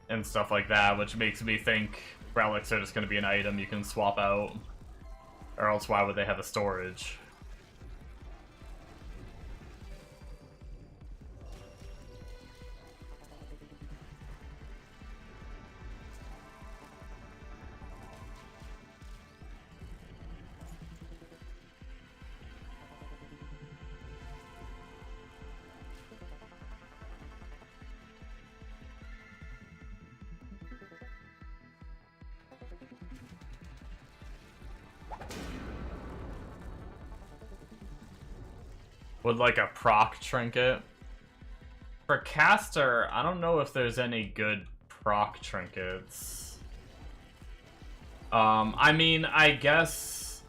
Speaker 1: and stuff like that, which makes me think relics are just going to be an item you can swap out, or else why would they have a storage? Would like a proc trinket. For caster, I don't know if there's any good proc trinkets. I mean, I guess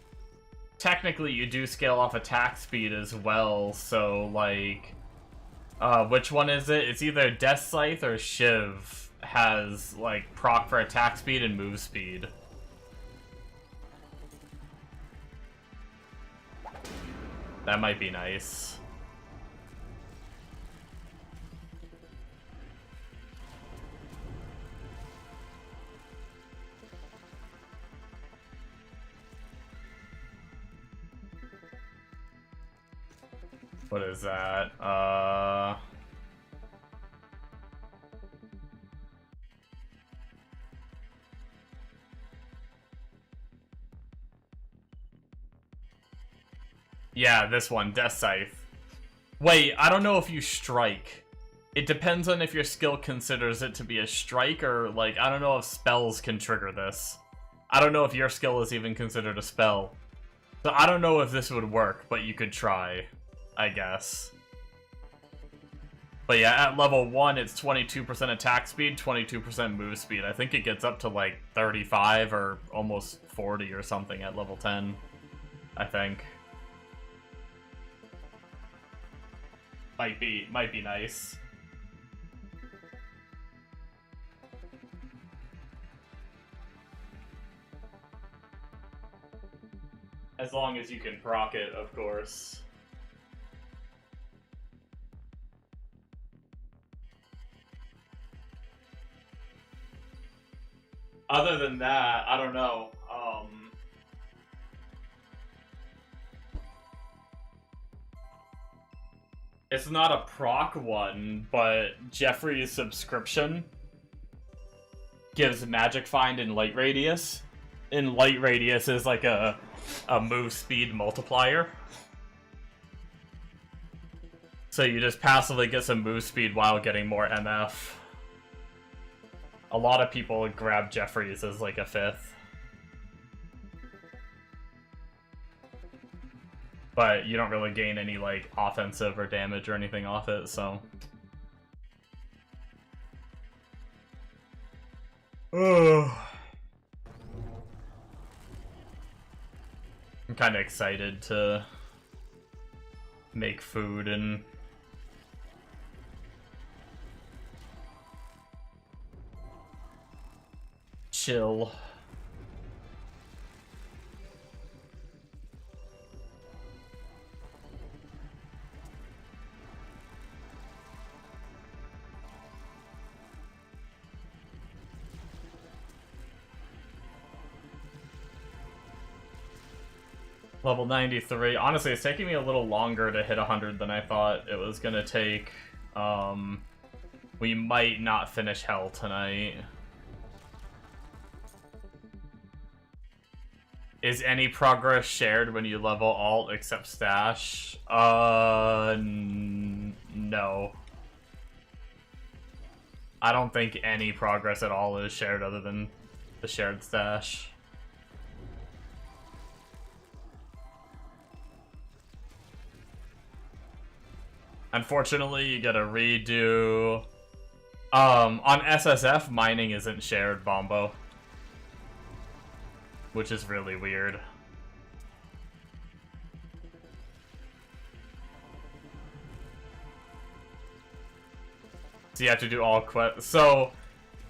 Speaker 1: technically you do scale off attack speed as well, so like which one is it? It's either Death Scythe or Shiv has like proc for attack speed and move speed. That might be nice. What is that? Yeah, this one, Death Scythe. Wait, I don't know if you strike. It depends on if your skill considers it to be a strike, or, like, I don't know if spells can trigger this. I don't know if your skill is even considered a spell. So I don't know if this would work, but you could try, I guess. But yeah, at level 1, it's 22% attack speed, 22% move speed. I think it gets up to, like, 35 or almost 40 or something at level 10, I think. Might be nice. As long as you can proc it, of course. Other than that, I don't know. It's not a proc one, but Jeffrey's subscription gives Magic Find and Light Radius. And Light Radius is like a move speed multiplier. So you just passively get some move speed while getting more MF. A lot of people grab Jeffrey's as like a 5th. But you don't really gain any, like, offensive or damage or anything off it, so... I'm kind of excited to make food and... chill. Level 93. Honestly, it's taking me a little longer to hit 100 than I thought it was gonna take. We might not finish Hell tonight. Is any progress shared when you level alt except stash? No. I don't think any progress at all is shared other than the shared stash. Unfortunately, you gotta redo... on SSF, mining isn't shared, Bombo. Which is really weird. So you have to do all quests. So,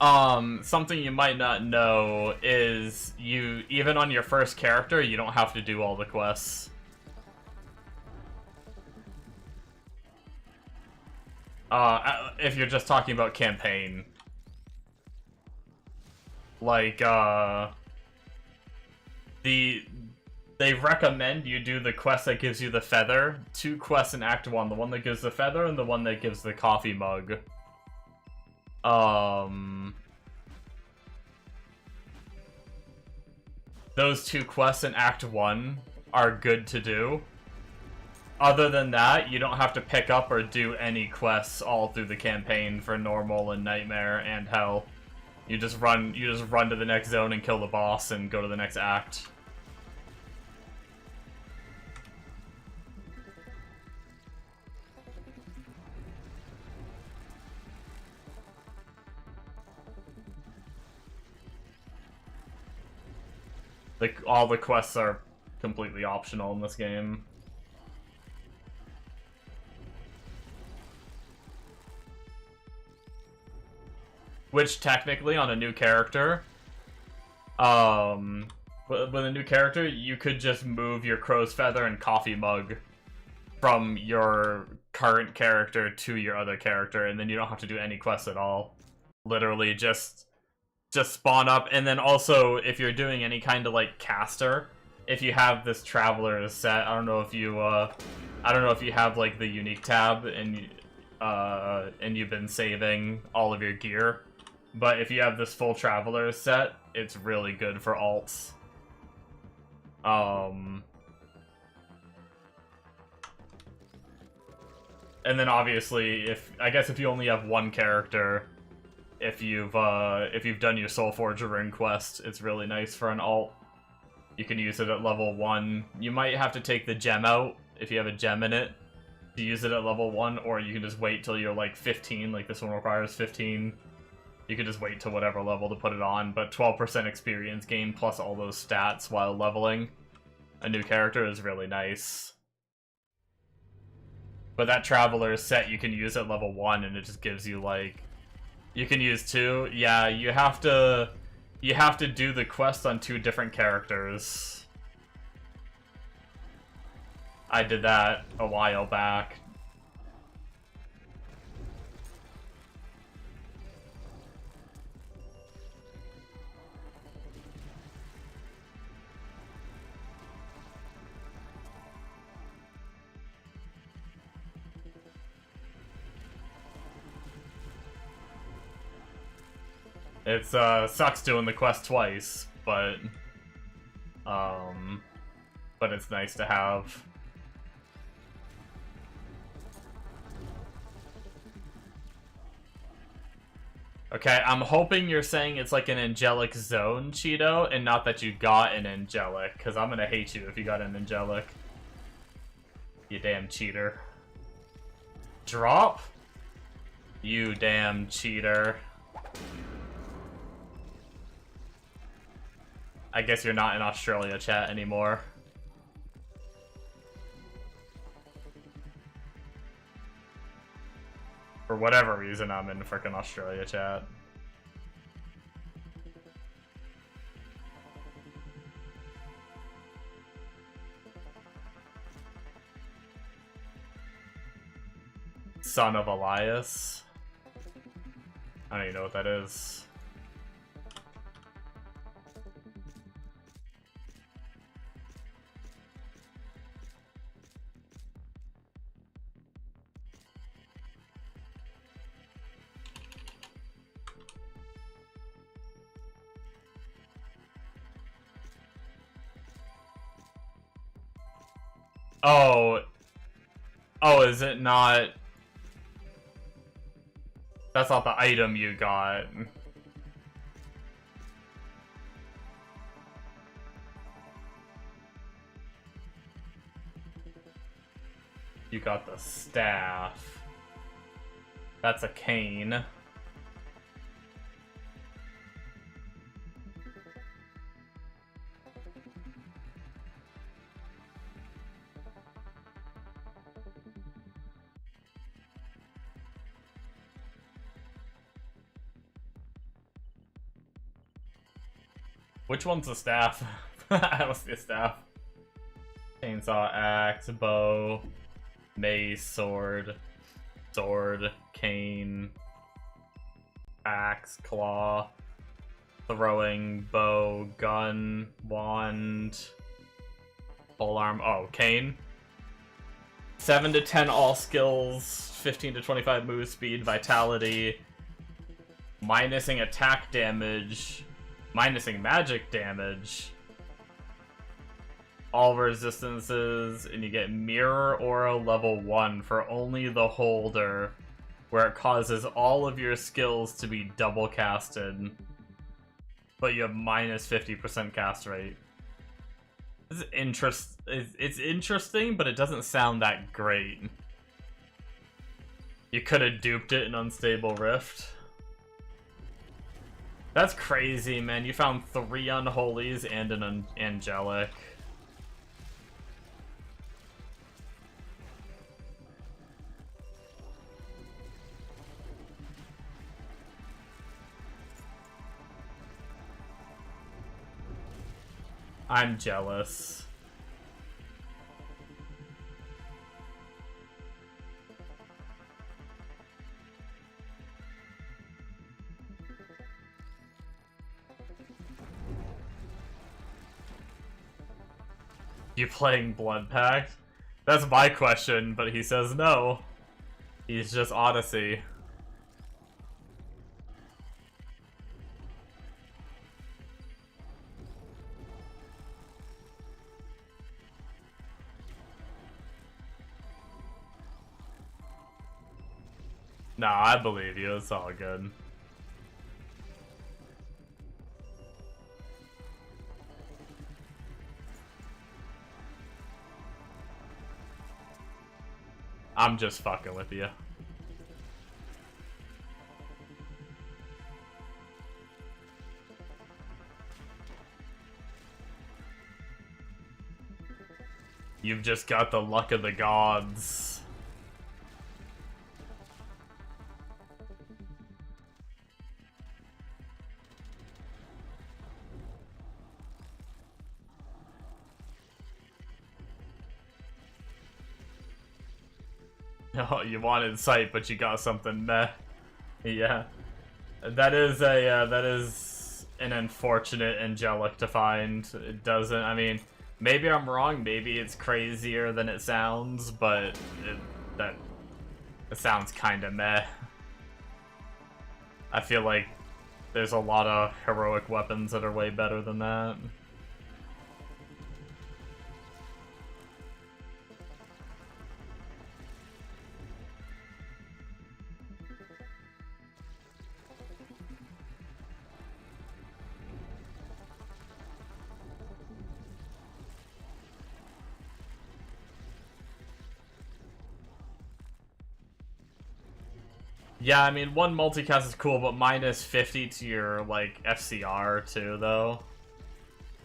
Speaker 1: something you might not know is even on your first character, you don't have to do all the quests. If you're just talking about campaign. Like, they recommend you do the quest that gives you the feather. 2 quests in Act 1. The one that gives the feather and the one that gives the coffee mug. Those 2 quests in Act 1 are good to do. Other than that, you don't have to pick up or do any quests all through the campaign for normal and nightmare and hell. You just run to the next zone and kill the boss and go to the next act. All the quests are completely optional in this game. Which technically, on a new character, with a new character, you could just move your crow's feather and coffee mug from your current character to your other character, and then you don't have to do any quests at all. Literally, just spawn up. And then also, if you're doing any kind of like caster, if you have this traveler set, I don't know if you have like the unique tab and you've been saving all of your gear. But if you have this full traveler set, it's really good for alts. And then obviously, I guess if you only have one character, if you've done your Soulforge Rune quest, it's really nice for an alt. You can use it at level 1. You might have to take the gem out if you have a gem in it to use it at level 1, or you can just wait till you're like 15, like this one requires 15. You could just wait till whatever level to put it on, but 12% experience gain plus all those stats while leveling a new character is really nice. But that Traveler set you can use at level 1, and it just gives you like... You can use 2. Yeah, you have to do the quest on 2 different characters. I did that a while back. It sucks doing the quest twice, but it's nice to have. Okay, I'm hoping you're saying it's like an angelic zone, Cheeto, and not that you got an angelic, because I'm gonna hate you if you got an angelic. You damn cheater. Drop? You damn cheater. I guess you're not in Australia chat anymore. For whatever reason, I'm in frickin' Australia chat. Son of Elias. I don't even know what that is. Oh. Oh, is it not? That's not the item you got. You got the staff. That's a cane. Which one's the staff? I don't see a staff. Chainsaw, axe, bow, mace, sword, cane, axe, claw, throwing, bow, gun, wand, polearm. Oh, cane. 7 to 10 all skills, 15 to 25 move speed, vitality, minusing attack damage, minusing magic damage, all resistances, and you get Mirror Aura level 1 for only the holder, where it causes all of your skills to be double casted, but you have minus 50% cast rate. This is it's interesting, but it doesn't sound that great. You could have duped it in Unstable Rift. That's crazy, man. You found 3 Unholies and an Angelic. I'm jealous. You playing Blood Pact? That's my question, but he says no. He's just Odyssey. Nah, I believe you. It's all good. I'm just fucking with you. You've just got the luck of the gods. Oh, you wanted sight, but you got something meh. Yeah, that is an unfortunate Angelic to find. It doesn't. I mean, maybe I'm wrong. Maybe it's crazier than it sounds, but it sounds kind of meh. I feel like there's a lot of heroic weapons that are way better than that. Yeah, I mean, one multicast is cool, but minus 50 to your, like, FCR, too, though.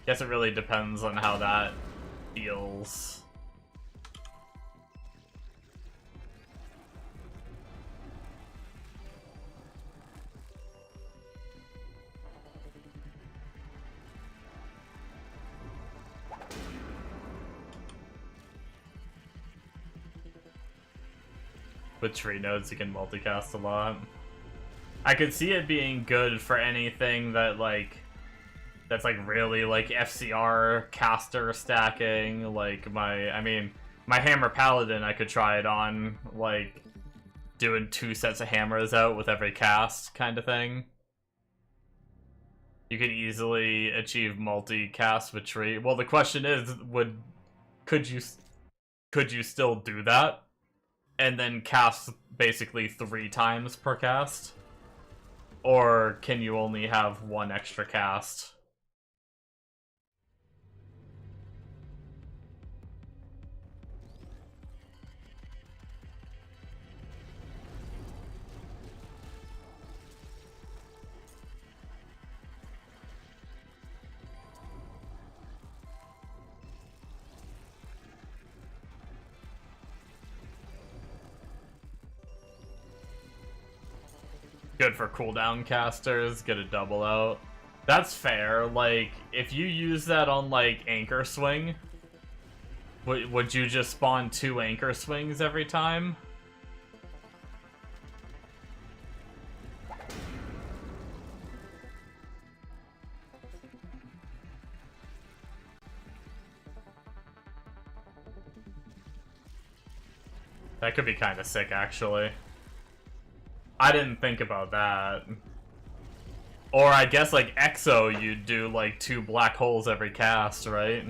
Speaker 1: Guess it really depends on how that feels. With tree nodes, you can multicast a lot. I could see it being good for anything that, like, that's, like, really, like, FCR caster stacking. Like, I mean, my Hammer Paladin, I could try it on, like, doing 2 sets of hammers out with every cast kind of thing. You can easily achieve multi-cast with tree. Well, the question is, could you could you still do that? And then cast basically 3 times per cast? Or can you only have 1 extra cast? Good for cooldown casters, get a double out. That's fair. Like, if you use that on, like, Anchor Swing, would you just spawn 2 Anchor Swings every time? That could be kind of sick, actually. I didn't think about that. Or I guess, like, Exo, you'd do, like, 2 black holes every cast, right?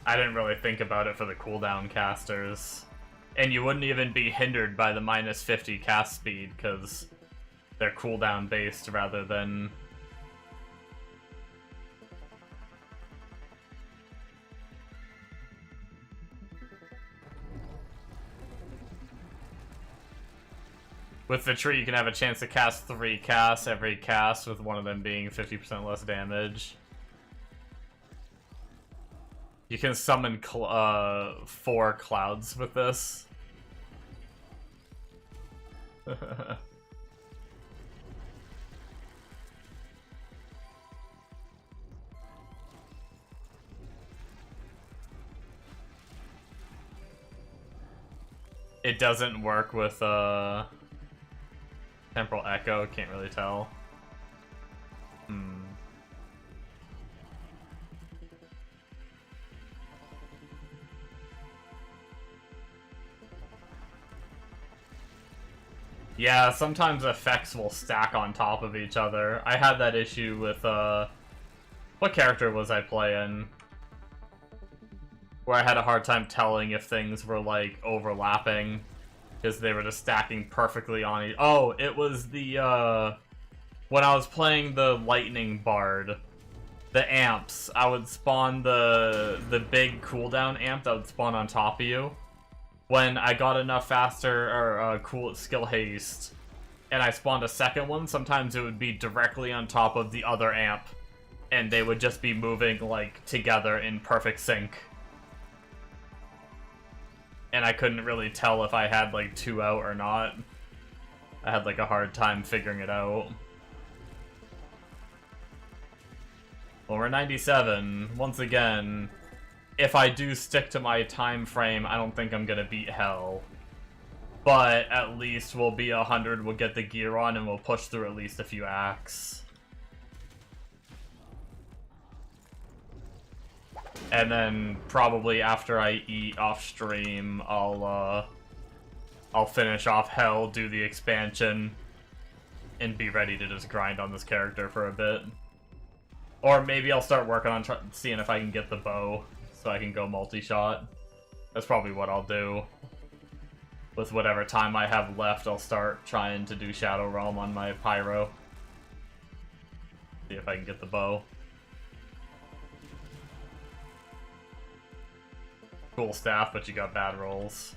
Speaker 1: I didn't really think about it for the cooldown casters. And you wouldn't even be hindered by the minus 50 cast speed, because they're cooldown based rather than... With the tree, you can have a chance to cast 3 casts every cast, with one of them being 50% less damage. You can summon 4 clouds with this. It doesn't work with Temporal Echo, can't really tell. Yeah, sometimes effects will stack on top of each other. I had that issue with, what character was I playing? Where I had a hard time telling if things were, like, overlapping. Because they were just stacking perfectly on each... Oh, it was the, when I was playing the Lightning Bard, the amps, I would spawn the big cooldown amp that would spawn on top of you. When I got enough faster, or cool skill haste, and I spawned a second one, sometimes it would be directly on top of the other amp, and they would just be moving, like, together in perfect sync. And I couldn't really tell if I had, like, 2 out or not. I had, like, a hard time figuring it out. Well, we're 97. Once again, if I do stick to my time frame, I don't think I'm gonna beat Hell. But at least we'll be 100, we'll get the gear on, and we'll push through at least a few acts. And then probably after I eat off stream, I'll finish off Hell, do the expansion, and be ready to just grind on this character for a bit. Or maybe I'll start working on seeing if I can get the bow, so I can go multi-shot. That's probably what I'll do. With whatever time I have left, I'll start trying to do Shadow Realm on my Pyro. See if I can get the bow. Cool staff, but you got bad rolls.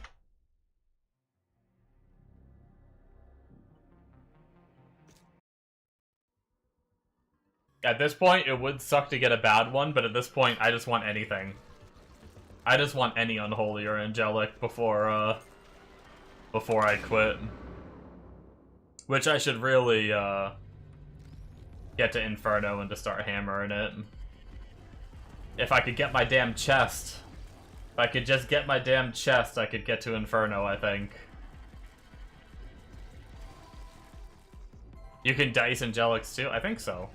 Speaker 1: At this point, it would suck to get a bad one, but at this point, I just want anything. I just want any Unholy or Angelic before I quit. Which I should really, get to Inferno and to start hammering it. If I could get my damn chest. If I could just get my damn chest, I could get to Inferno, I think. You can dice Angelics too? I think so.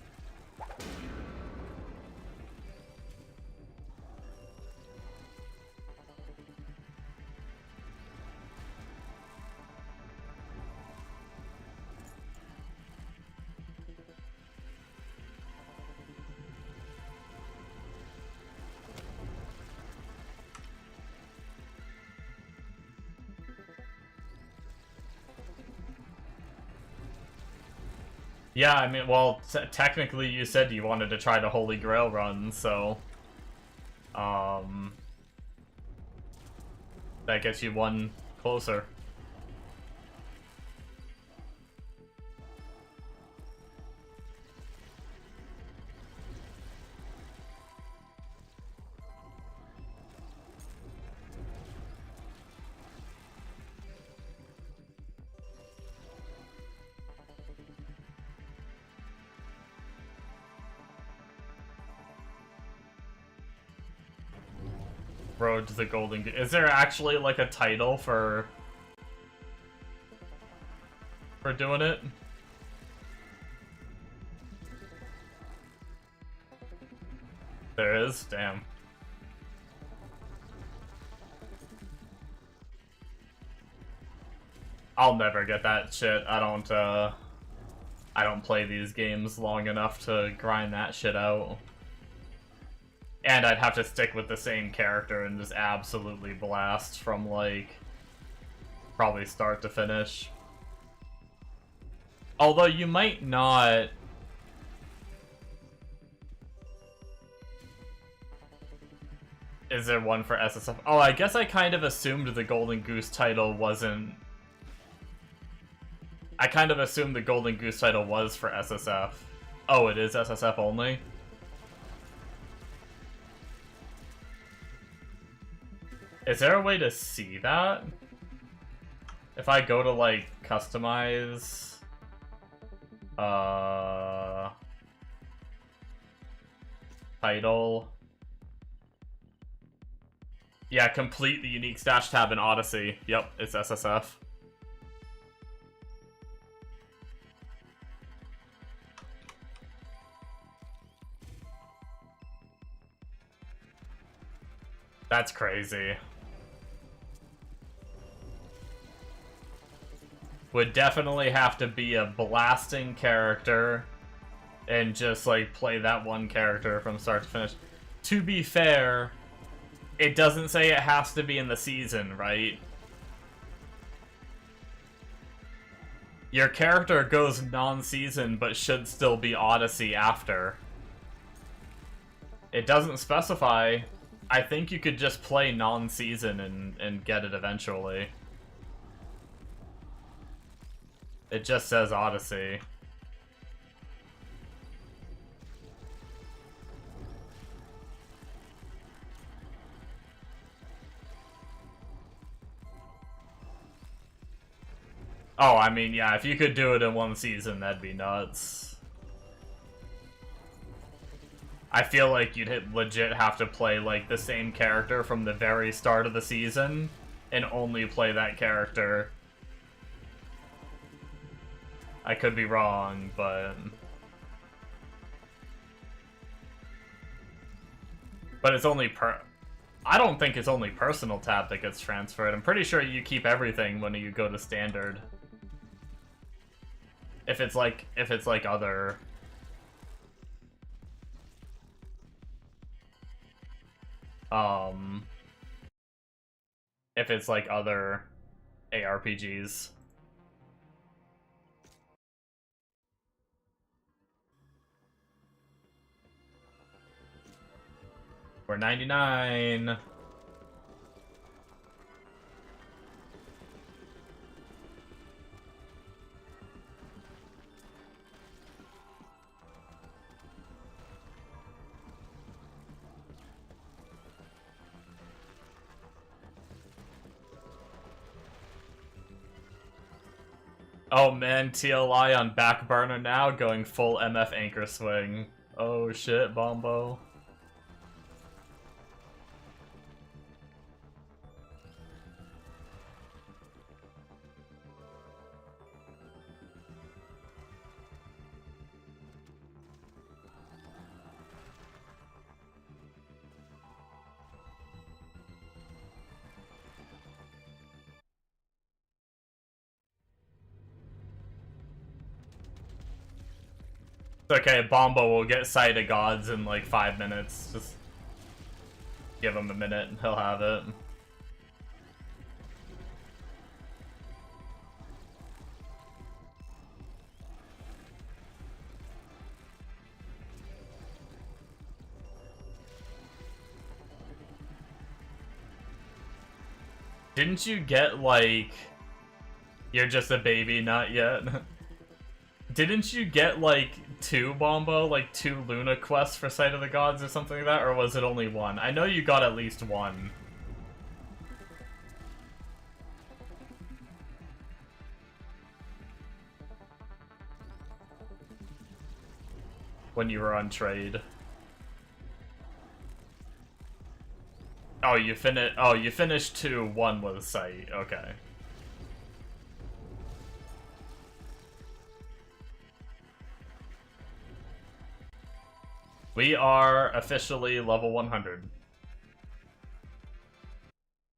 Speaker 1: Yeah, I mean, well, technically you said you wanted to try the Holy Grail run, so... that gets you one closer. Road to the Golden... Is there actually, like, a title for doing it? There is? Damn. I'll never get that shit. I don't play these games long enough to grind that shit out. And I'd have to stick with the same character and just absolutely blast from, like, probably start to finish. Although you might not... Is there one for SSF? Oh, I guess I kind of assumed the Golden Goose title wasn't... I kind of assumed the Golden Goose title was for SSF. Oh, it is SSF only? Is there a way to see that? If I go to, like, customize... title... Yeah, complete the unique stash tab in Odyssey. Yep, it's SSF. That's crazy. Would definitely have to be a blasting character and just, like, play that one character from start to finish. To be fair, it doesn't say it has to be in the season, right? Your character goes non-season, but should still be Odyssey after. It doesn't specify. I think you could just play non-season and get it eventually. It just says Odyssey. Oh, I mean, yeah, if you could do it in one season, that'd be nuts. I feel like you'd legit have to play, like, the same character from the very start of the season, and only play that character. I could be wrong, but... But it's only I don't think it's only personal tab that gets transferred. I'm pretty sure you keep everything when you go to standard. If it's like other... If it's like other ARPGs. We're 99. Oh man, TLI on back burner now, going full MF anchor swing. Oh shit, Bombo. Okay, Bombo will get Sight of Gods in like 5 minutes. Just give him a minute and he'll have it. Didn't you get, like... You're just a baby, not yet? Didn't you get, like, 2 Bombo? Like, 2 Luna quests for Sight of the Gods or something like that? Or was it only 1? I know you got at least 1. When you were on trade. Oh, you finished 2, 1 with Sight. Okay. We are officially level 100.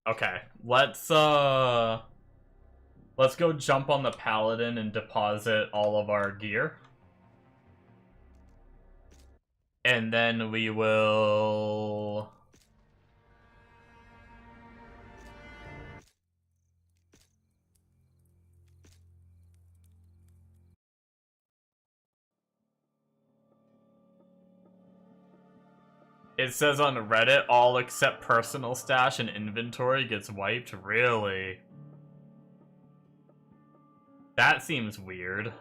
Speaker 1: Okay, let's go jump on the Paladin and deposit all of our gear. And then we will... It says on Reddit, all except personal stash and inventory gets wiped. Really? That seems weird.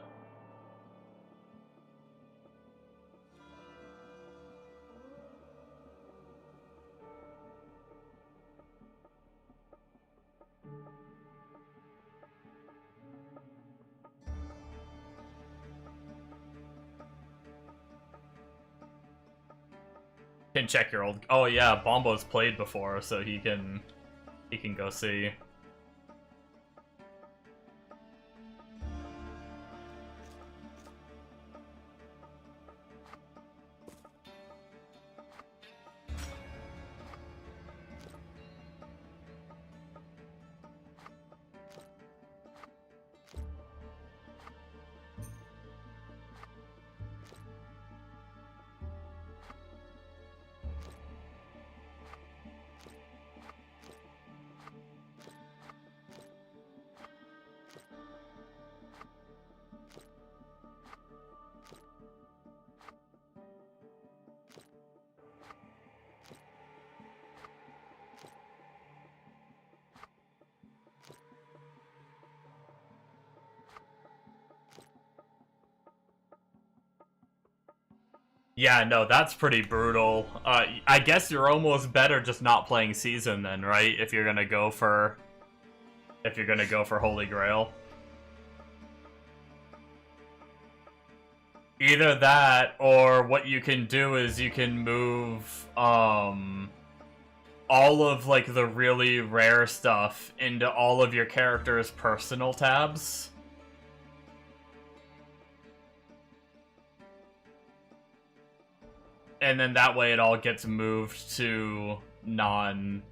Speaker 1: Can check your old... Oh yeah, Bombo's played before, so he can go see. Yeah, no, that's pretty brutal. I guess you're almost better just not playing Season then, right? If you're gonna go for Holy Grail. Either that, or what you can do is you can move, all of, like, the really rare stuff into all of your character's personal tabs. And then that way it all gets moved to non...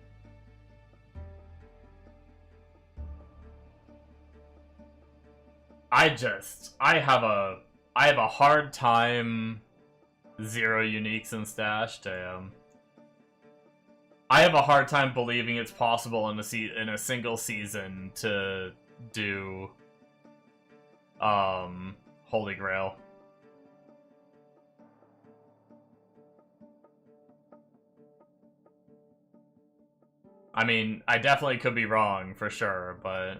Speaker 1: I have a hard time 0 uniques in stash, damn. I have a hard time believing it's possible in a single season to do Holy Grail. I mean, I definitely could be wrong, for sure, but...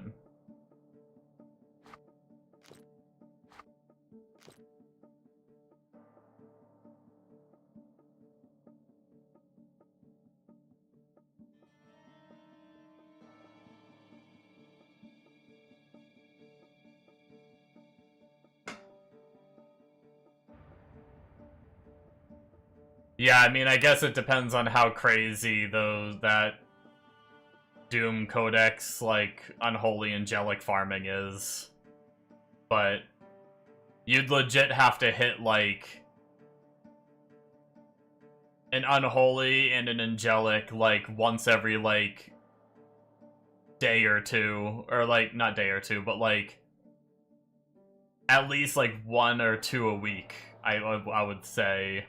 Speaker 1: Yeah, I mean, I guess it depends on how crazy that Doom Codex, like, unholy angelic farming is. But you'd legit have to hit, like, an unholy and an angelic, like, once every, like, day or two. Or, like, not day or two, but, like, at least, like, 1 or 2 a week, I would say.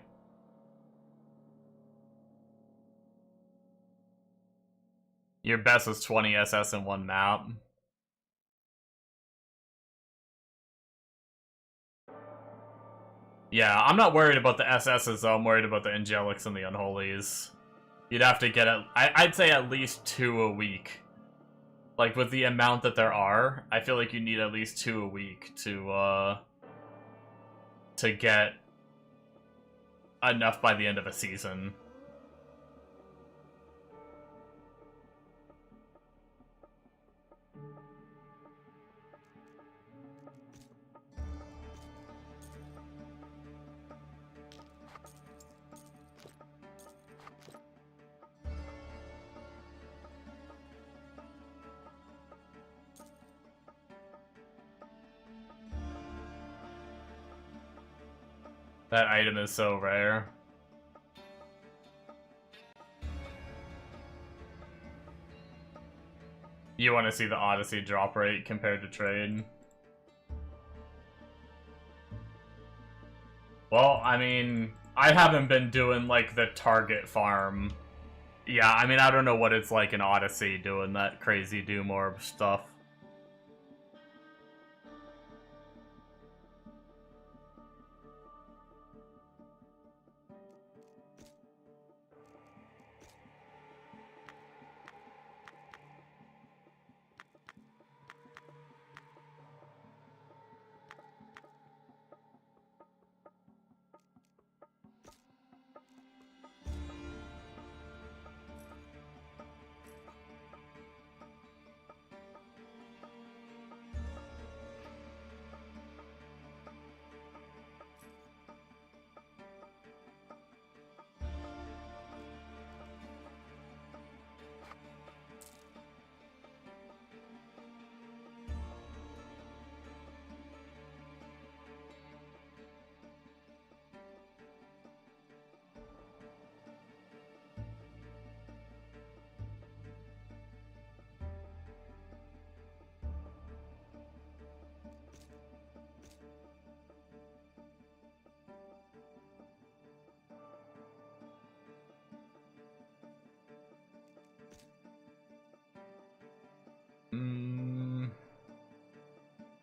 Speaker 1: Your best is 20 SS in 1 map. Yeah, I'm not worried about the SSs though, I'm worried about the Angelics and the Unholies. You'd have to get I'd say at least 2 a week. Like, with the amount that there are, I feel like you need at least 2 a week to get enough by the end of a season. That item is so rare. You want to see the Odyssey drop rate compared to trade? Well, I mean, I haven't been doing, like, the target farm. Yeah, I mean, I don't know what it's like in Odyssey doing that crazy Doom Orb stuff.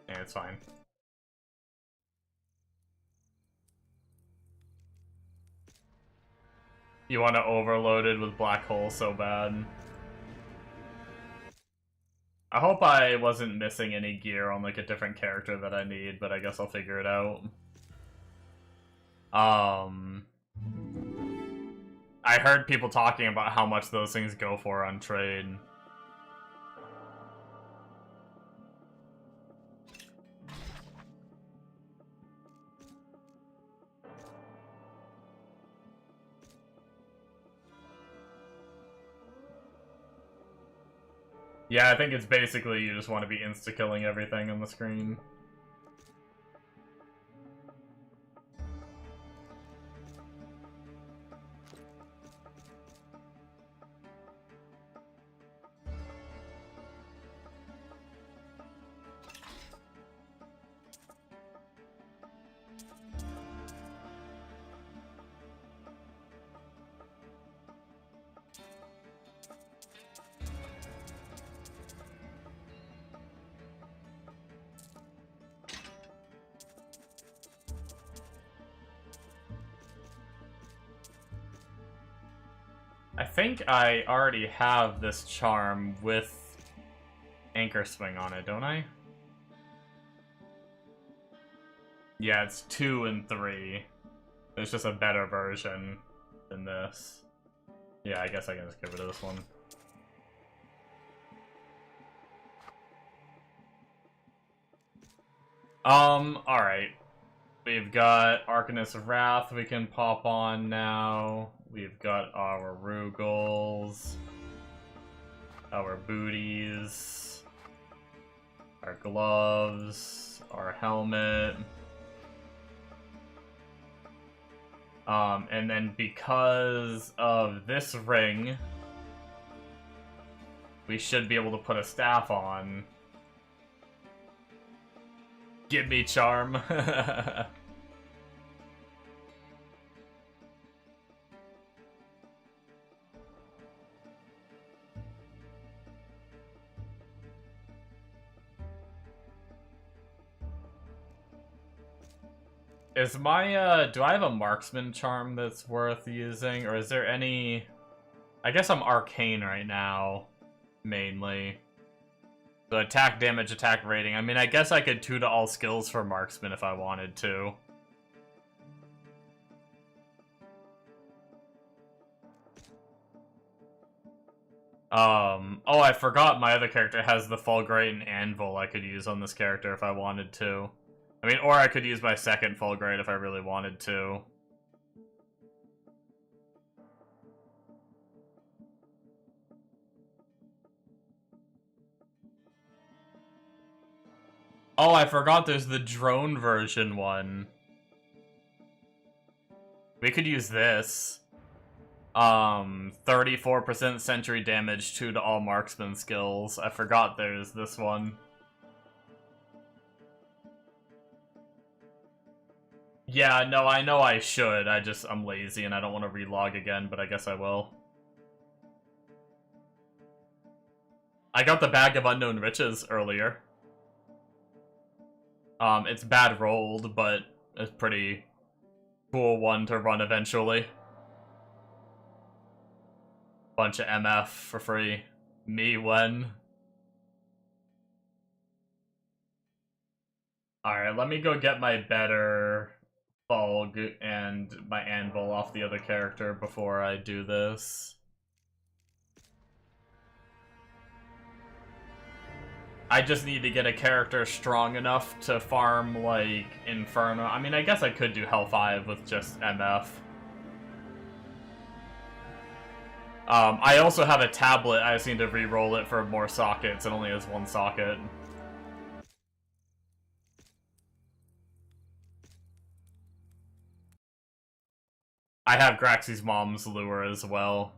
Speaker 1: Yeah, it's fine. You want to overload it with Black Hole so bad. I hope I wasn't missing any gear on, like, a different character that I need, but I guess I'll figure it out. I heard people talking about how much those things go for on trade. Yeah, I think it's basically you just want to be insta-killing everything on the screen. I think I already have this charm with Anchor Swing on it, don't I? Yeah, it's 2 and 3. There's just a better version than this. Yeah, I guess I can just get rid of this one. Alright. We've got Arcanist of Wrath we can pop on now. We've got our Rugals, our booties, our gloves, our helmet. And then because of this ring, we should be able to put a staff on. Give me charm. Is my, do I have a Marksman charm that's worth using, or is there any... I guess I'm Arcane right now, mainly. So attack damage, attack rating. I mean, I guess I could 2 to all skills for Marksman if I wanted to. Oh, I forgot my other character has the Fulgurite and Anvil I could use on this character if I wanted to. I mean, or I could use my second Fulgurite if I really wanted to. Oh, I forgot there's the drone version one. We could use this. 34% sentry damage, 2 to all marksman skills. I forgot there's this one. Yeah, no, I know I should. I'm lazy and I don't want to relog again, but I guess I will. I got the Bag of Unknown Riches earlier. It's bad rolled, but it's pretty cool one to run eventually. Bunch of MF for free. Me when? Alright, let me go get my better Fulg and my Anvil off the other character before I do this. I just need to get a character strong enough to farm, like, Inferno. I mean, I guess I could do Hell 5 with just MF. I also have a tablet. I just need to re-roll it for more sockets. It only has 1 socket. I have Graxy's mom's lure as well.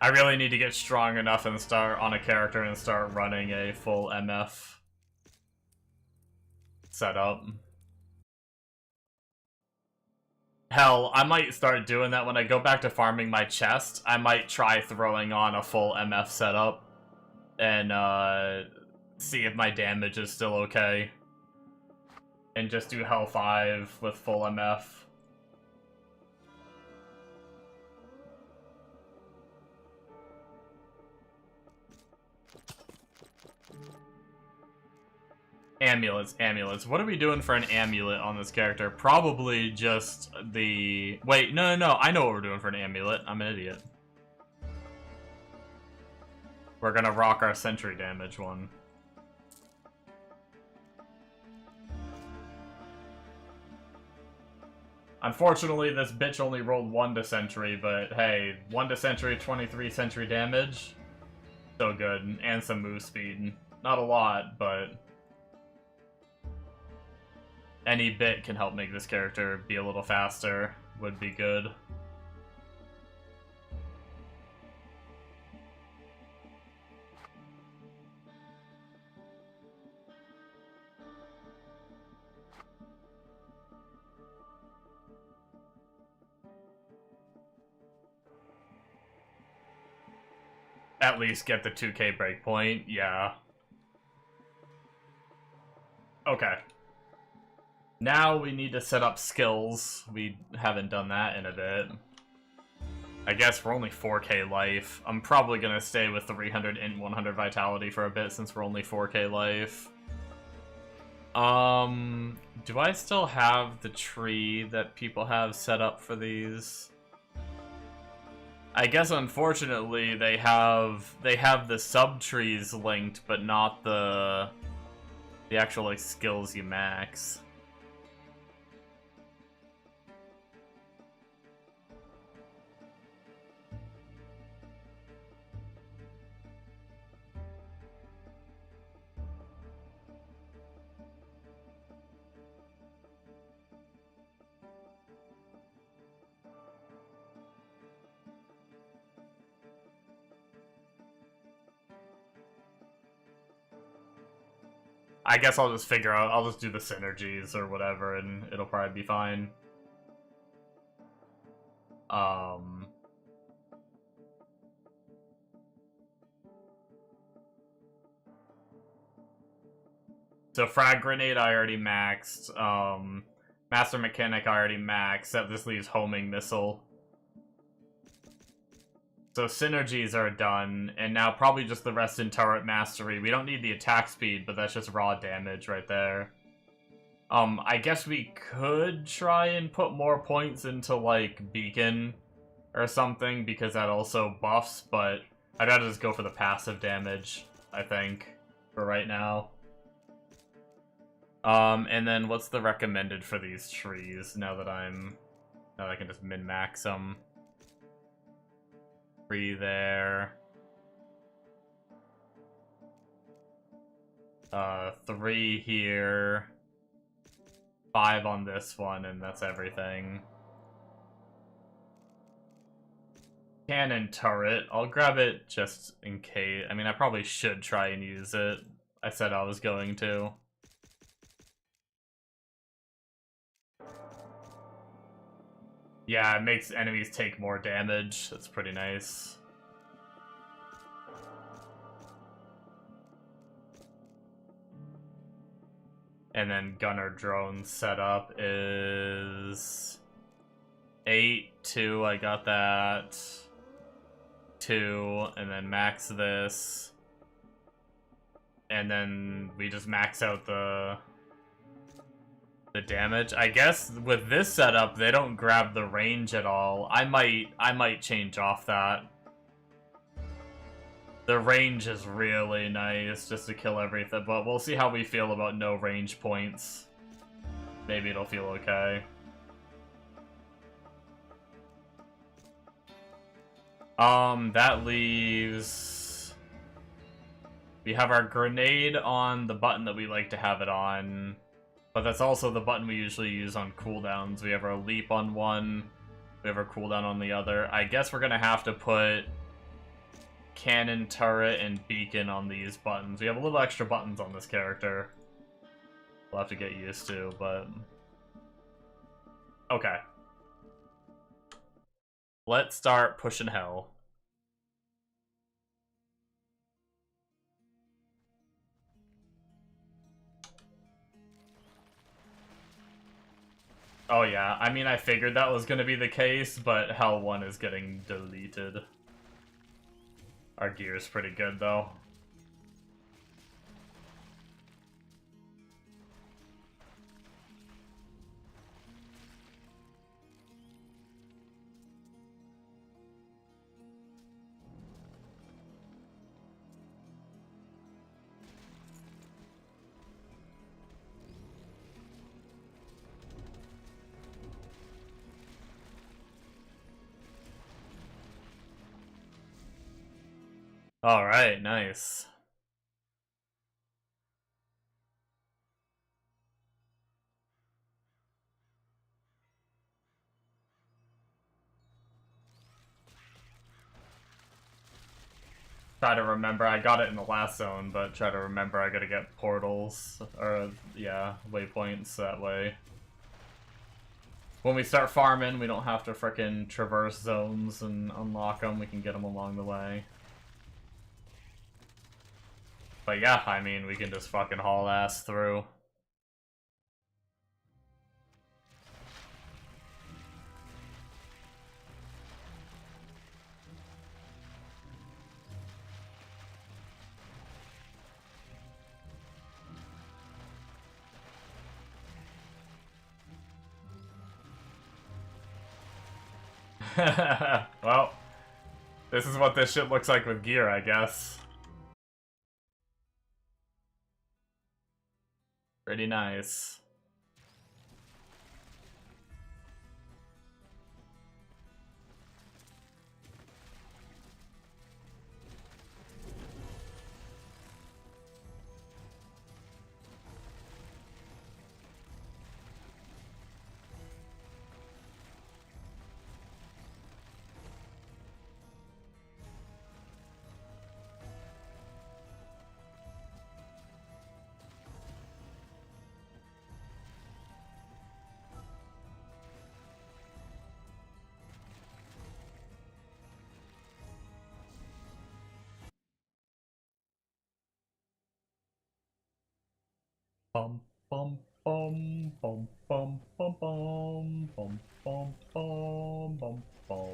Speaker 1: I really need to get strong enough and start on a character and start running a full MF setup. Hell, I might start doing that when I go back to farming my chest. I might try throwing on a full MF setup and see if my damage is still okay. And just do Hell 5 with full MF. Amulets, amulets. What are we doing for an amulet on this character? Probably just the... Wait, no. I know what we're doing for an amulet. I'm an idiot. We're gonna rock our sentry damage one. Unfortunately, this bitch only rolled 1 to sentry, but hey, 1 to sentry, 23 sentry damage. So good. And some move speed. Not a lot, but... any bit can help make this character be a little faster. Would be good. At least get the 2k breakpoint, yeah. Okay. Now we need to set up skills. We haven't done that in a bit. I guess we're only 4k life. I'm probably gonna stay with 300 int 100 vitality for a bit since we're only 4k life. Do I still have the tree that people have set up for these? I guess unfortunately they have the sub-trees linked, but not the actual like skills you max. I guess I'll just figure out, I'll just do the synergies or whatever, and it'll probably be fine. So frag grenade I already maxed. Master mechanic I already maxed. That this leaves homing missile. So synergies are done, and now probably just the rest in turret mastery. We don't need the attack speed, but that's just raw damage right there. I guess we could try and put more points into, like, Beacon or something, because that also buffs, but I'd rather just go for the passive damage, I think, for right now. And then what's the recommended for these trees, now that I can just min-max them? 3 there. 3 here. 5 on this one, and that's everything. Cannon turret. I'll grab it just in case. I mean, I probably should try and use it. I said I was going to. Yeah, it makes enemies take more damage. That's pretty nice. And then gunner drone setup is 8, 2, I got that. 2, and then max this. And then we just max out the damage. I guess with this setup, they don't grab the range at all. I might change off that. The range is really nice just to kill everything, but we'll see how we feel about no range points. Maybe it'll feel okay. That leaves... We have our grenade on the button that we like to have it on, but that's also the button we usually use on cooldowns. We have our leap on one, we have our cooldown on the other. I guess we're gonna have to put cannon, turret, and beacon on these buttons. We have a little extra buttons on this character. We'll have to get used to, but... Okay. Let's start pushing hell. Oh yeah, I mean, I figured that was gonna be the case, but Hell 1 is getting deleted. Our gear is pretty good, though. Alright, nice. Try to remember, I got it in the last zone, but try to remember I gotta get portals, or, yeah, waypoints that way. When we start farming, we don't have to frickin' traverse zones and unlock them, we can get them along the way. But yeah, I mean, we can just fucking haul ass through. Well, this is what this shit looks like with gear, I guess. Pretty nice. Bum bum bum bum bum bum bum bum bum bum bum bum.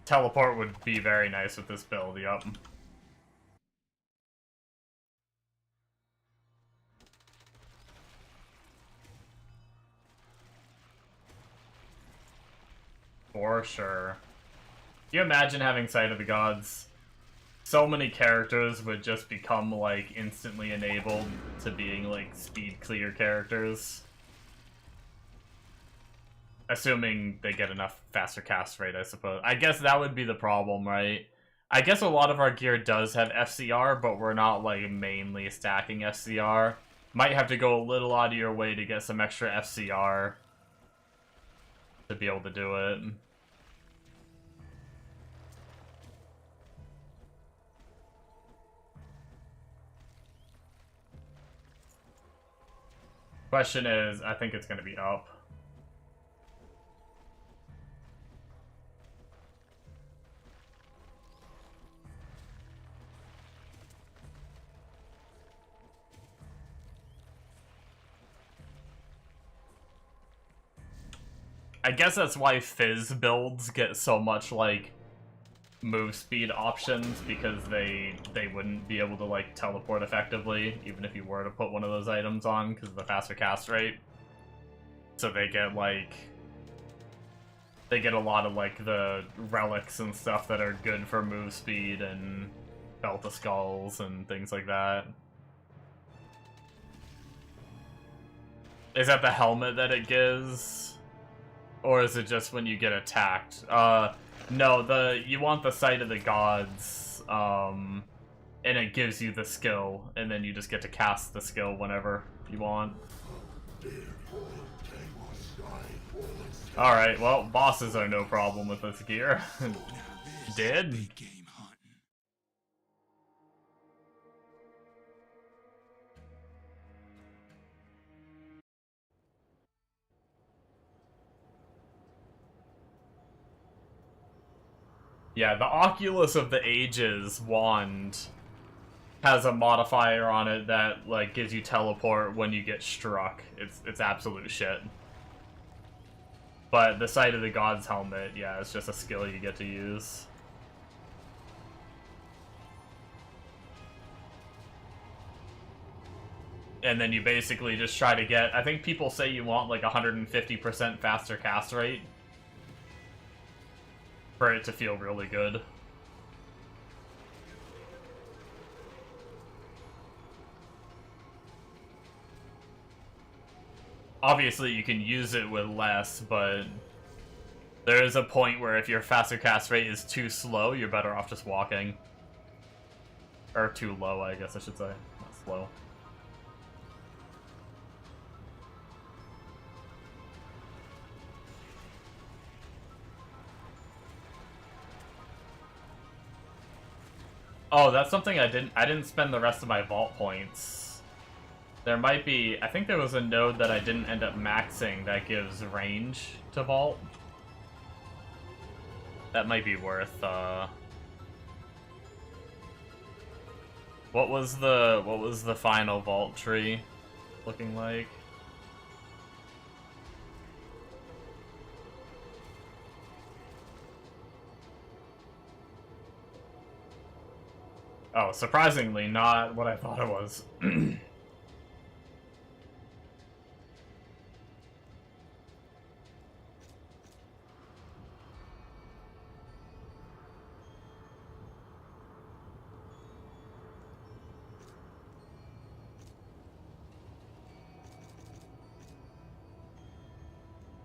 Speaker 1: Teleport would be very nice with this build, yup. For sure. Can you imagine having Sight of the Gods? So many characters would just become, like, instantly enabled to being, like, speed clear characters. Assuming they get enough faster cast rate, I suppose. I guess that would be the problem, right? I guess a lot of our gear does have FCR, but we're not, like, mainly stacking FCR. Might have to go a little out of your way to get some extra FCR to be able to do it. Question is, I think it's going to be up. I guess that's why Fizz builds get so much, like, move speed options, because they wouldn't be able to, like, teleport effectively, even if you were to put one of those items on, because of the faster cast rate. So they get, like... They get a lot of, like, the relics and stuff that are good for move speed, and Belt of Skulls, and things like that. Is that the helmet that it gives? Or is it just when you get attacked? No, you want the Sight of the Gods, and it gives you the skill, and then you just get to cast the skill whenever you want. Alright, well, bosses are no problem with this gear. Did? Yeah, the Oculus of the Ages wand has a modifier on it that, like, gives you teleport when you get struck. It's absolute shit. But the Sight of the Gods helmet, yeah, it's just a skill you get to use. And then you basically just try to get... I think people say you want, like, 150% faster cast rate for it to feel really good. Obviously, you can use it with less, but there is a point where if your faster cast rate is too slow, you're better off just walking. Or too low, I guess I should say. Not slow. Oh, that's something I didn't spend the rest of my vault points. There might be... I think there was a node that I didn't end up maxing that gives range to vault. That might be worth, What was the final vault tree looking like? Oh, surprisingly not what I thought it was.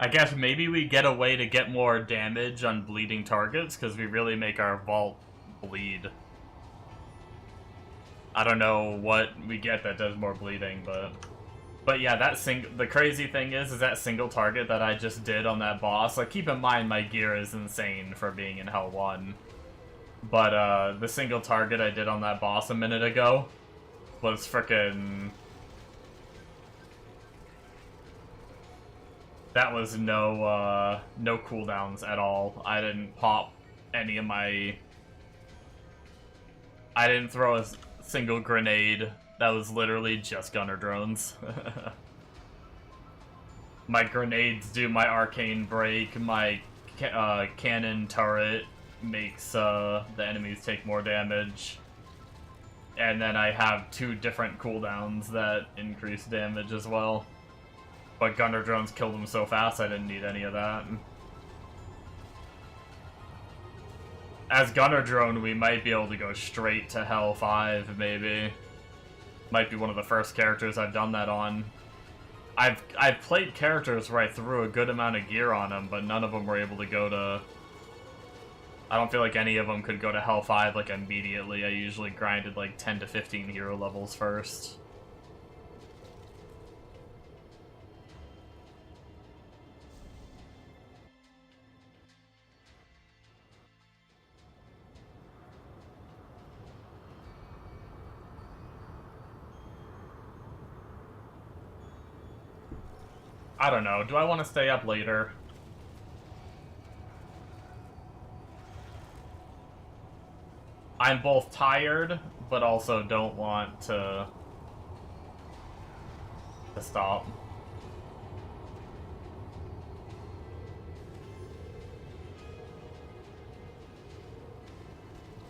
Speaker 1: I guess maybe we get a way to get more damage on bleeding targets, because we really make our vault bleed. I don't know what we get that does more bleeding, but yeah, the crazy thing is that single target that I just did on that boss, like, keep in mind my gear is insane for being in Hell 1, but the single target I did on that boss a minute ago was frickin'... That was no cooldowns at all. I didn't pop any of my... I didn't throw a single grenade. That was literally just gunner drones. My grenades do my arcane break, my cannon turret makes the enemies take more damage. And then I have 2 different cooldowns that increase damage as well. But gunner drones killed them so fast I didn't need any of that. As gunner drone, we might be able to go straight to Hell 5, maybe. Might be one of the first characters I've done that on. I've played characters where I threw a good amount of gear on them, but none of them were able to go to... I don't feel like any of them could go to Hell 5 like immediately. I usually grinded like 10 to 15 hero levels first. I don't know. Do I want to stay up later? I'm both tired, but also don't want to stop.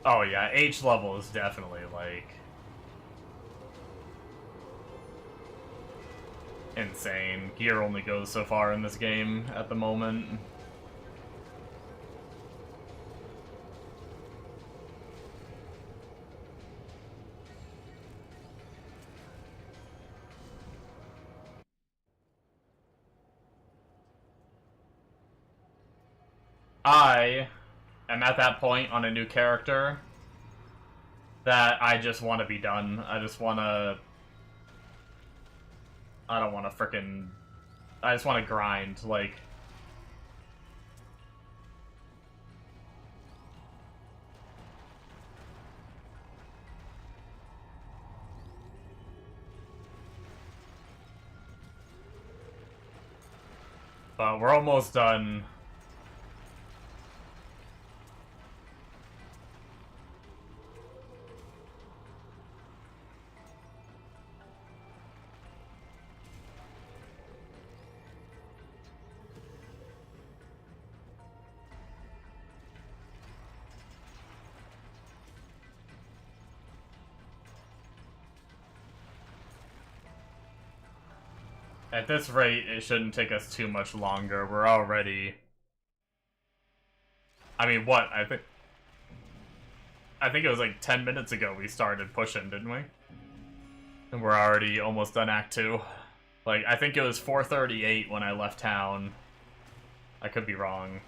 Speaker 1: Oh yeah, H level is definitely like insane. Gear only goes so far in this game at the moment. I am at that point on a new character that I just want to be done. I just want to... I don't want to frickin'... I just want to grind, like... But we're almost done. At this rate, it shouldn't take us too much longer. We're already... I mean, what? I think it was like 10 minutes ago we started pushing, didn't we? And we're already almost done Act 2. Like, I think it was 4:38 when I left town. I could be wrong.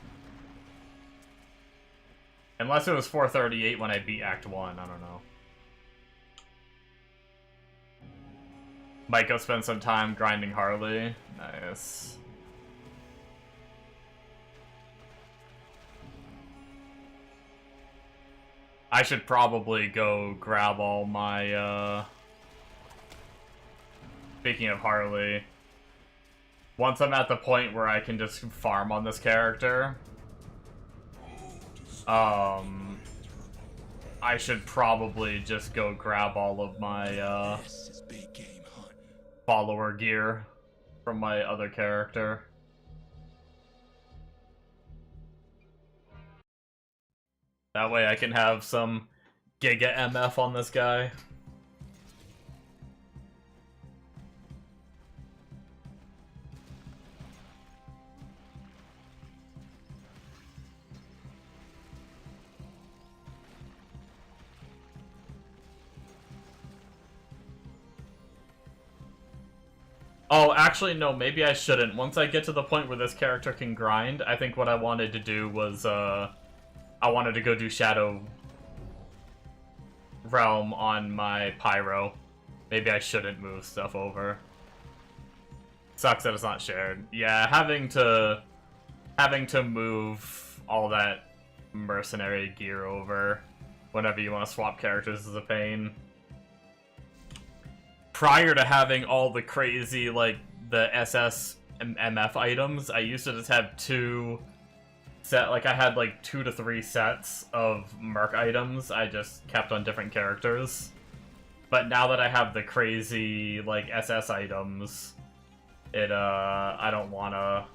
Speaker 1: Unless it was 4:38 when I beat Act 1, I don't know. Might go spend some time grinding Harley. Nice. I should probably go grab all my, Speaking of Harley, once I'm at the point where I can just farm on this character, I should probably just go grab all of my, follower gear from my other character. That way I can have some Giga MF on this guy. Oh, actually, no, maybe I shouldn't. Once I get to the point where this character can grind, I think what I wanted to do was, I wanted to go do Shadow Realm on my Pyro. Maybe I shouldn't move stuff over. Sucks that it's not shared. Yeah, having to move all that mercenary gear over whenever you want to swap characters is a pain. Prior to having all the crazy, like, the SS MF items. I used to just have I had like 2 to 3 sets of Merc items I just kept on different characters. But now that I have the crazy, like, SS items, I don't wanna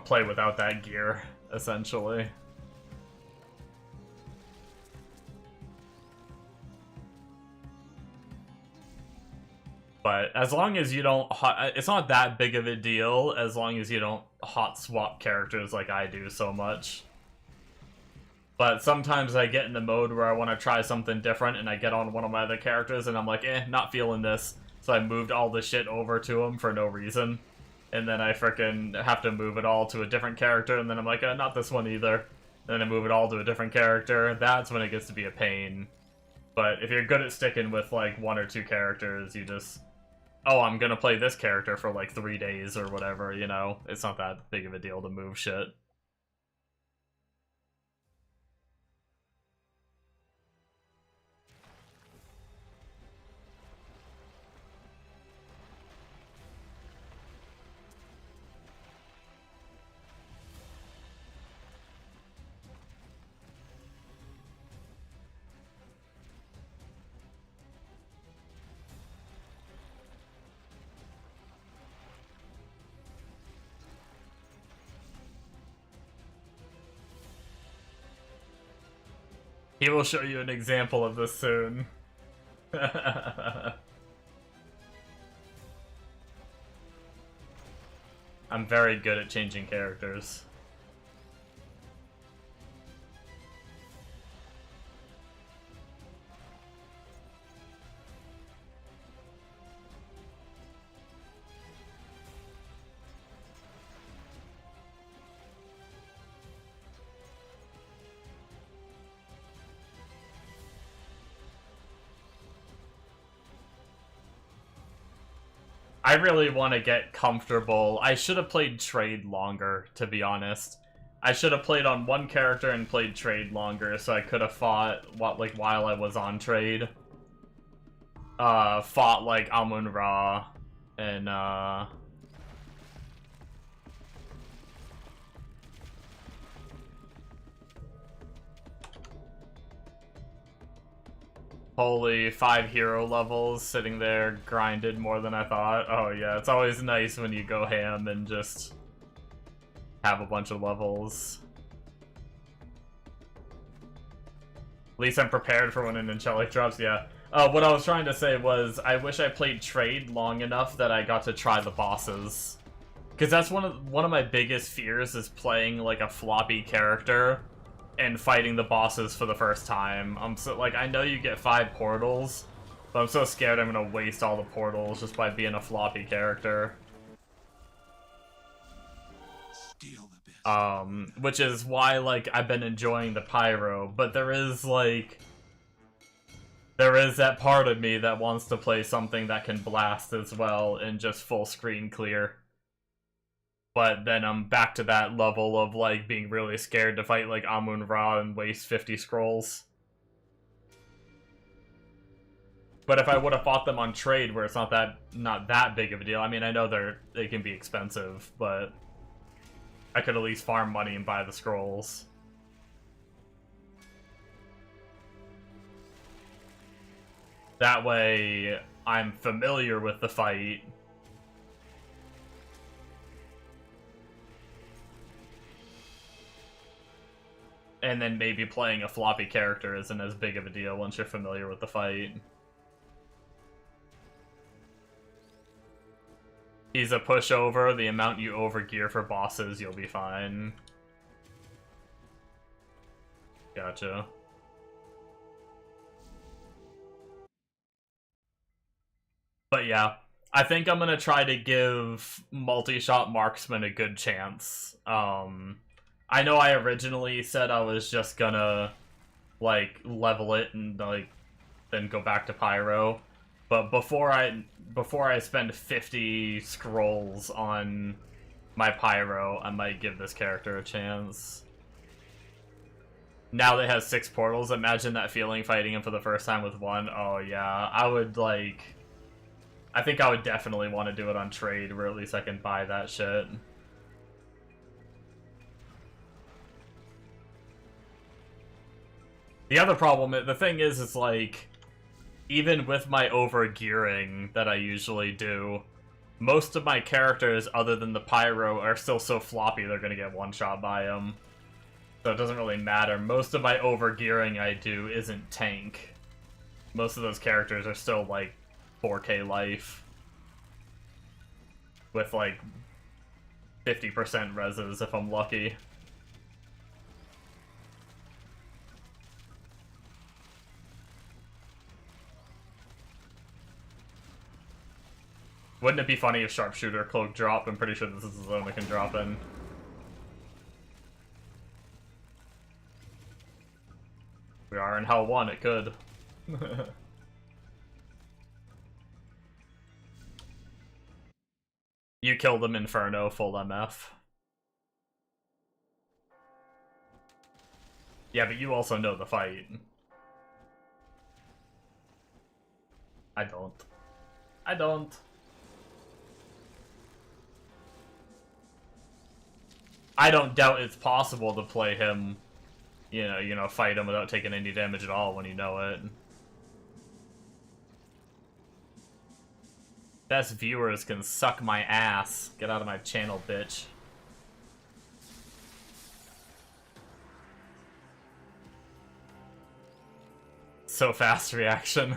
Speaker 1: play without that gear, essentially. But as long as you don't, it's not that big of a deal as long as you don't hot swap characters like I do so much. But sometimes I get in the mode where I want to try something different and I get on one of my other characters and I'm like, not feeling this. So I moved all the shit over to him for no reason. And then I frickin' have to move it all to a different character and then I'm like, not this one either. Then I move it all to a different character. That's when it gets to be a pain. But if you're good at sticking with like 1 or 2 characters, you just... oh, I'm gonna play this character for like 3 days or whatever, you know? It's not that big of a deal to move shit. He will show you an example of this soon. I'm very good at changing characters. I really want to get comfortable. I should have played trade longer, to be honest. I should have played on one character and played trade longer, so I could have fought while I was on trade. Fought like Amun-Ra and holy, 5 hero levels sitting there grinded more than I thought. Oh yeah, it's always nice when you go ham and just have a bunch of levels. At least I'm prepared for when an Angelic drops, yeah. What I was trying to say was, I wish I played trade long enough that I got to try the bosses. Because that's one of my biggest fears is playing like a floppy character and fighting the bosses for the first time. I'm so, like, I know you get 5 portals, but I'm so scared I'm gonna waste all the portals just by being a floppy character.
Speaker 2: Steal the best.
Speaker 1: Which is why, like, I've been enjoying the Pyro, but there is that part of me that wants to play something that can blast as well and just full screen clear. But then I'm back to that level of, like, being really scared to fight, like, Amun-Ra and waste 50 scrolls. But if I would have fought them on trade, where it's not that big of a deal, I mean, I know they can be expensive, but I could at least farm money and buy the scrolls. That way, I'm familiar with the fight. And then maybe playing a floppy character isn't as big of a deal once you're familiar with the fight. He's a pushover. The amount you overgear for bosses, you'll be fine. Gotcha. But yeah, I think I'm gonna try to give multi-shot Marksman a good chance. I know I originally said I was just gonna, like, level it and, like, then go back to Pyro. But before I spend 50 scrolls on my Pyro, I might give this character a chance. Now that it has 6 portals, imagine that feeling fighting him for the first time with 1. Oh yeah, I would, like... I think I would definitely want to do it on trade, where at least I can buy that shit. The other problem, the thing is like, even with my over-gearing that I usually do, most of my characters, other than the Pyro, are still so floppy they're gonna get one-shot by them. So it doesn't really matter. Most of my over-gearing I do isn't tank. Most of those characters are still, like, 4K life. With, like, 50% reses if I'm lucky. Wouldn't it be funny if Sharpshooter Cloak dropped? I'm pretty sure this is the zone it can drop in. We are in Hell 1, it could. You killed him Inferno, full MF. Yeah, but you also know the fight. I don't. I don't. I don't doubt it's possible to play him, you know, fight him without taking any damage at all when you know it. Best viewers can suck my ass. Get out of my channel, bitch. So fast reaction.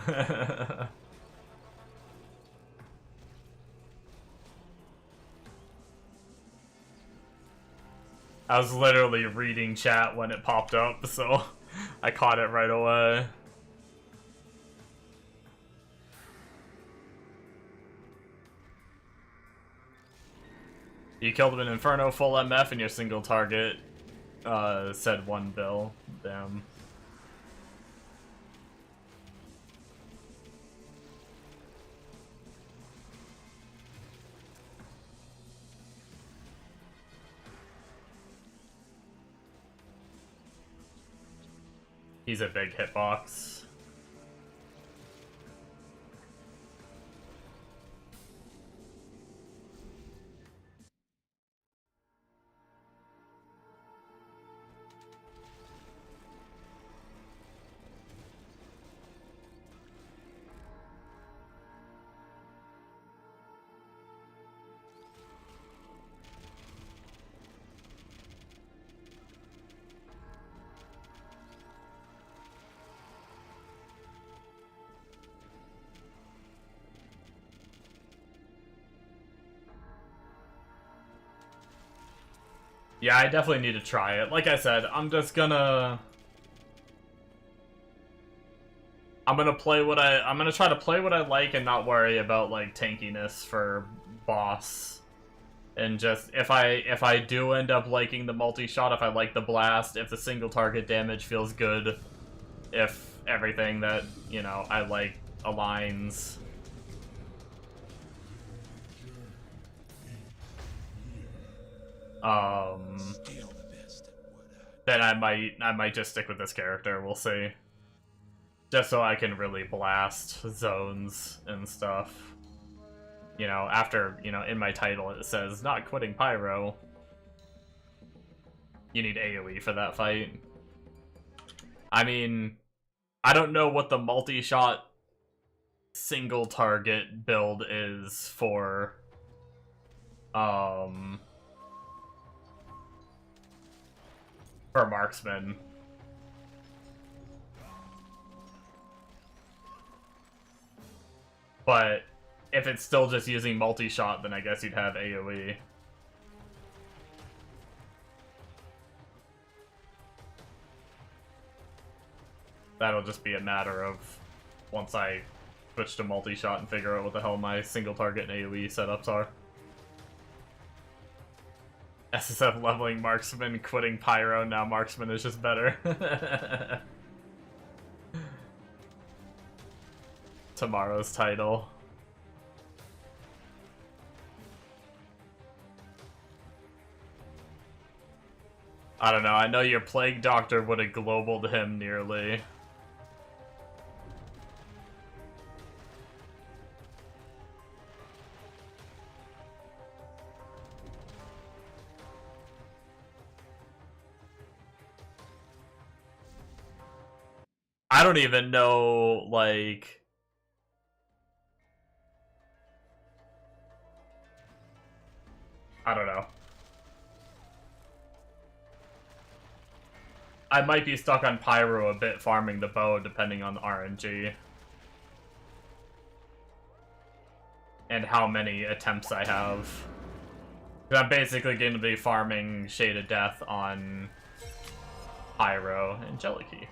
Speaker 1: I was literally reading chat when it popped up, so I caught it right away. You killed him in Inferno, full MF, and your single target said 1 bill. Damn. He's a big hitbox. Yeah, I definitely need to try it. Like I said, I'm gonna try to play what I like and not worry about like tankiness for boss. And just if I do end up liking the multi-shot, if I like the blast, if the single target damage feels good, if everything that, you know, I like aligns. Then I might just stick with this character, we'll see. Just so I can really blast zones and stuff. You know, after, you know, in my title it says, not quitting Pyro. You need AoE for that fight. I mean, I don't know what the multi-shot single target build is for, Marksman. But if it's still just using multi-shot, then I guess you'd have AoE. That'll just be a matter of once I switch to multi-shot and figure out what the hell my single target and AoE setups are. SSF leveling Marksman, quitting Pyro, now Marksman is just better. Tomorrow's title. I don't know, I know your Plague Doctor would have globaled him nearly. I don't even know, like... I don't know. I might be stuck on Pyro a bit farming the bow, depending on the RNG. And how many attempts I have. I'm basically going to be farming Shade of Death on Pyro and Jellicky.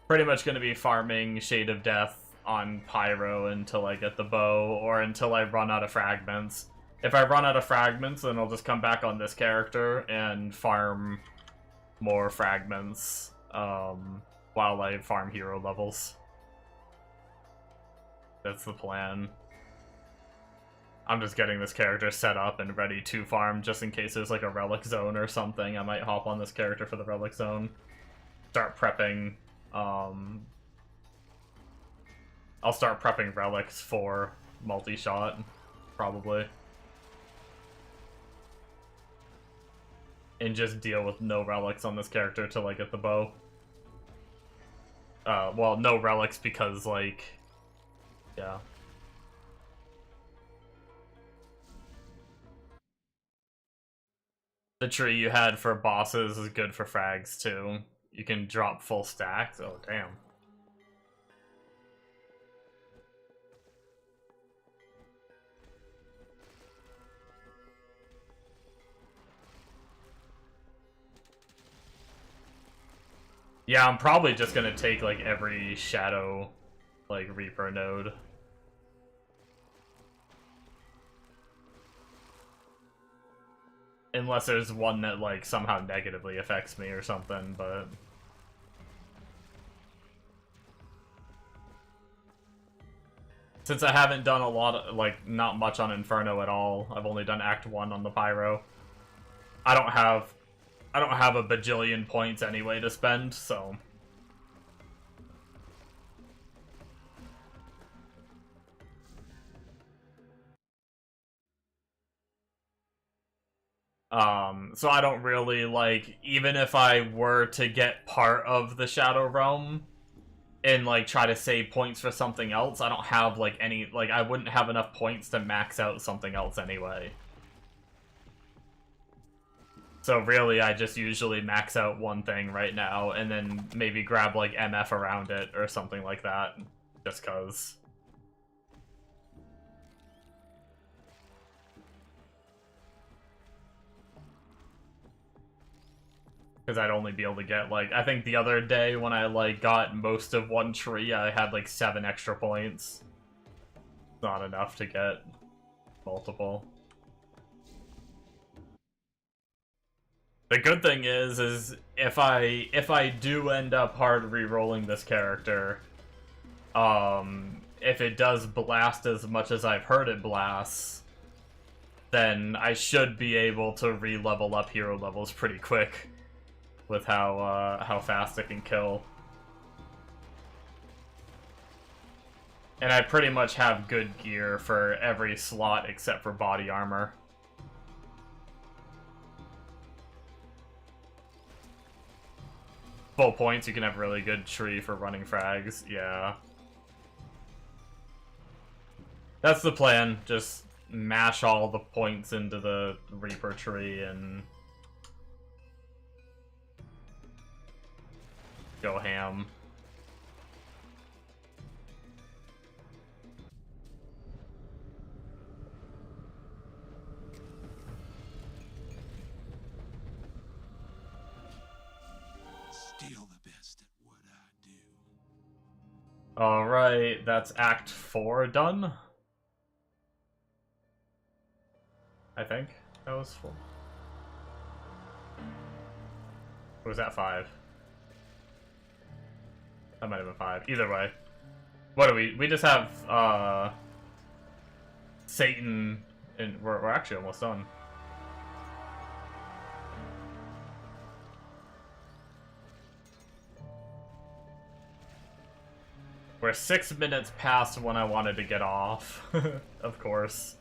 Speaker 1: Pretty much going to be farming Shade of Death on Pyro until I get the bow, or until I run out of fragments. If I run out of fragments, then I'll just come back on this character and farm more fragments while I farm hero levels. That's the plan. I'm just getting this character set up and ready to farm just in case there's like a relic zone or something. I might hop on this character for the relic zone. Start prepping. I'll start prepping relics for multi-shot, probably. And just deal with no relics on this character till I get the bow. Well, no relics because, like, yeah. The tree you had for bosses is good for frags, too. You can drop full stacks. Oh, damn. Yeah, I'm probably just gonna take, like, every Shadow, like, Reaper node. Unless there's one that, like, somehow negatively affects me or something, but... Since I haven't done a lot of, like, not much on Inferno at all, I've only done Act 1 on the Pyro. I don't have a bajillion points anyway to spend, so... So I don't really, like, even if I were to get part of the Shadow Realm and, like, try to save points for something else, I don't have, like, any, like, I wouldn't have enough points to max out something else anyway. So really, I just usually max out one thing right now, and then maybe grab, like, MF around it or something like that, just cause. Because I'd only be able to get, like, I think the other day when I, like, got most of one tree, I had, like, 7 extra points. Not enough to get multiple. The good thing is if I do end up hard re-rolling this character, if it does blast as much as I've heard it blasts, then I should be able to re-level up hero levels pretty quick with how fast it can kill. And I pretty much have good gear for every slot except for body armor. Full points, you can have really good tree for running frags, yeah. That's the plan, just mash all the points into the Reaper tree and go ham.
Speaker 2: Still the best at what I do.
Speaker 1: Alright, that's Act 4 done. I think that was 4. Or was that 5? That might have been 5. Either way. What do we just have, Satan, and we're actually almost done. We're 6 minutes past when I wanted to get off, of course.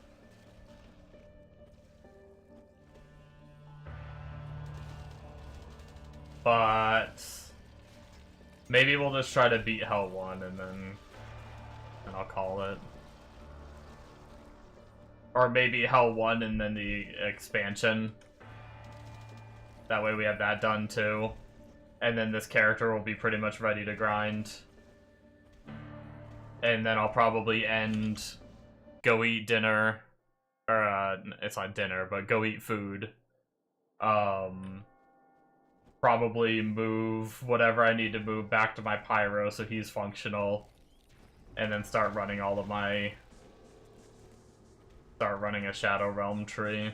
Speaker 1: But Maybe we'll just try to beat Hell 1 and I'll call it. Or maybe Hell 1 and then the expansion. That way we have that done too. And then this character will be pretty much ready to grind. And then I'll probably end go eat dinner. Or, it's not dinner, but go eat food. Probably move whatever I need to move back to my Pyro so he's functional. And then start running all of my... Start running a Shadow Realm tree.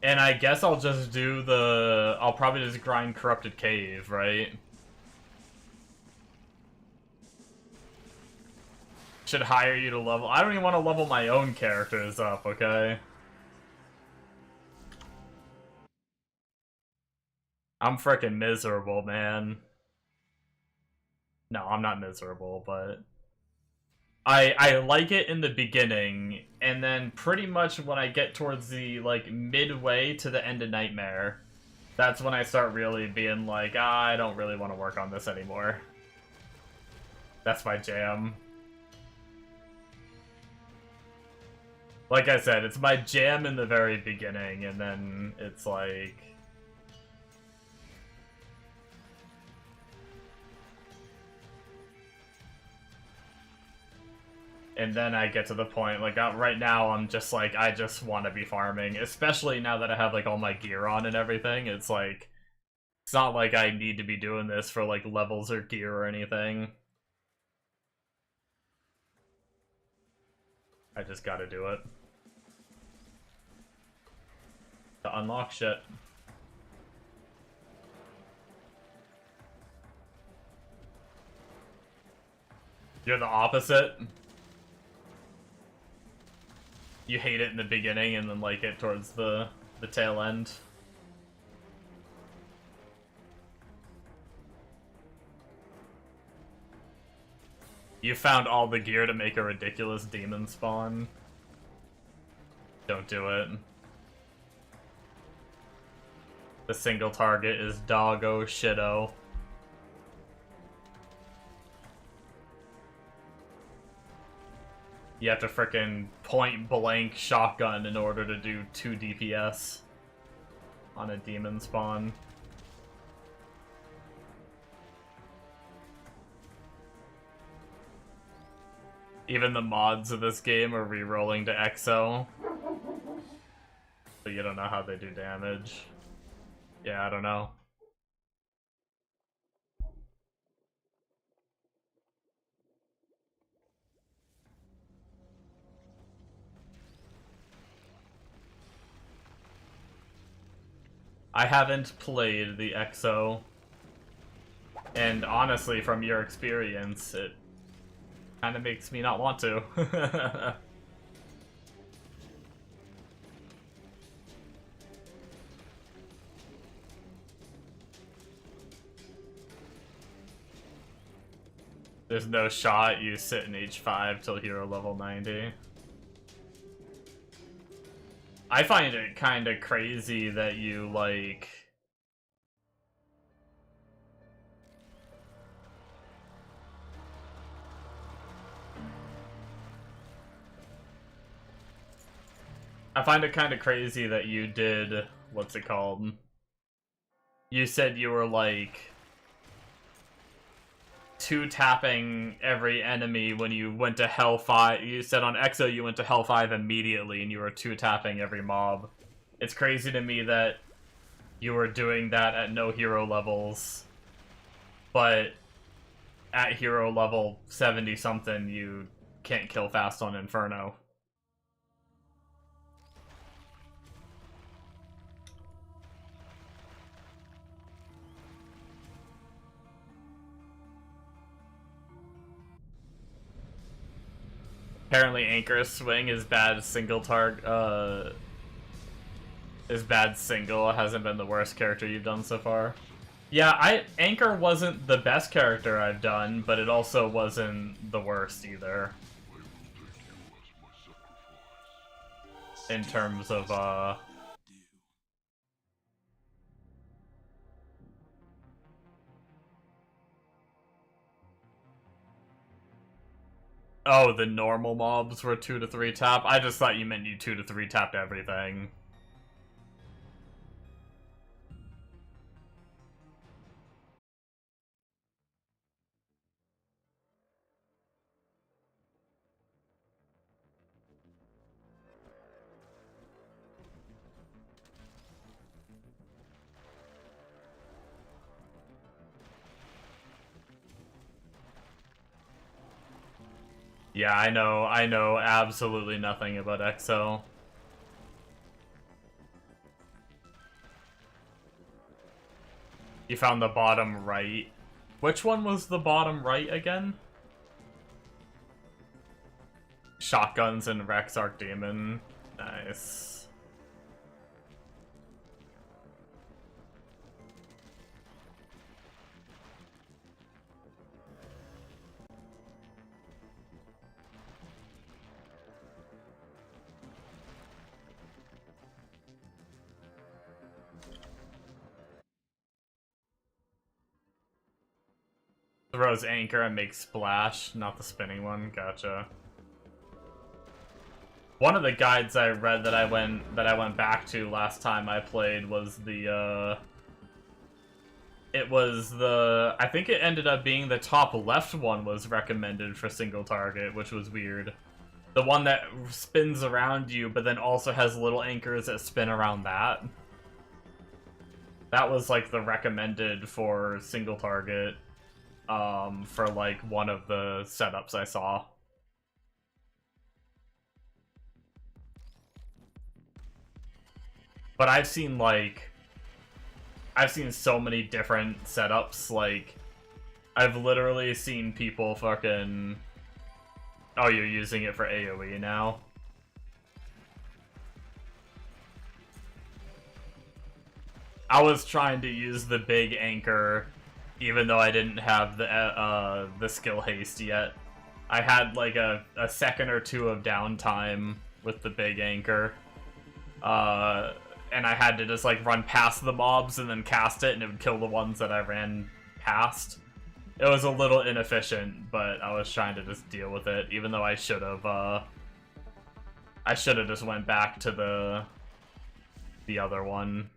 Speaker 1: And I guess I'll just do the... I'll probably just grind Corrupted Cave, right? Should hire you to level... I don't even want to level my own characters up, okay? I'm freaking miserable, man. No, I'm not miserable, but... I like it in the beginning, and then pretty much when I get towards the, like, midway to the end of Nightmare, that's when I start really being like, I don't really want to work on this anymore. That's my jam. Like I said, it's my jam in the very beginning, and then it's like... And then I get to the point, like, right now I'm just like, I just want to be farming. Especially now that I have, like, all my gear on and everything. It's like, it's not like I need to be doing this for, like, levels or gear or anything. I just gotta do it. To unlock shit. You're the opposite. You hate it in the beginning and then like it towards the tail end. You found all the gear to make a ridiculous demon spawn. Don't do it. The single target is doggo shitto. You have to frickin' point blank shotgun in order to do 2 DPS on a demon spawn. Even the mods of this game are rerolling to EXO. But you don't know how they do damage. Yeah, I don't know. I haven't played the EXO, and honestly, from your experience, it kind of makes me not want to. There's no shot you sit in H5 till hero level 90. I find it kind of crazy that you, like... I find it kind of crazy that you did... What's it called? You said you were, like... 2-tapping every enemy when you went to Hell 5. You said on EXO you went to Hell 5 immediately and you were 2-tapping every mob. It's crazy to me that you were doing that at no hero levels, but at hero level 70-something you can't kill fast on Inferno. Apparently Anchor Swing is bad single target, is bad single, hasn't been the worst character you've done so far. Yeah, Anchor wasn't the best character I've done, but it also wasn't the worst either. In terms of, Oh, the normal mobs were 2 to 3 tap? I just thought you meant you 2 to 3 tapped everything. Yeah, I know absolutely nothing about XL. You found the bottom right. Which one was the bottom right again? Shotguns and Rex Archdemon. Nice. Throws anchor and makes splash, not the spinning one. Gotcha. One of the guides I read that I went back to last time I played was the I think it ended up being the top left one was recommended for single target, which was weird. The one that spins around you, but then also has little anchors that spin around that. That was like the recommended for single target. For like one of the setups I saw. But I've seen so many different setups, like, I've literally seen people fucking... Oh, you're using it for AoE now? I was trying to use the big anchor even though I didn't have the skill haste yet. I had like a second or two of downtime with the big anchor. And I had to just like run past the mobs and then cast it, and it would kill the ones that I ran past. It was a little inefficient, but I was trying to just deal with it, even though I should have just went back to the other one.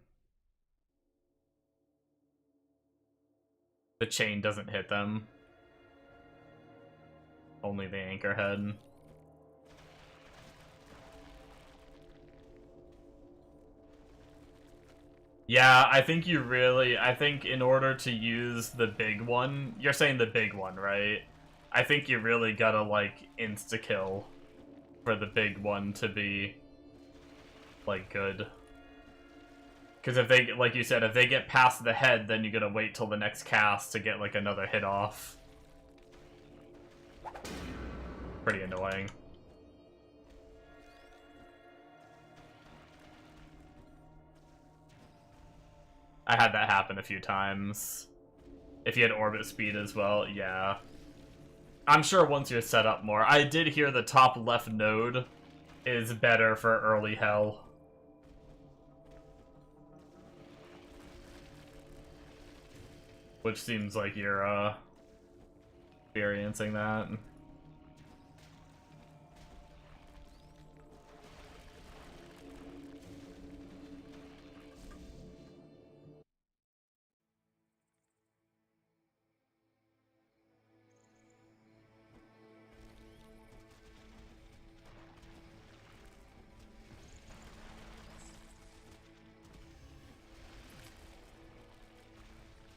Speaker 1: The chain doesn't hit them. Only the anchor head. Yeah, I think in order to use the big one, you're saying the big one, right? I think you really gotta, like, insta-kill for the big one to be, like, good. Because if they, like you said, if they get past the head, then you gotta wait till the next cast to get, like, another hit off. Pretty annoying. I had that happen a few times. If you had orbit speed as well, yeah. I'm sure once you're set up more. I did hear the top left node is better for early hell. Which seems like you're, experiencing that.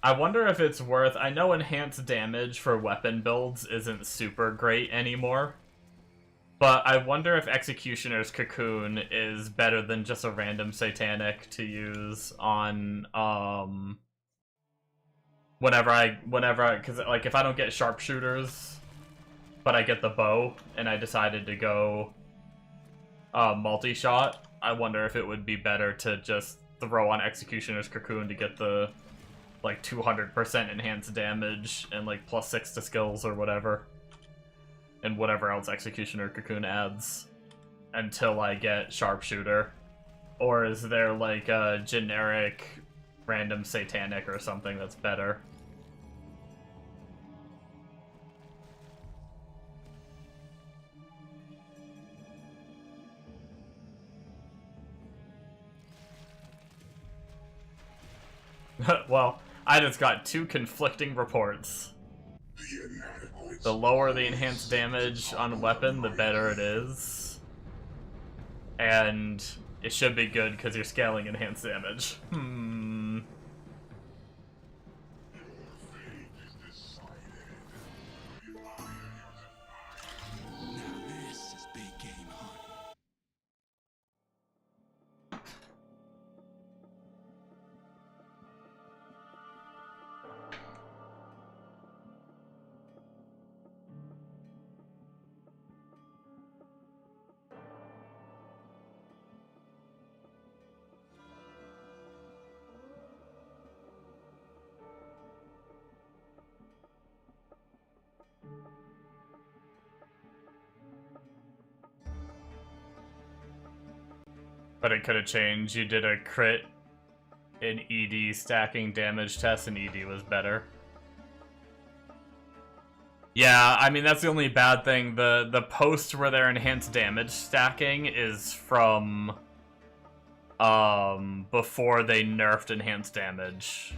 Speaker 1: I wonder if it's worth... I know enhanced damage for weapon builds isn't super great anymore, but I wonder if Executioner's Cocoon is better than just a random Satanic to use on, because, like, if I don't get Sharpshooters, but I get the bow, and I decided to go, multi-shot, I wonder if it would be better to just throw on Executioner's Cocoon to get the... like 200% enhanced damage and like +6 to skills or whatever, and whatever else Executioner Cocoon adds until I get Sharpshooter. Or is there like a generic random Satanic or something that's better? Well, I just got two conflicting reports. The lower the enhanced damage on a weapon, the better it is. And it should be good because you're scaling enhanced damage. But it could have changed. You did a crit in ED stacking damage test, and ED was better. Yeah, I mean, that's the only bad thing. The post where they're enhanced damage stacking is from before they nerfed enhanced damage.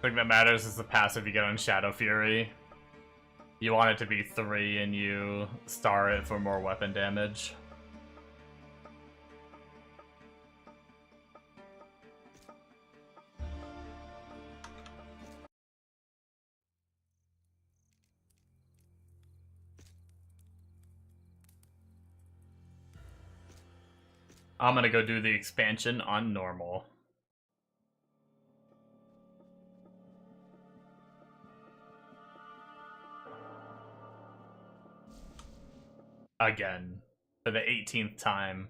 Speaker 1: The thing that matters is the passive you get on Shadow Fury. You want it to be 3 and you star it for more weapon damage. I'm gonna go do the expansion on normal. Again. For the 18th time.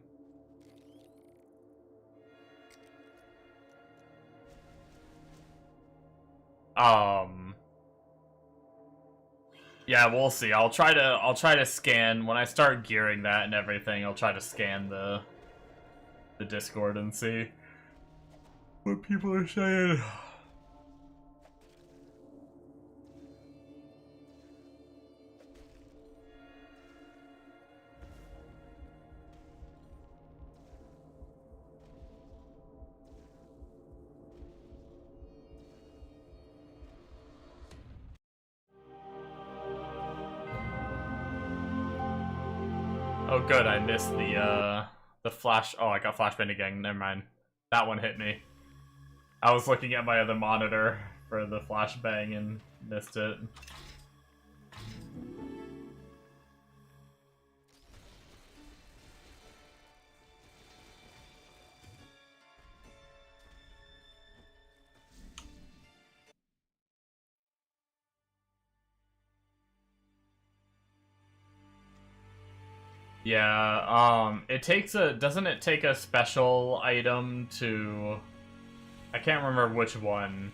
Speaker 1: Yeah, we'll see. I'll try to scan when I start gearing that and everything. I'll try to scan the Discord and see what people are saying. Oh good, I missed the flash. Oh, I got flashbang again. Never mind. That one hit me. I was looking at my other monitor for the flashbang and missed it. Yeah, doesn't it take a special item to, I can't remember which one.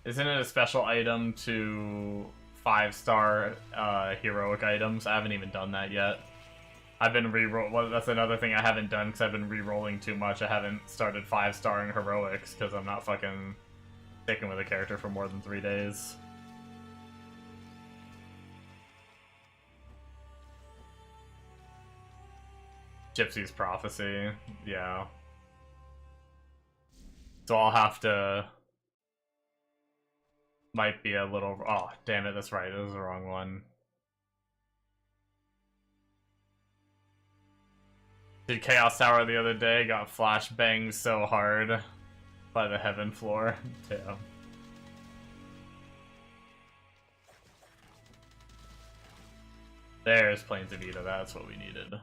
Speaker 1: Isn't it a special item to 5-star heroic items? I haven't even done that yet. I've been well, that's another thing I haven't done because I've been re-rolling too much. I haven't started 5-starring heroics because I'm not fucking sticking with a character for more than 3 days. Gypsy's Prophecy, yeah. So I'll have to... Might be a little... Oh, damn it, that's right, it was the wrong one. Did Chaos Tower the other day, got flashbanged so hard by the heaven floor. Damn. There's Plains of Vita, that's what we needed.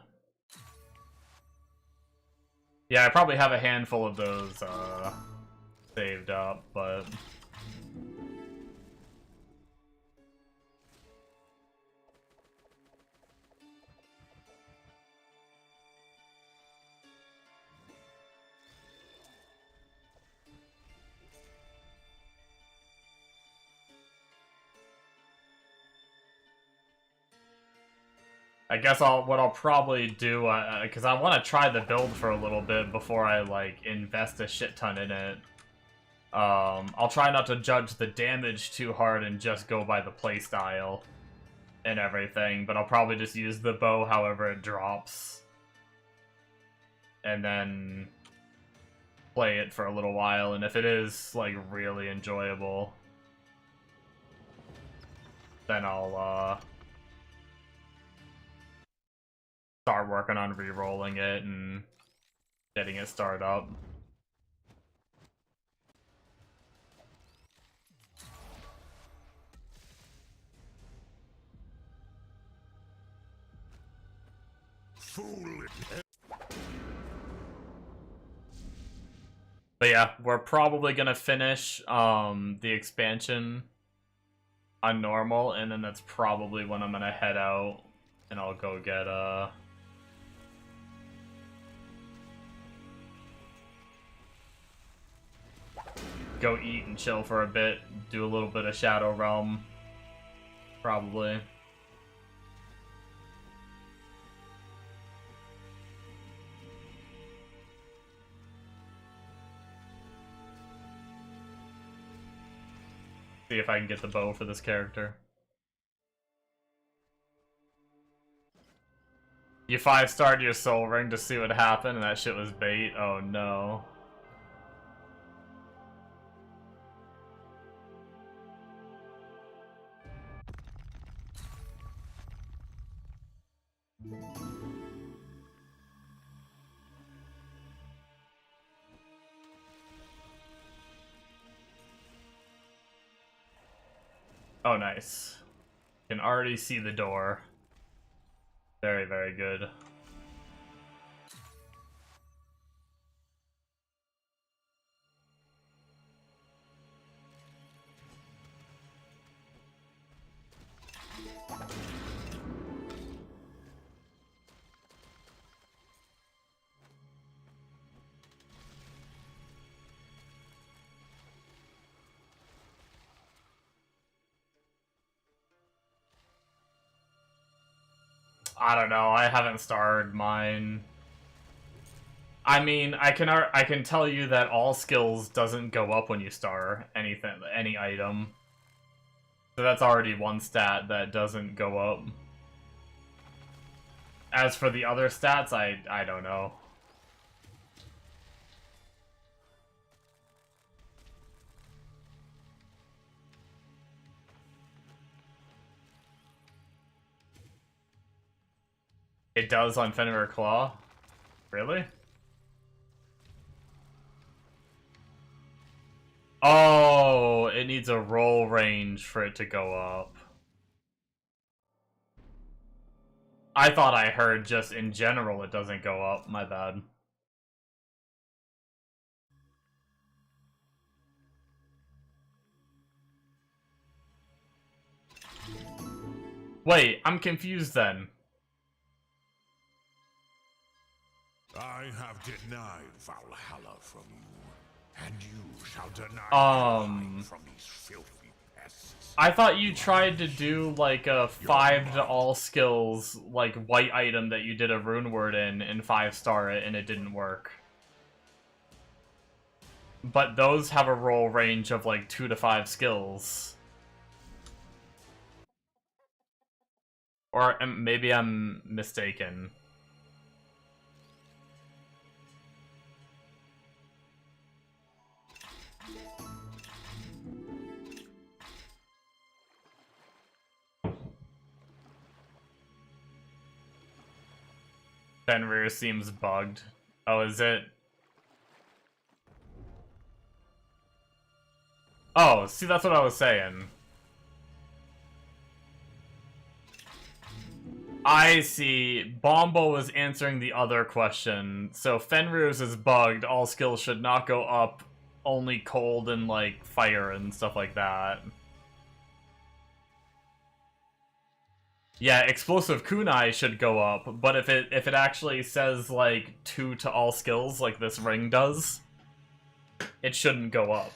Speaker 1: Yeah, I probably have a handful of those saved up, but I guess what I'll probably do, because I want to try the build for a little bit before I, like, invest a shit ton in it. I'll try not to judge the damage too hard and just go by the playstyle and everything, but I'll probably just use the bow however it drops. And then play it for a little while, and if it is, like, really enjoyable, then I'll, start working on re-rolling it and getting it started up. But yeah, we're probably gonna finish the expansion on normal, and then that's probably when I'm gonna head out and I'll go get go eat and chill for a bit, do a little bit of Shadow Realm, probably. See if I can get the bow for this character. You 5-starred your soul ring to see what happened, and that shit was bait? Oh no. Oh, nice. Can already see the door. Very, very good. I don't know, I haven't starred mine. I mean, I can tell you that all skills doesn't go up when you star anything, any item. So that's already one stat that doesn't go up. As for the other stats, I don't know. It does on Fenrir Claw? Really? Oh, it needs a roll range for it to go up. I thought I heard just in general it doesn't go up. My bad. Wait, I'm confused then.
Speaker 2: I have denied Valhalla from you, and you shall deny mine from these filthy pests.
Speaker 1: I thought you tried to do like a 5 to all skills, like white item that you did a rune word in and 5-star it, and it didn't work. But those have a roll range of like 2 to 5 skills. Or maybe I'm mistaken. Fenrir seems bugged. Oh, is it? Oh, see, that's what I was saying. I see. Bombo was answering the other question. So Fenrir's is bugged. All skills should not go up. Only cold and, like, fire and stuff like that. Yeah, explosive kunai should go up, but if it actually says, like, 2 to all skills, like this ring does, it shouldn't go up.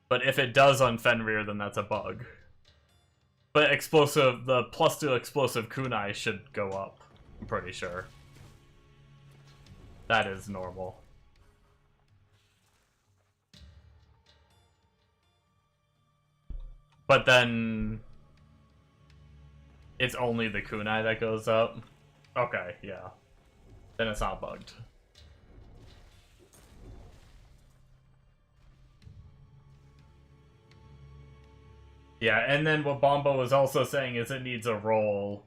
Speaker 1: But if it does on Fenrir, then that's a bug. But explosive, the +2 explosive kunai should go up, I'm pretty sure. That is normal. But then it's only the kunai that goes up. Okay, yeah. Then it's not bugged. Yeah, and then what Bombo was also saying is it needs a roll,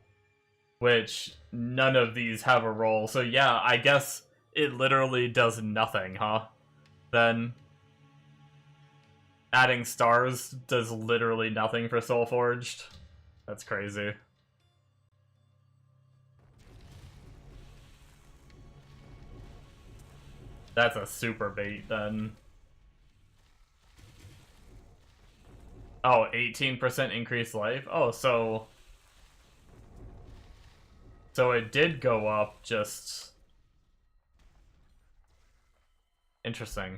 Speaker 1: which none of these have a roll. So yeah, I guess it literally does nothing, huh? Then adding stars does literally nothing for Soulforged. That's crazy. That's a super bait then. Oh, 18% increased life? Oh, so it did go up, just... Interesting.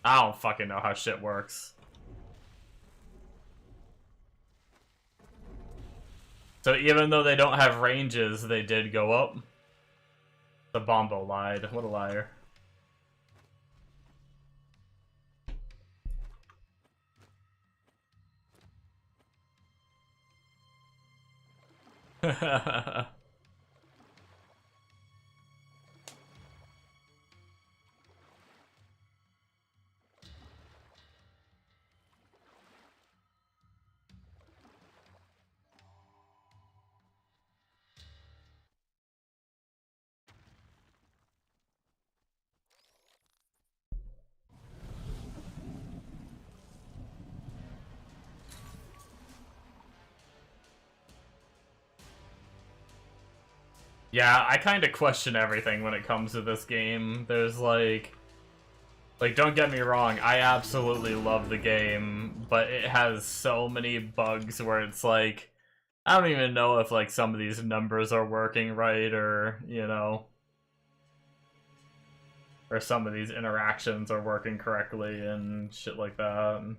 Speaker 1: I don't fucking know how shit works. So even though they don't have ranges, they did go up. The Bombo lied. What a liar. Yeah, I kind of question everything when it comes to this game. There's like, don't get me wrong, I absolutely love the game, but it has so many bugs where it's like, I don't even know if like some of these numbers are working right, or, you know, or some of these interactions are working correctly and shit like that.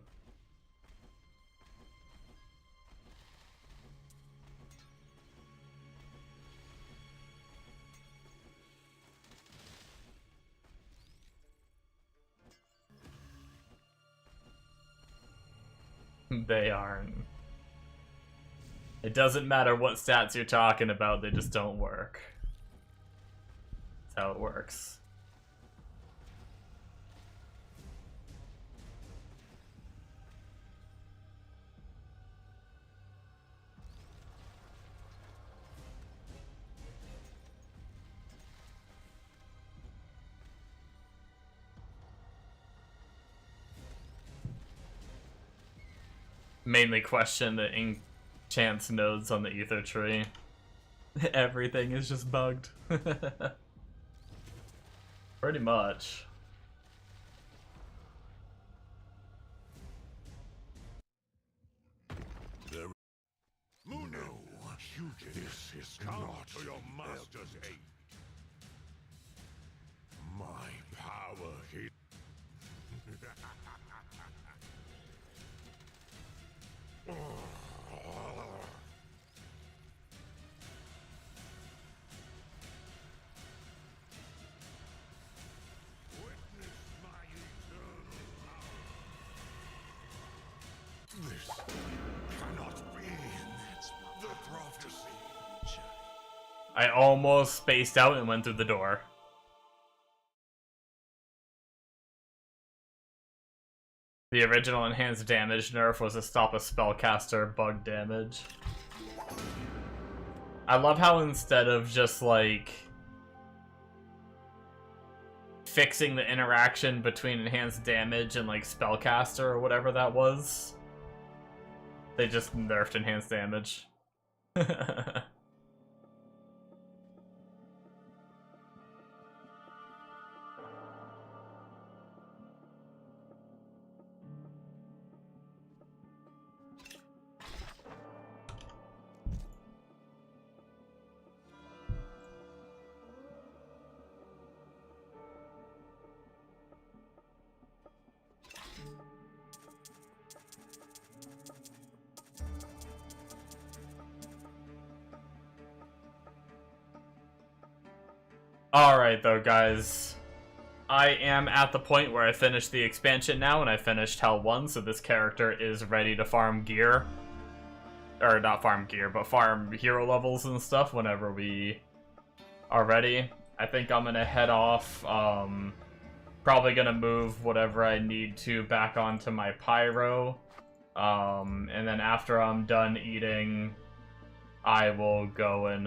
Speaker 1: They aren't. It doesn't matter what stats you're talking about, they just don't work. That's how it works. Mainly question the enchants nodes on the ether tree. Everything is just bugged. Pretty much.
Speaker 2: No, this is not to your master's aid. My power is... Witness my eternal power. This cannot be. The prophecy.
Speaker 1: I almost spaced out and went through the door. The original enhanced damage nerf was to stop a spellcaster bug damage. I love how instead of just like fixing the interaction between enhanced damage and like spellcaster or whatever that was, they just nerfed enhanced damage. Alright though, guys. I am at the point where I finished the expansion now, and I finished Hell 1, so this character is ready to farm gear. Or not farm gear, but farm hero levels and stuff whenever we are ready. I think I'm gonna head off, probably gonna move whatever I need to back onto my Pyro. And then after I'm done eating, I will go and,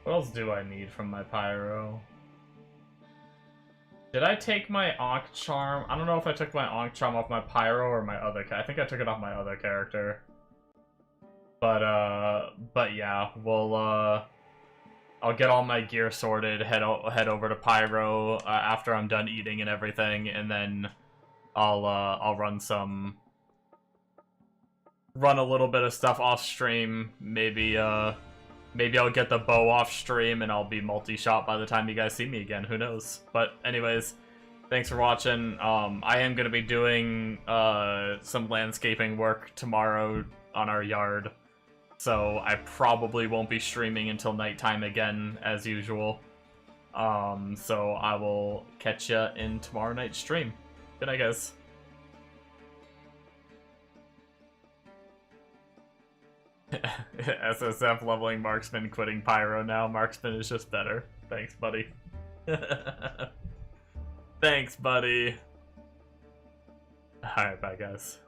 Speaker 1: what else do I need from my Pyro? Did I take my Ankh Charm? I don't know if I took my Ankh Charm off my Pyro or my other I think I took it off my other character. But yeah, we'll, I'll get all my gear sorted, head over to Pyro after I'm done eating and everything, and then I'll run a little bit of stuff off stream. Maybe I'll get the bow off stream and I'll be multi-shot by the time you guys see me again. Who knows? But anyways, thanks for watching. I am going to be doing some landscaping work tomorrow on our yard. So I probably won't be streaming until nighttime again, as usual. So I will catch ya in tomorrow night's stream. Good night, guys. SSF leveling Marksman, quitting Pyro now. Marksman is just better. Thanks, buddy. Thanks, buddy. Alright, bye, guys.